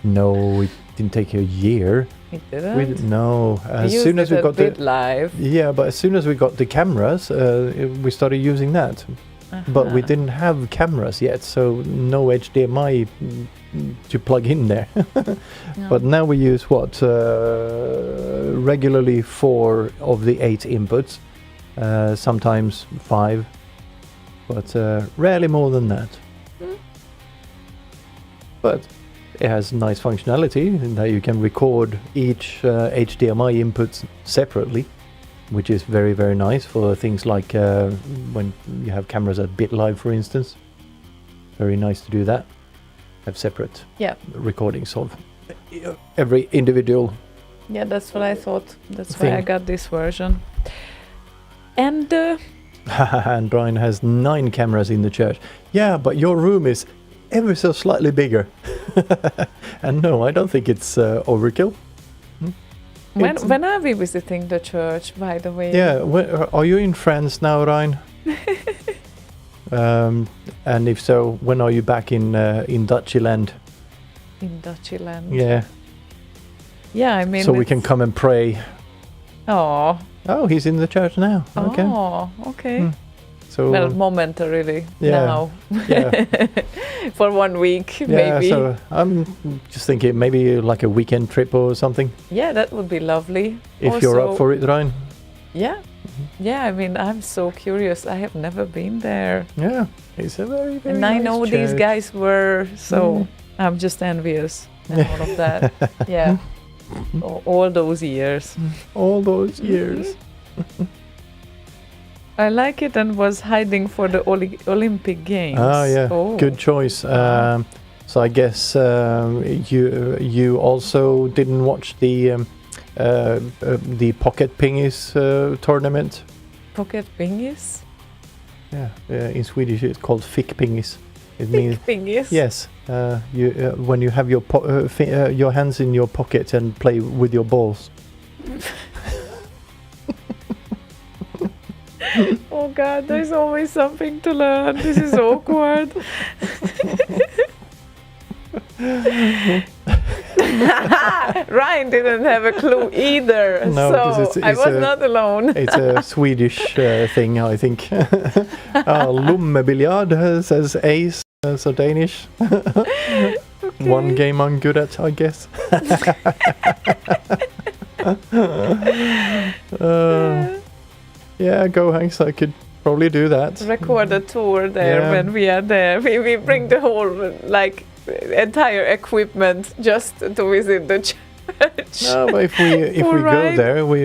No, it didn't take a year. It didn't? No, as soon as we got the live. Yeah, but as soon as we got the cameras, we started using that. But we didn't have cameras yet, so no HDMI to plug in there. No. But now we use regularly 4 of the 8 inputs, sometimes 5, but rarely more than that. But it has nice functionality in that you can record each HDMI inputs separately, which is very, very nice for things like when you have cameras at BitLive, for instance. Very nice to do that. Have separate recordings of every individual. Yeah, that's what I thought. That's why I got this version. And and Brian has 9 cameras in the church. Yeah, but your room is ever so slightly bigger. And no, I don't think it's overkill. When are we visiting the church, by the way? Yeah, are you in France now, Ryan? And if so, when are you back in Dutchyland? In Dutchyland. Yeah. Yeah, I mean. So we can come and pray. Oh. Oh, he's in the church now. Okay. Oh, okay. So. Well, momentarily now. Yeah. For 1 week, maybe. So I'm just thinking maybe like a weekend trip or something. Yeah, that would be lovely. If also, you're up for it, Ryan. Yeah. Yeah, I mean, I'm so curious. I have never been there. Yeah, it's a very, very and nice I know church. these guys were, so I'm just envious and all of that. Yeah. All those years. All those years. I like it and was hiding for the Olympic Games. Ah, yeah. Oh. Good choice. So I guess you also didn't watch the Pocket Pingis tournament? Pocket Pingis? Yeah, in Swedish it's called Fick Pingis. It means Pingis? Yes. You when you have your hands in your pocket and play with your balls. Oh God, there's always something to learn. This is awkward. Ryan didn't have a clue either, no, so I was not alone. It's a Swedish thing, I think. Lommebiljard says Ace, so Danish. Okay. One game I'm good at, I guess. Yeah, go Hanks, I could probably do that. Record a tour there when we are there. We bring the whole, like, entire equipment just to visit the church. much. No, but if we go Alright. there, we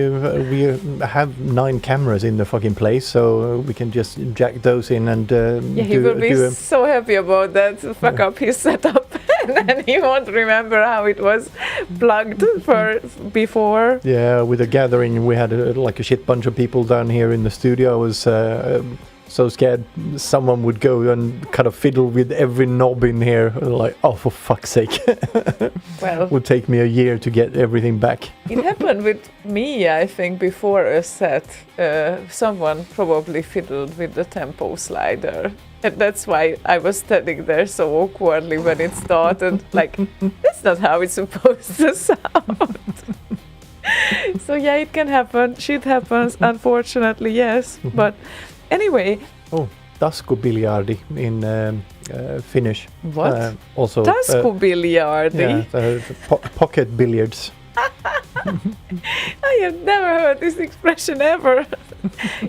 have 9 cameras in the fucking place, so we can just jack those in and Yeah, he will be so happy about that. Fuck up his setup, and then he won't remember how it was plugged for before. Yeah, with the gathering, we had like a shit bunch of people down here in the studio. I was so scared someone would go and kind of fiddle with every knob in here. Like, oh, for fuck's sake. Well, Would take me a year to get everything back. it happened with me, I think, before a set. Someone probably fiddled with the tempo slider. And that's why I was standing there so awkwardly when it started. Like, that's not how it's supposed to sound. So yeah, it can happen. Shit happens, unfortunately, yes. But anyway, Oh, taskubiljardi in Finnish. what? Also, Taskubiljardi? yeah, pocket billiards. I have never heard this expression ever.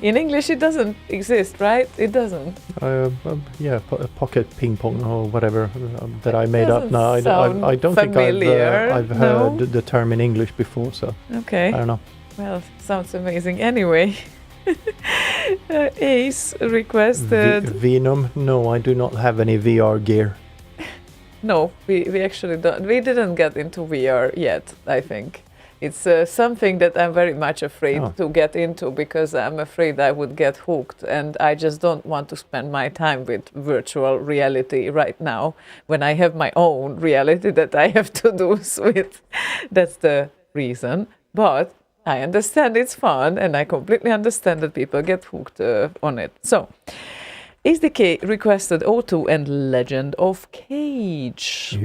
In English, it doesn't exist, right? It doesn't. Yeah, pocket ping pong or whatever that I made up. Doesn't No, I don't think familiar, I've heard no? the term in English before, so Okay. I don't know. Well, sounds amazing. Anyway, Ace requested. Venom? No, I do not have any VR gear. No, we actually don't. We didn't get into VR yet, I think. It's something that I'm very much afraid to get into because I'm afraid I would get hooked, and I just don't want to spend my time with virtual reality right now when I have my own reality that I have to do with. That's the reason. But I understand it's fun, and I completely understand that people get hooked on it. So, SDK requested O2 and Legend of Cage.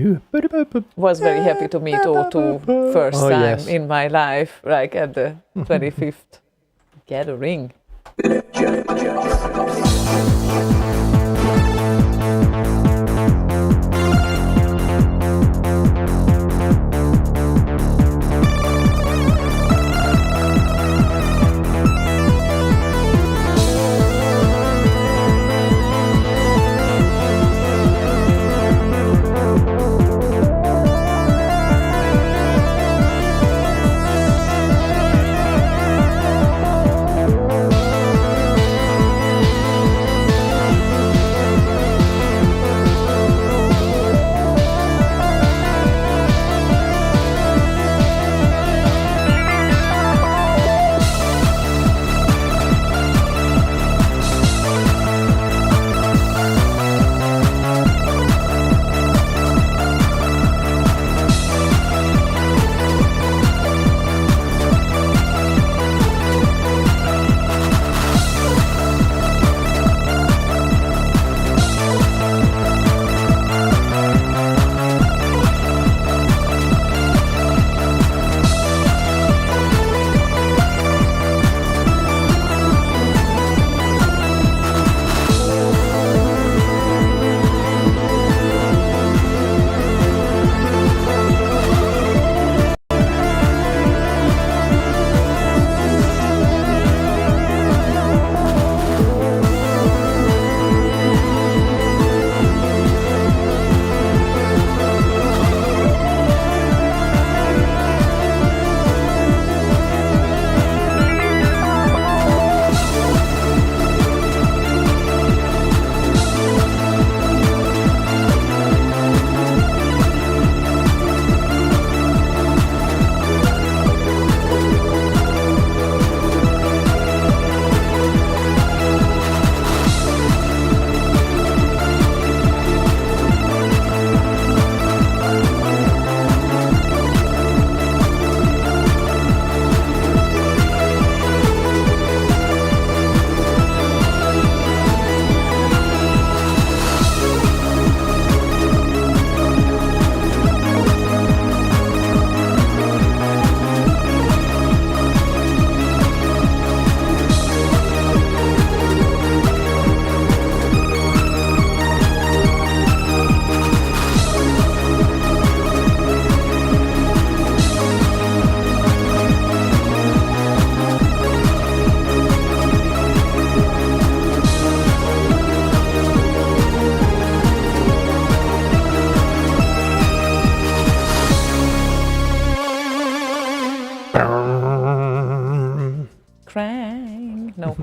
Was very happy to meet O2 first time yes. in my life, like at the 25th gathering.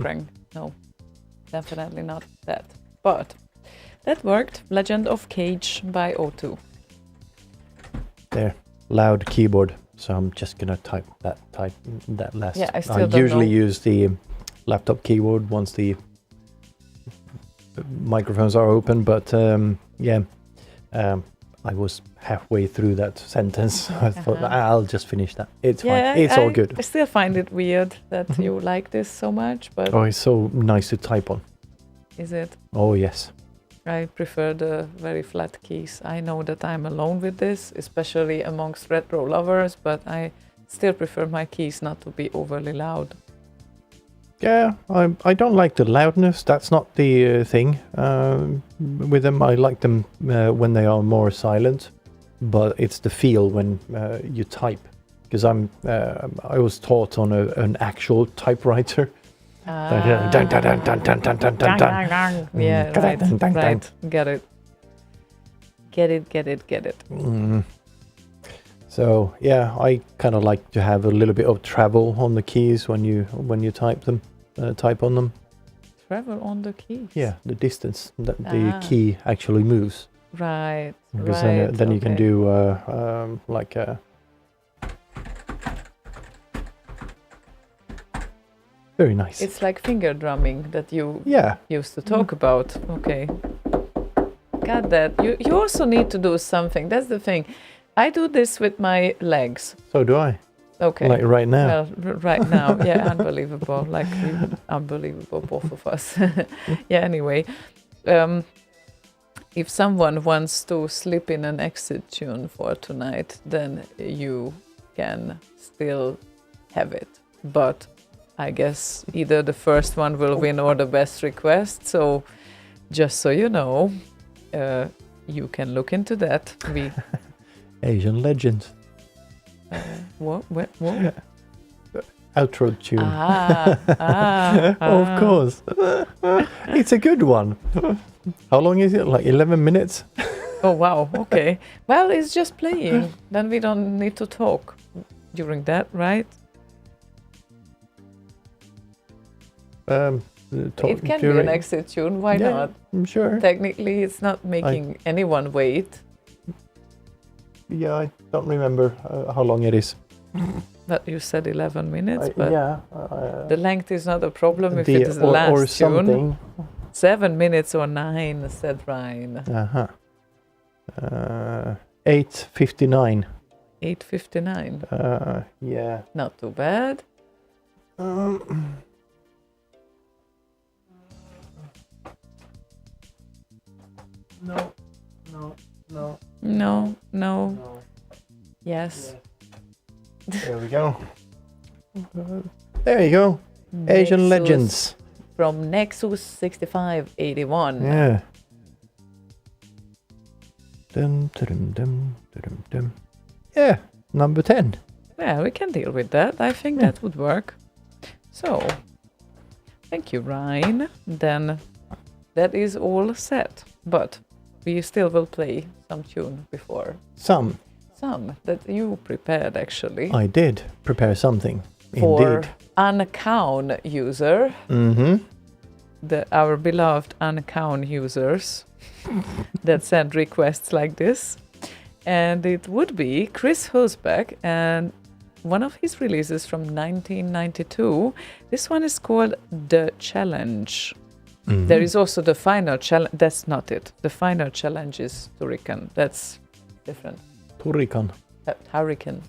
refrain. No, definitely not that. But that worked. Legend of Cage by O2. There, loud keyboard. So I'm just gonna type that last. Yeah, I still don't usually know. use the laptop keyboard once the microphones are open, but I was halfway through that sentence. I thought I'll just finish that. It's fine. It's all good. I still find it weird that you like this so much, but Oh, it's so nice to type on. is it? Oh yes. I prefer the very flat keys. I know that I'm alone with this, especially amongst retro lovers, but I still prefer my keys not to be overly loud. Yeah, I don't like the loudness. That's not the thing. With them, I like them when they are more silent, but it's the feel when you type. Because I was taught on an actual typewriter. Dun, dun, dun, dun, dun, dun, dun, dun, dun. Yeah, right, Dun, dun, dun. right. Get it. So yeah, I kind of like to have a little bit of travel on the keys when you type on them. Travel on the keys. Yeah, the distance that Ah. the key actually moves. Right. Because right. then you can okay. do like a very nice. It's like finger drumming that you Yeah, used to talk about. Okay. Got that. You also need to do something. That's the thing. I do this with my legs. so do I. Okay. Like right now. Well, right now, yeah, unbelievable. Like unbelievable, both of us. Yeah. Anyway, if someone wants to slip in an exit tune for tonight, then you can still have it. But I guess either the first one will win or the best request. So just so you know, you can look into that. We Asian legend. what? Outro tune. Ah, Of course. It's a good one. How long is it? Like 11 minutes? Oh wow. Okay. Well, it's just playing. Then we don't need to talk during that, right? It can be an exit tune. Why Yeah, not? I'm sure. Technically, it's not making anyone wait. Yeah, I don't remember how long it is. But you said 11 minutes. But Yeah. the length is not a problem if it is the last or tune. something. 7 minutes or 9, said Ryan. 8:59. 8:59. Yeah. Not too bad. No. Yes. There we go. There you go. Asian Nexus legends. From Nexus 6581. Yeah. Dum, dum, dum, dum, dum. Yeah, number 10. Yeah, we can deal with that. I think that would work. So, thank you, Ryan. Then that is all set. But we still will play some tune before. Some. Some that you prepared, actually. I did prepare something. For Indeed. Uncount user. Mm-hmm. Our beloved Uncount users that send requests like this. And it would be Chris Hulsbeck and one of his releases from 1992. This one is called The Challenge. Mm-hmm. There is also the final challenge. That's not it. The final challenge is Hurricane. That's different. Turrican. Hurricane.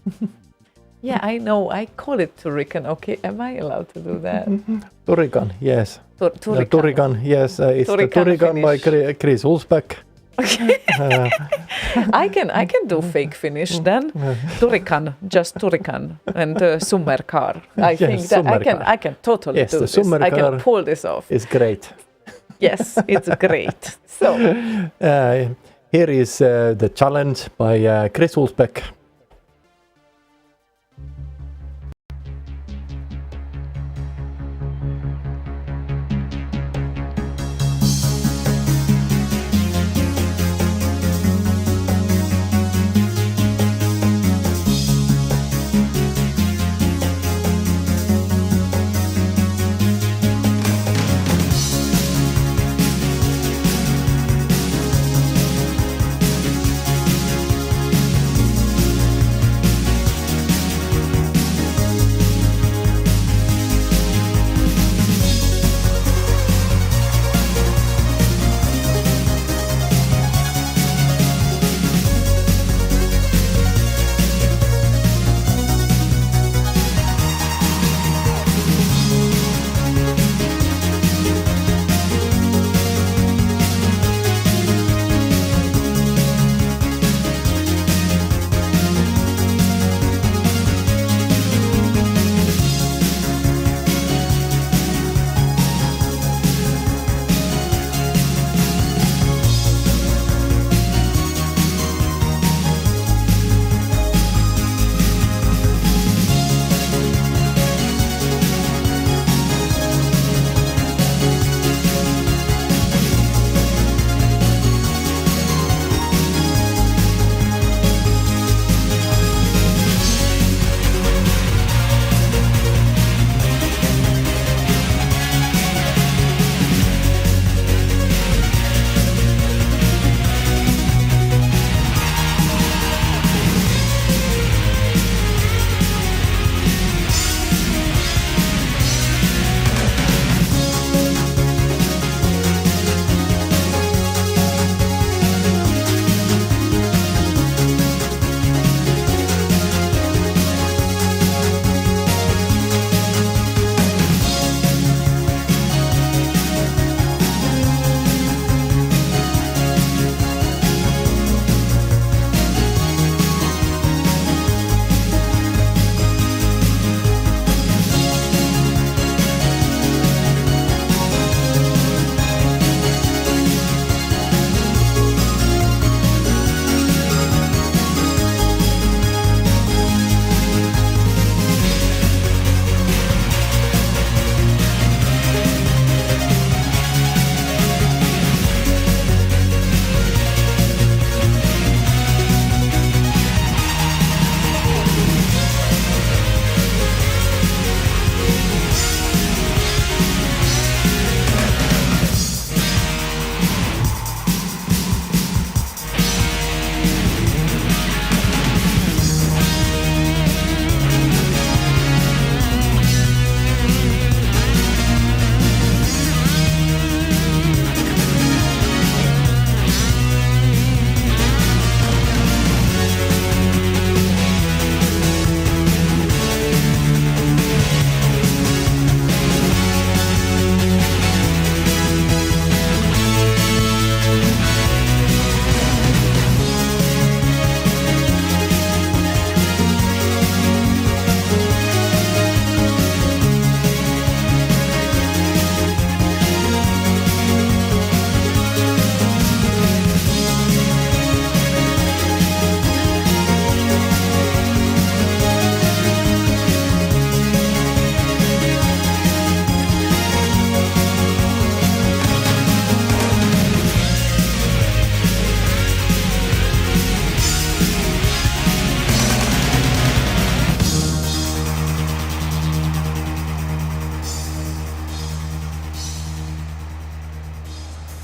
Yeah, I know. I call it Hurricane. Okay, am I allowed to do that? Turrican, yes. Turrican. Turrican, yes. It's the Turrican Turrican by Finnish. Chris Hulsbeck. I can do fake Finnish then. Turrican, just Turrican, and Summerkar. I think that Summerkar. I can totally Yes, do the this. I Summerkar can pull this off. It's great. Yes, it's great. So Here is The Challenge by Chris Hulsbeck.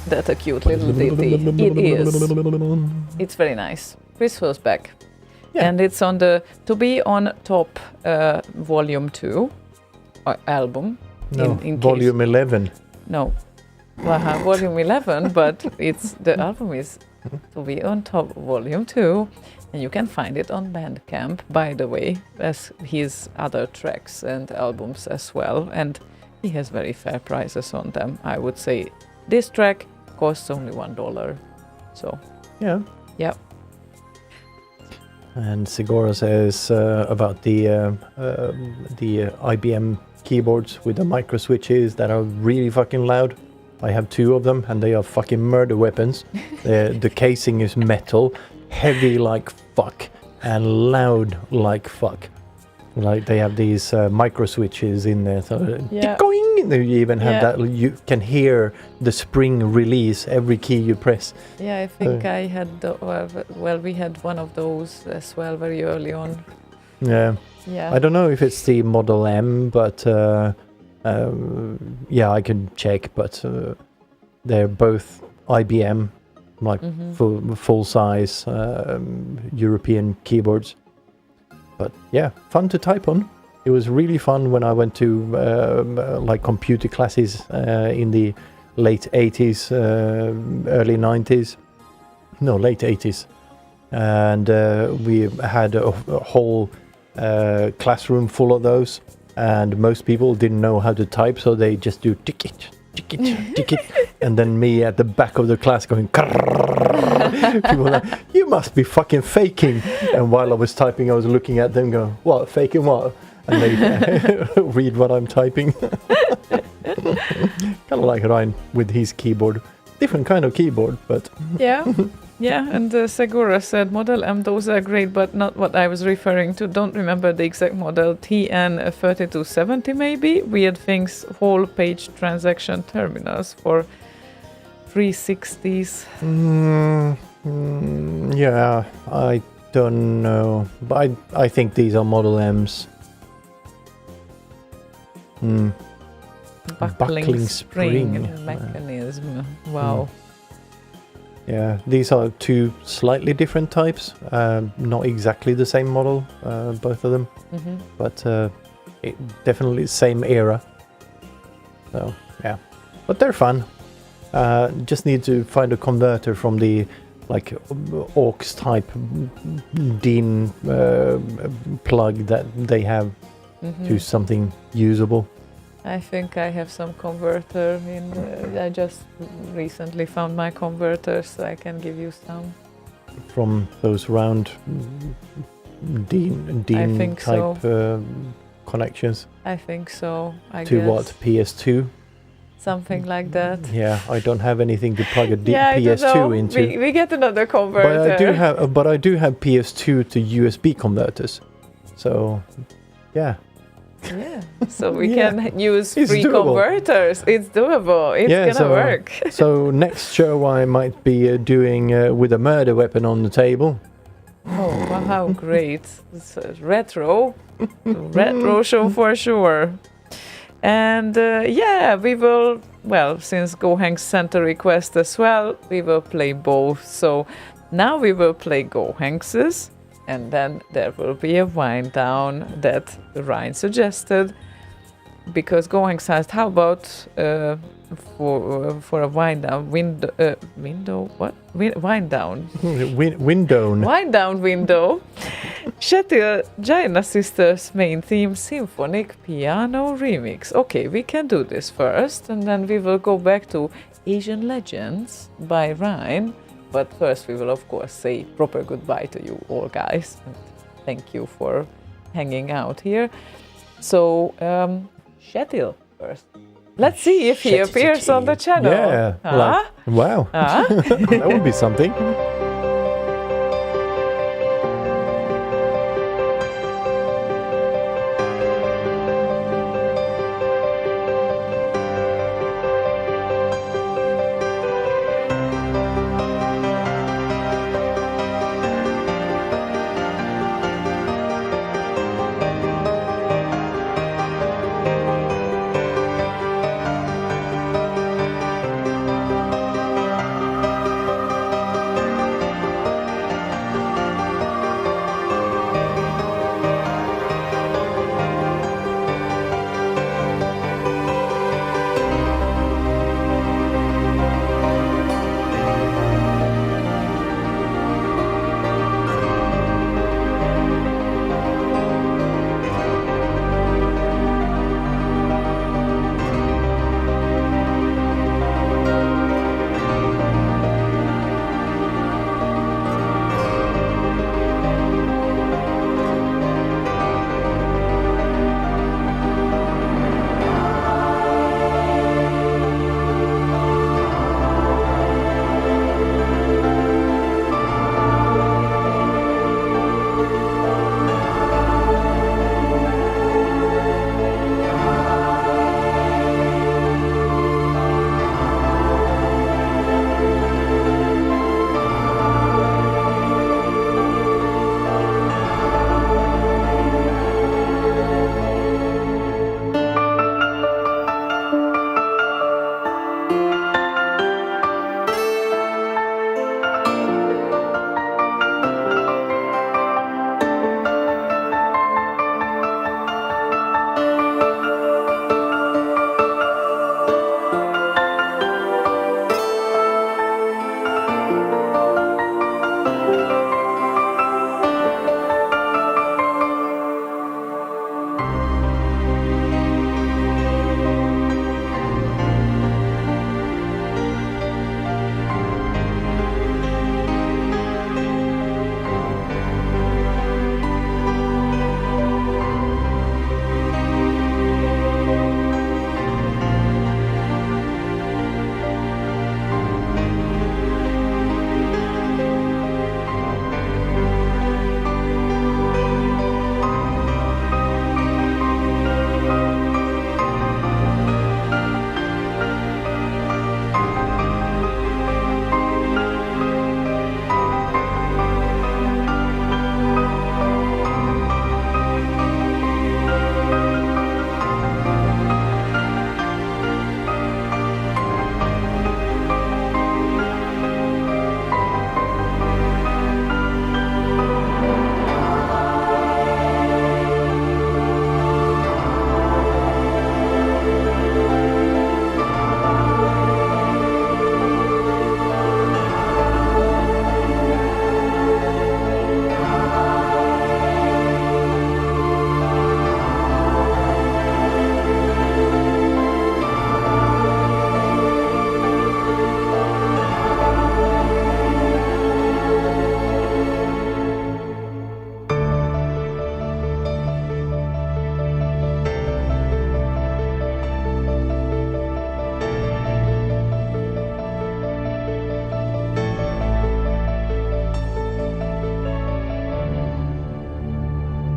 that a cute little ditty? It is. It's very nice. Chris Hill's back. Yeah. And it's on the To Be On Top Volume 2 album. No, in volume 11. No. Volume 11, but the album is To Be On Top Volume 2. And you can find it on Bandcamp, by the way, as his other tracks and albums as well. And he has very fair prices on them. I would say this track costs only $1. So, Yeah. yeah. And Segura says about the IBM keyboards with the micro switches that are really fucking loud. I have 2 of them, and they are fucking murder weapons. The casing is metal, heavy like fuck, and loud like fuck. Like they have these micro switches in there, so Yeah. tick-oing, you even have Yeah. that. You can hear the spring release every key you press. Yeah, I think I had, we had one of those as well very early on. Yeah. Yeah. I don't know if it's the Model M, but yeah, I can check. But they're both IBM, like full size European keyboards. But yeah, fun to type on. It was really fun when I went to like computer classes in the late 80s, early 90s. No, late 80s. And we had a whole classroom full of those, and most people didn't know how to type, so they just do tick it, and then me at the back of the class going people were like, you must be fucking faking. And while I was typing, I was looking at them going, what, faking what? And they read what I'm typing. Kind of like Ryan with his keyboard, different kind of keyboard, but Yeah, yeah, and Segura said Model M, those are great, but not what I was referring to. Don't remember the exact model. TN3270 maybe? Weird things, whole page transaction terminals for 360s. Yeah, I don't know, but I think these are Model M's. Buckling spring spring. mechanism. Wow. Yeah, these are 2 slightly different types, not exactly the same model, both of them, but definitely same era. So yeah, but they're fun. Just need to find a converter from the like aux type DIN plug that they have to something usable. I think I have some converter in. I just recently found my converter, so I can give you some. From those round DIN think type so. connections. I think so. I To guess. what? PS2? Something like that. Yeah, I don't have anything to plug a I don't PS2 know. into. We get another converter. But I do have PS2 to USB converters. So, yeah. Yeah, so we Yeah. can use It's free doable. converters. It's doable. It's Yeah, gonna work. So next show I might be doing with a murder weapon on the table. Oh, wow, how great. It's a retro show for sure. And yeah, we will, well, since Gohang's sent a request as well, we will play both. So now we will play Gohang's, and then there will be a wind down that Ryan suggested. Because Gohang's asked, how about for a wind down wind down window Shetty Jaina Sisters main theme symphonic piano remix. Okay, we can do this first, and then we will go back to Asian Legends by Ryan. But first we will of course say proper goodbye to you all guys, and thank you for hanging out here. So Shetil first. Let's see if he appears on the channel. Yeah. Wow. That would be something.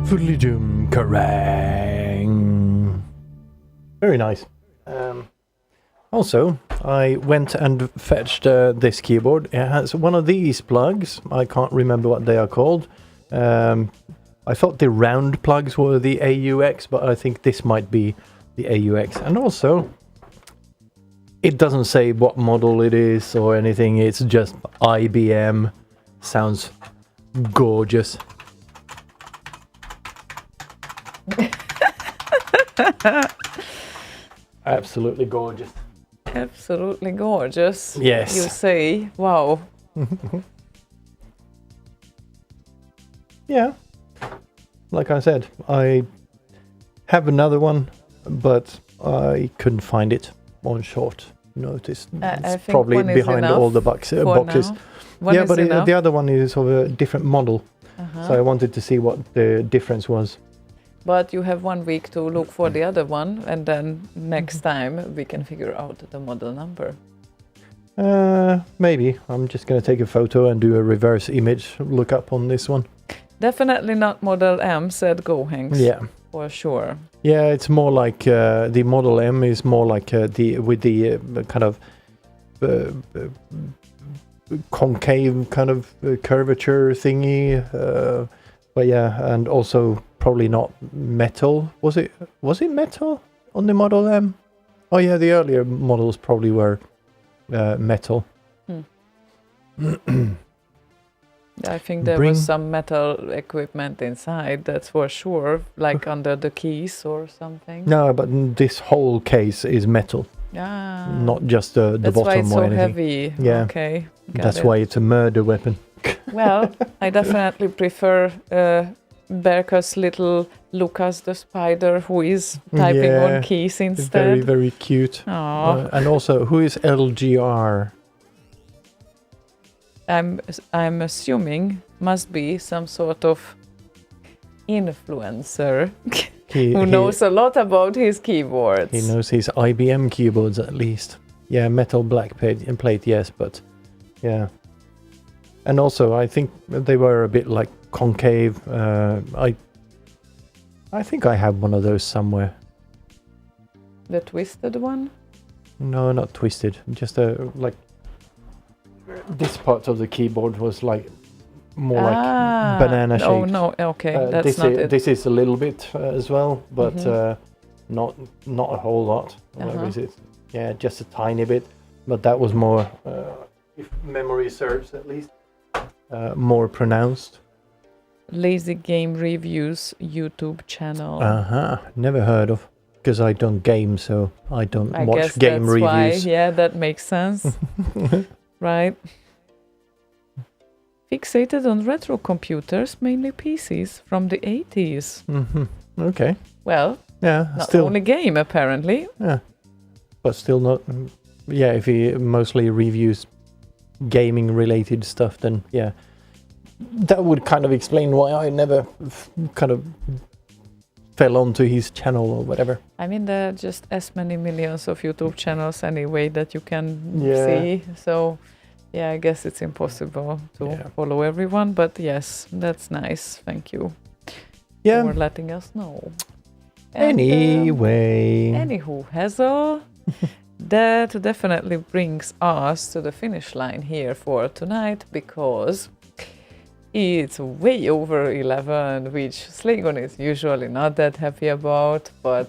Fully-dum Kerrang! Very nice. Also, I went and fetched this keyboard. It has one of these plugs. I can't remember what they are called. I thought the round plugs were the AUX, but I think this might be the AUX. And also, it doesn't say what model it is or anything. It's just IBM. Sounds gorgeous. Absolutely gorgeous. Absolutely gorgeous. Yes. You say, wow. Yeah. Like I said, I have another one, but I couldn't find it on short notice. I It's think probably one is behind enough all the boxes. for now. One Yeah, is but enough. the other one is of a different model. So I wanted to see what the difference was. But you have 1 week to look for the other one, and then next time we can figure out the model number. Maybe. I'm just going to take a photo and do a reverse image lookup on this one. Definitely not Model M, said Gohanks. Yeah. For sure. Yeah, it's more like the Model M is more like the kind of concave kind of curvature thingy. But yeah, and also probably not metal. Was it metal on the Model M? Oh yeah, the earlier models probably were metal. I think there was some metal equipment inside, that's for sure, like under the keys or something. No, but this whole case is metal, not just the that's bottom why it's or so anything. heavy. Yeah. Okay. got That's it. why it's a murder weapon. Well, I definitely prefer Berka's little Lucas the spider, who is typing Yeah, on keys It's instead. very, very cute. Aw. And also, who is LGR? I'm assuming must be some sort of influencer who knows a lot about his keyboards. He knows his IBM keyboards at least. Yeah, metal black plate, yes, but yeah. And also, I think they were a bit like concave. I think I have one of those somewhere. The twisted one? No, not twisted. Just like this part of the keyboard was like more like banana shaped. Oh no, okay, that's this not is, it. This is a little bit as well, but not a whole lot. Where is it? Yeah, just a tiny bit. But that was more, if memory serves at least, more pronounced. Lazy Game Reviews YouTube channel. Never heard of. Because I don't game, so I don't I watch guess game that's reviews. Why. Yeah, that makes sense. Right. Fixated on retro computers, mainly PCs from the 80s. Okay. Well, Yeah, not still. only game apparently. Yeah. But still not. Yeah, if he mostly reviews gaming related stuff, then yeah. That would kind of explain why I never kind of fell onto his channel or whatever. I mean, there are just as many millions of YouTube channels anyway that you can Yeah. see. So, yeah, I guess it's impossible to follow everyone. But yes, that's nice. Thank you for letting us know. And, Anyway. Anywho, Hazel, that definitely brings us to the finish line here for tonight, because it's way over 11, which Slaygon is usually not that happy about, but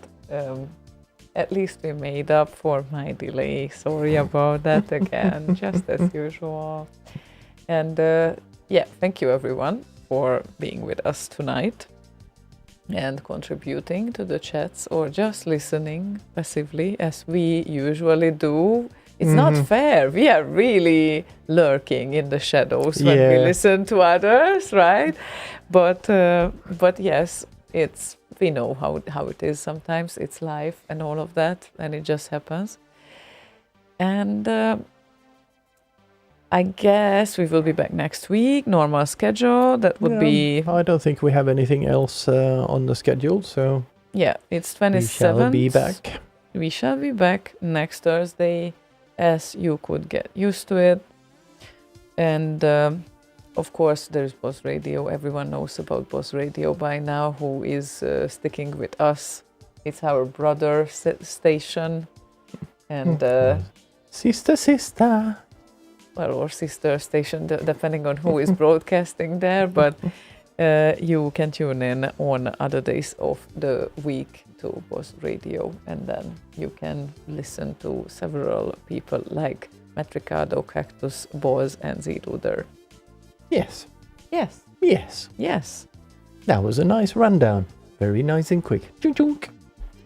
at least we made up for my delay. Sorry about that again, just as usual. And yeah, thank you everyone for being with us tonight and contributing to the chats or just listening passively as we usually do. It's not fair. We are really lurking in the shadows when we listen to others, right? But yes, we know how it is sometimes. It's life and all of that, and it just happens. And I guess we will be back next week, normal schedule. That would be. I don't think we have anything else on the schedule, so. Yeah, it's 27th. We shall be back. We shall be back next Thursday, as you could get used to it. And of course, there's Boss Radio. Everyone knows about Boss Radio by now, who is sticking with us. It's our brother station, and Sister. well, or sister station, depending on who is broadcasting there. But you can tune in on other days of the week to Boss Radio, and then you can listen to several people like Metricado, Cactus, Boz, and Zeruder. Yes. Yes, Yes. yes. That was a nice rundown. Very nice and quick. Chunk chunk.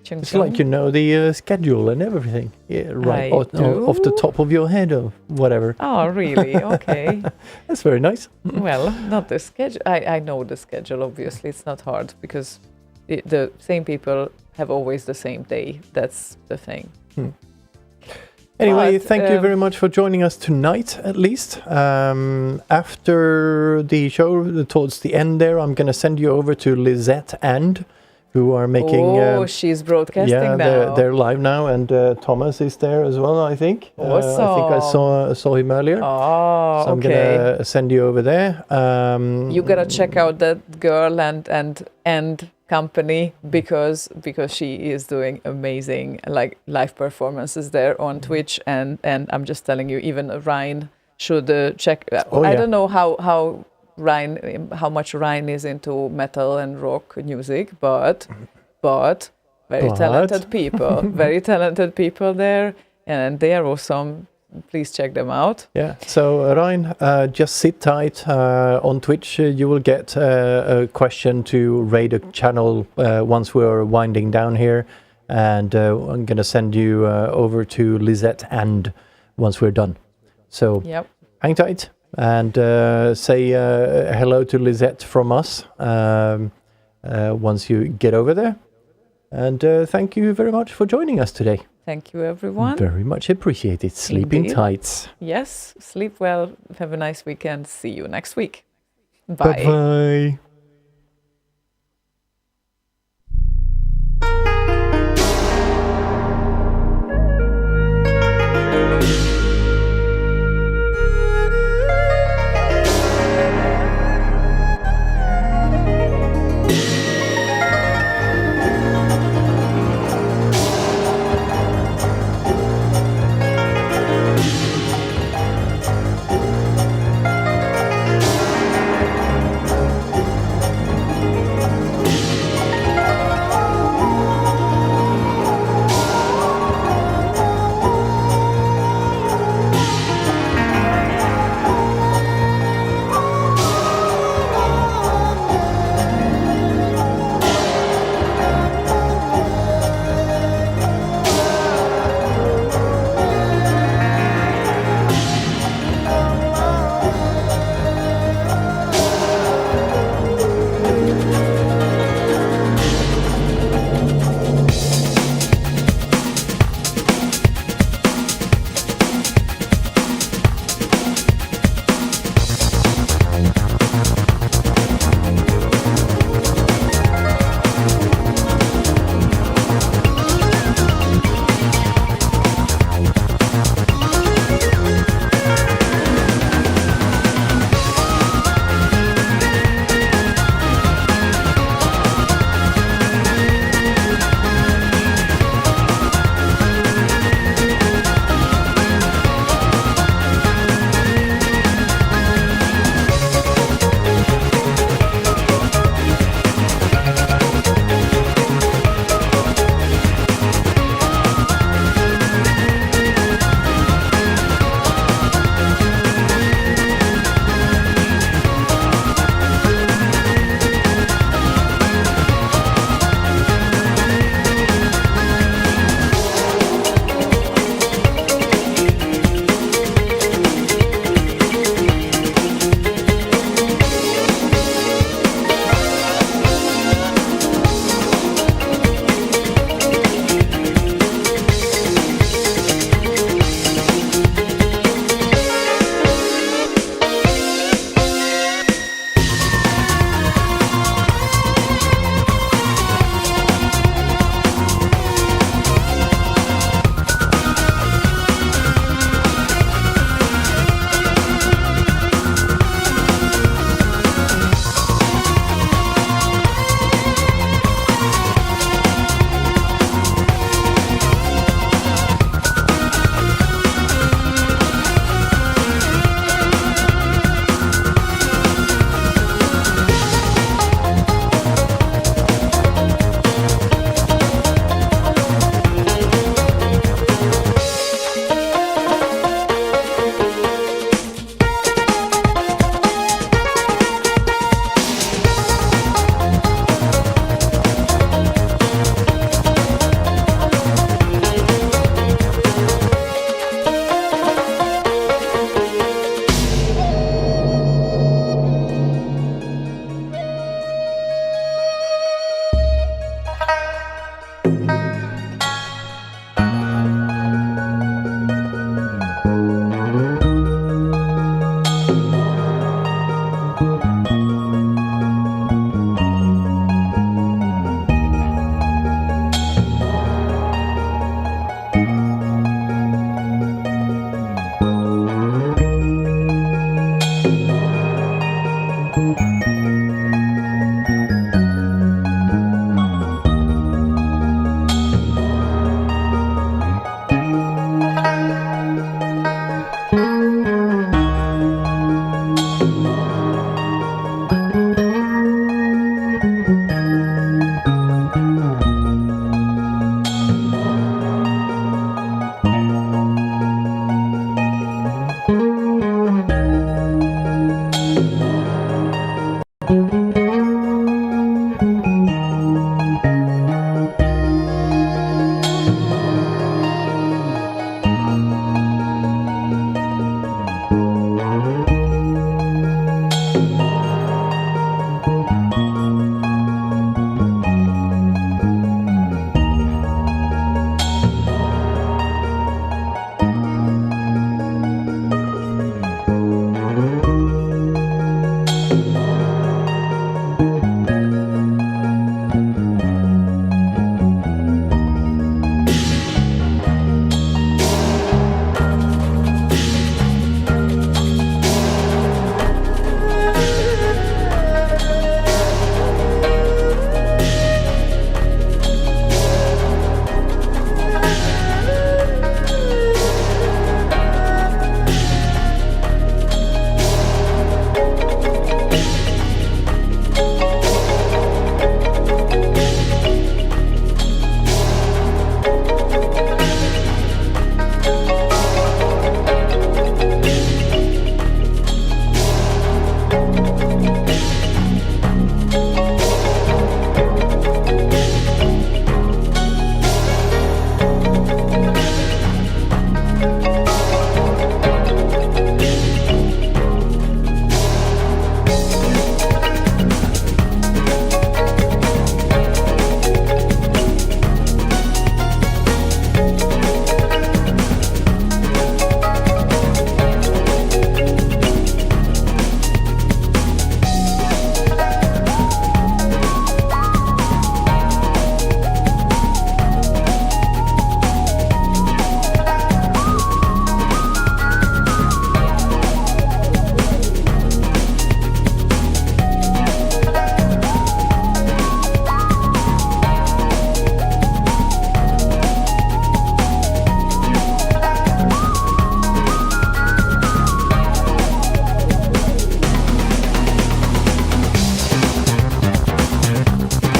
Chung It's like you know the schedule and everything. Yeah, right off the top of your head or whatever. Oh, really? Okay. That's very nice. Well, not the schedule. I know the schedule, obviously. It's not hard because the same people have always the same day. That's the thing. Anyway, But, thank you very much for joining us tonight, at least. After the show, towards the end there, I'm going to send you over to Lizette and who are making... she's broadcasting yeah, now. they're live now, and Thomas is there as well, I think. I think I saw him earlier. Oh, So I'm okay. going to send you over there. You gotta check out that girl and company because she is doing amazing like live performances there on Twitch, and I'm just telling you, even Ryan should check. I don't know how much Ryan is into metal and rock music, but very talented people, very talented people there, and they are awesome. Please check them out. Yeah, so Ryan, just sit tight on Twitch. You will get a question to raid a channel once we're winding down here, and I'm going to send you over to Lizette and once we're done. So Yep. hang tight and say hello to Lizette from us once you get over there. And thank you very much for joining us today. Thank you, everyone. Very much appreciated. Sleep in Indeed. tights. Yes, sleep well. Have a nice weekend. See you next week. Bye. Bye-bye.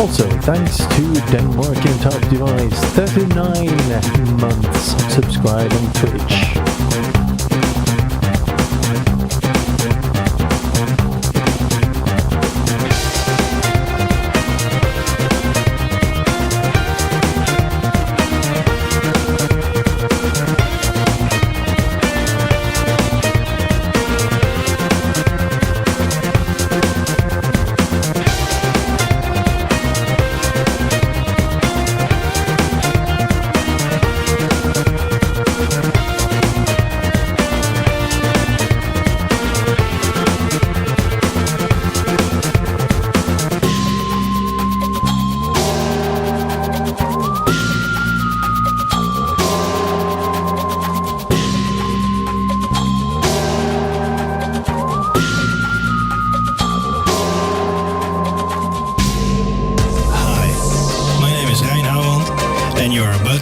Also, thanks to Denmarkian Top Device, 39 months subscribed on Twitch.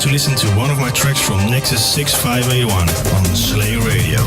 To listen to one of my tracks from Nexus 6581 on Slay Radio.